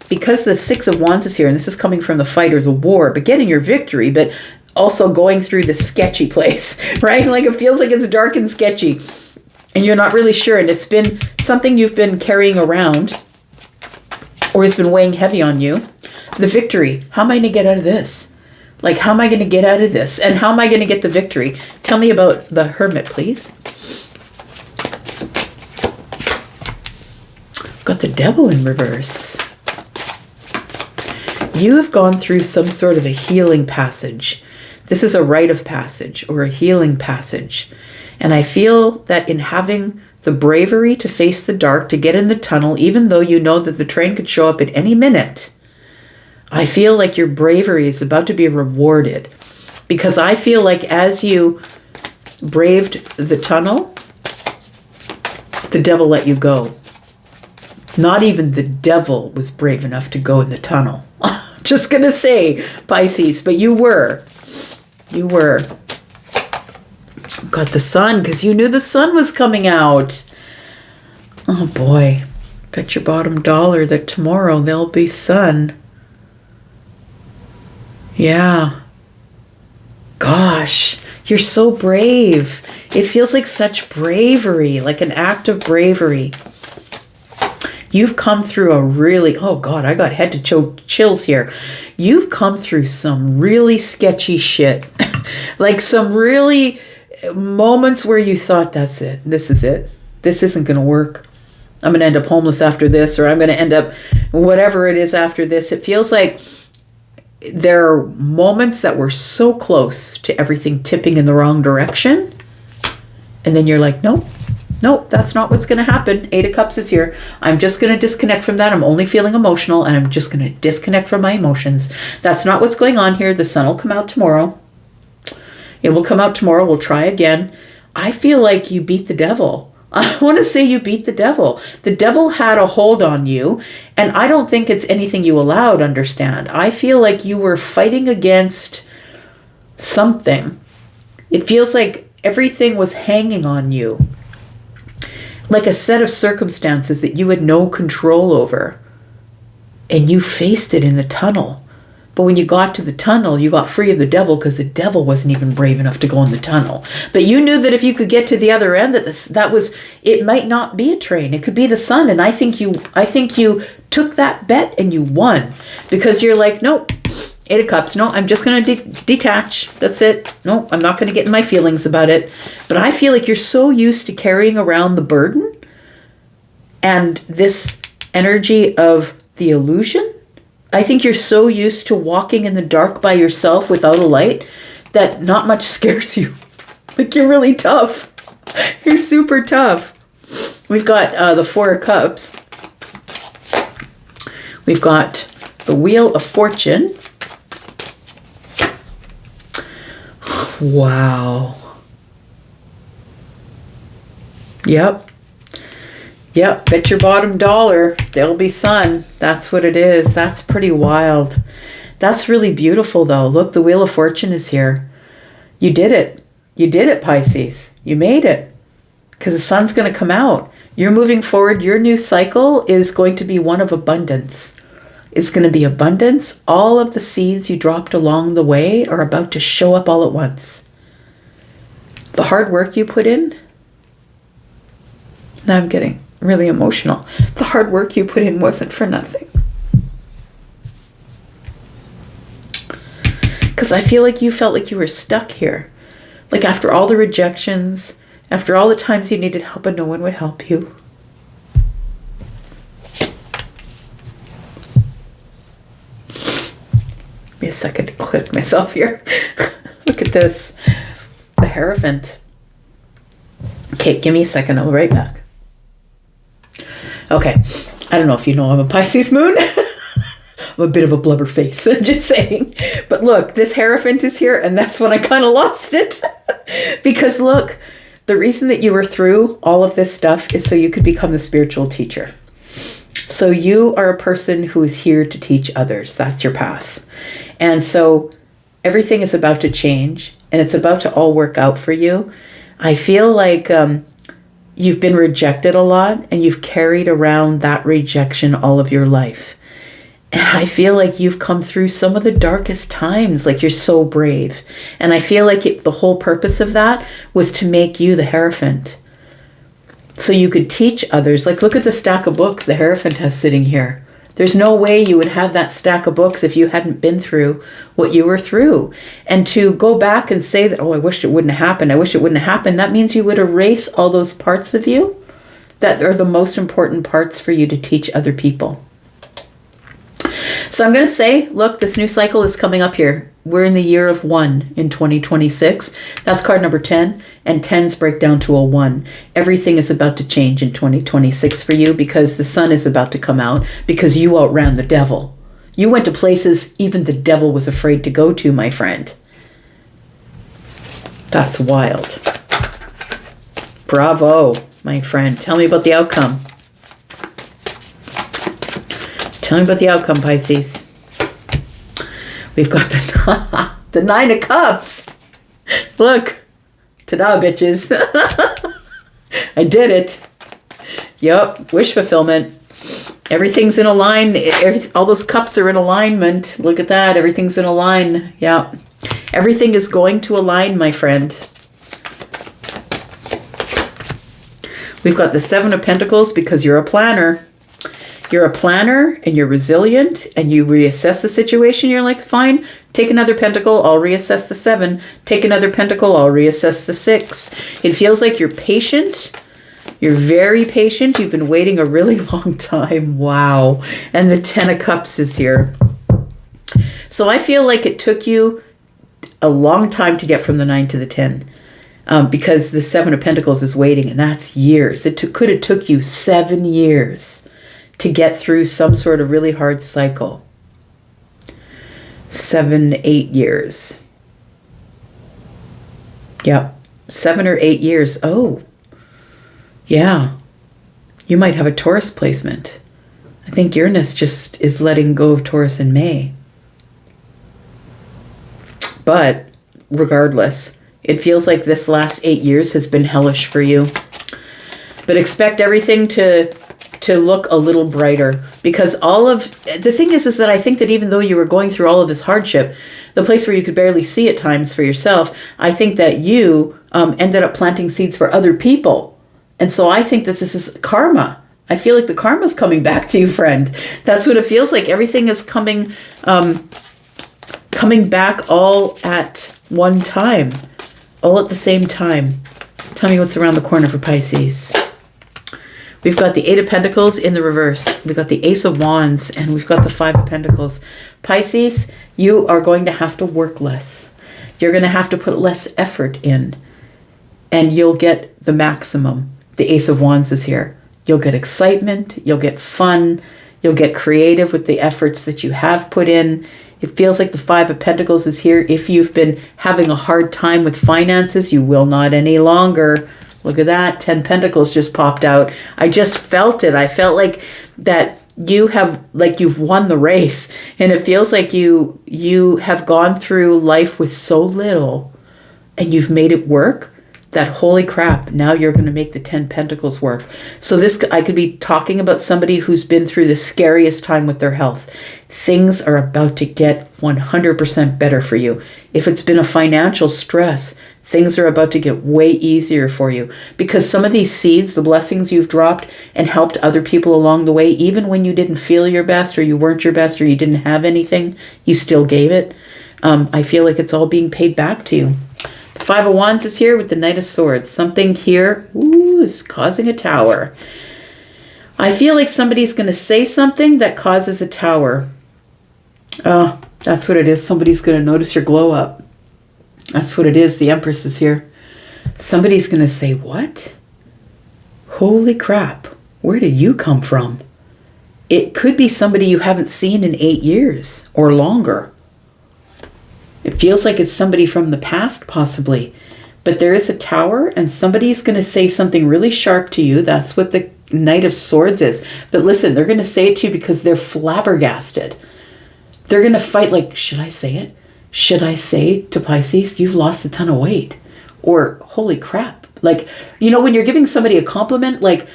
Speaker 1: because the Six of Wands is here, and this is coming from the fight or the war, but getting your victory, but also going through the sketchy place, right? Like it feels like it's dark and sketchy, and you're not really sure, and it's been something you've been carrying around, or has been weighing heavy on you. The victory. How am I going to get out of this? Like, how am I going to get out of this? And how am I going to get the victory? Tell me about the Hermit, please. Got the Devil in reverse. You have gone through some sort of a healing passage. This is a rite of passage or a healing passage. And I feel that in having the bravery to face the dark, to get in the tunnel, even though you know that the train could show up at any minute, I feel like your bravery is about to be rewarded. Because I feel like as you braved the tunnel, the devil let you go. Not even the devil was brave enough to go in the tunnel. Just gonna say, Pisces, but you were. You were. Got the sun, because you knew the sun was coming out. Oh boy. Bet your bottom dollar that tomorrow there'll be sun. Yeah. Gosh, you're so brave. It feels like such bravery, like an act of bravery. You've come through a really, oh God, I got head to toe chills here. You've come through some really sketchy shit. Like some really moments where you thought, that's it. This is it. This isn't going to work. I'm going to end up homeless after this, or I'm going to end up whatever it is after this. It feels like there are moments that were so close to everything tipping in the wrong direction. And then you're like, nope, that's not what's going to happen. 8 of Cups is here. I'm just going to disconnect from that. I'm only feeling emotional, and I'm just going to disconnect from my emotions. That's not what's going on here. The sun will come out tomorrow. It will come out tomorrow. We'll try again. I feel like you beat the devil. I want to say you beat the devil. The devil had a hold on you, and I don't think it's anything you allowed, understand. I feel like you were fighting against something. It feels like everything was hanging on you, like a set of circumstances that you had no control over, and you faced it in the tunnel. But when you got to the tunnel, you got free of the devil, because the devil wasn't even brave enough to go in the tunnel. But you knew that if you could get to the other end, it might not be a train. It could be the sun. And I think you took that bet and you won, because you're like, nope, 8 of Cups. No, I'm just going to detach. That's it. No, I'm not going to get in my feelings about it. But I feel like you're so used to carrying around the burden and this energy of the illusion. I think you're so used to walking in the dark by yourself without a light that not much scares you. Like, you're really tough. You're super tough. We've got the 4 of Cups. We've got the Wheel of Fortune. Wow. Yep, bet your bottom dollar there'll be sun. That's what it is. That's pretty wild. That's really beautiful, though. Look, the Wheel of Fortune is here. You did it. You did it, Pisces. You made it. Because the sun's going to come out. You're moving forward. Your new cycle is going to be one of abundance. It's going to be abundance. All of the seeds you dropped along the way are about to show up all at once. The hard work you put in. Now I'm getting really emotional. The hard work you put in wasn't for nothing. Because I feel like you felt like you were stuck here. Like after all the rejections, after all the times you needed help and no one would help you. Give me a second to click myself here. Look at this. The Hierophant. Okay, give me a second. I'll be right back. Okay, I don't know if you know I'm a Pisces moon. I'm a bit of a blubber face, I'm just saying. But look, this Hierophant is here, and that's when I kind of lost it. Because look, the reason that you were through all of this stuff is so you could become the spiritual teacher. So you are a person who is here to teach others. That's your path. And so everything is about to change, and it's about to all work out for you. I feel like you've been rejected a lot, and you've carried around that rejection all of your life. And I feel like you've come through some of the darkest times, like you're so brave. And I feel like the whole purpose of that was to make you the Hierophant. So you could teach others. Like, look at the stack of books the Hierophant has sitting here. There's no way you would have that stack of books if you hadn't been through what you were through. And to go back and say that, oh, I wish it wouldn't have happened. I wish it wouldn't have happened. That means you would erase all those parts of you that are the most important parts for you to teach other people. So I'm going to say, look, this new cycle is coming up here. We're in the year of 1 in 2026. That's card number 10, and 10s break down to a 1. Everything is about to change in 2026 for you because the sun is about to come out because you outran the devil. You went to places even the devil was afraid to go to, my friend. That's wild. Bravo, my friend. Tell me about the outcome. Tell me about the outcome, Pisces. We've got the Nine of Cups. Look. Ta-da, bitches. I did it. Yep. Wish fulfillment. Everything's in a line. All those cups are in alignment. Look at that. Everything's in a line. Yeah. Everything is going to align, my friend. We've got the Seven of Pentacles because you're a planner. You're a planner and you're resilient and you reassess the situation. You're like, fine, take another pentacle. I'll reassess the 7. Take another pentacle. I'll reassess the 6. It feels like you're patient. You're very patient. You've been waiting a really long time. Wow. And the 10 of Cups is here. So I feel like it took you a long time to get from the 9 to the 10 because the 7 of Pentacles is waiting, and that's years. It could have took you 7 years to get through some sort of really hard cycle. 7, 8 years. Yep. 7 or 8 years. Oh, yeah. You might have a Taurus placement. I think Uranus just is letting go of Taurus in May. But regardless, it feels like this last 8 years has been hellish for you. But expect everything to look a little brighter, because all of the thing is that I think that even though you were going through all of this hardship, the place where you could barely see at times for yourself, I think that you ended up planting seeds for other people. And so I think that this is karma. I feel like the karma's coming back to you, friend. That's what it feels like. Everything is coming back all at one time, all at the same time. Tell me what's around the corner for Pisces. We've got the 8 of Pentacles in the reverse. We've got the Ace of Wands, and we've got the 5 of Pentacles. Pisces, you are going to have to work less. You're going to have to put less effort in, and you'll get the maximum. The Ace of Wands is here. You'll get excitement. You'll get fun. You'll get creative with the efforts that you have put in. It feels like the 5 of Pentacles is here. If you've been having a hard time with finances, you will not any longer. Look at that. 10 Pentacles just popped out. I just felt it. I felt like that you've won the race. And it feels like you have gone through life with so little and you've made it work. That holy crap, now you're going to make the 10 Pentacles work. So this, I could be talking about somebody who's been through the scariest time with their health. Things are about to get 100% better for you. If it's been a financial stress, things are about to get way easier for you, because some of these seeds, the blessings you've dropped and helped other people along the way, even when you didn't feel your best or you weren't your best or you didn't have anything, you still gave it. I feel like it's all being paid back to you. The 5 of Wands is here with the Knight of Swords. Something here is causing a tower. I feel like somebody's going to say something that causes a tower. Oh, that's what it is. Somebody's going to notice your glow up. That's what it is. The Empress is here. Somebody's going to say, what? Holy crap. Where did you come from? It could be somebody you haven't seen in 8 years or longer. It feels like it's somebody from the past, possibly. But there is a tower, and somebody's going to say something really sharp to you. That's what the Knight of Swords is. But listen, they're going to say it to you because they're flabbergasted. They're going to fight like, should I say it? Should I say to Pisces, you've lost a ton of weight? Or, holy crap. Like, you know, when you're giving somebody a compliment, like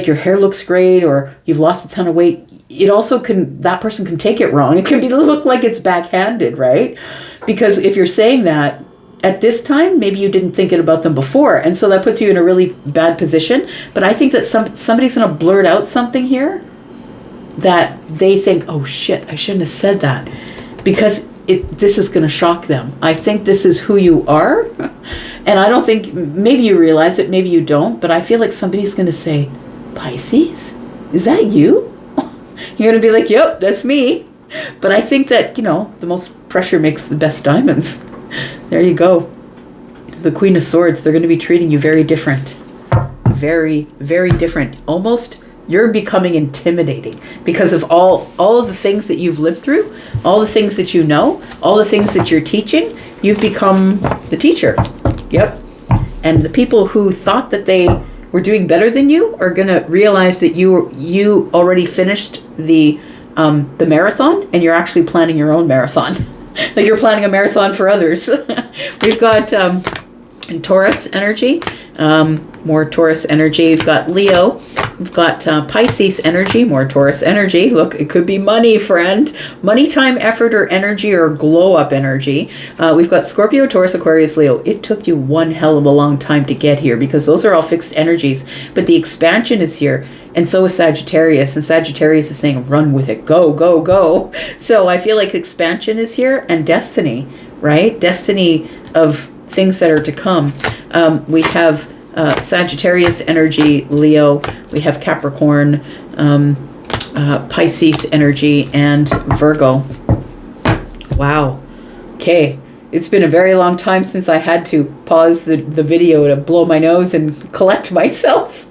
Speaker 1: your hair looks great or you've lost a ton of weight, it also can, that person can take it wrong. It can look like it's backhanded, right? Because if you're saying that at this time, maybe you didn't think it about them before. And so that puts you in a really bad position. But I think that somebody's going to blurt out something here that they think, oh shit, I shouldn't have said that. Because this is going to shock them. I think this is who you are. And I don't think, maybe you realize it, maybe you don't. But I feel like somebody's going to say, Pisces, is that you? You're going to be like, yep, that's me. But I think that, the most pressure makes the best diamonds. There you go. The Queen of Swords, they're going to be treating you very different. Very, very different. Almost, you're becoming intimidating because of all of the things that you've lived through, all the things that you know, all the things that you're teaching. you've become the teacher. Yep. And the people who thought that they were doing better than you are going to realize that you already finished the marathon, and you're actually planning your own marathon. Like you're planning a marathon for others. We've got Taurus energy, more Taurus energy. We've got Leo. We've got Pisces energy, more Taurus energy. Look, it could be money, friend. Money, time, effort, or energy, or glow up energy. We've got Scorpio, Taurus, Aquarius, Leo. It took you one hell of a long time to get here because those are all fixed energies. But the expansion is here. And so is Sagittarius. And Sagittarius is saying, run with it. Go, go, go. So I feel like expansion is here and destiny, right? Destiny of things that are to come. We have Sagittarius energy, Leo. We have Capricorn, Pisces energy, and Virgo. Wow. Okay. It's been a very long time since I had to pause the video to blow my nose and collect myself.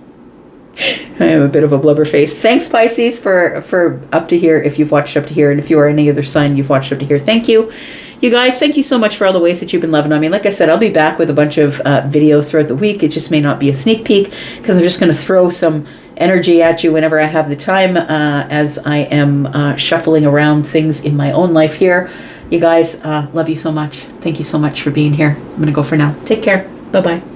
Speaker 1: I am a bit of a blubber face. Thanks, Pisces, for up to here, if you've watched up to here. And if you are any other sign you've watched up to here, thank you. You guys, thank you so much for all the ways that you've been loving on me. Like I said, I'll be back with a bunch of videos throughout the week. It just may not be a sneak peek because I'm just going to throw some energy at you whenever I have the time as I am shuffling around things in my own life here. You guys, love you so much. Thank you so much for being here. I'm going to go for now. Take care. Bye-bye.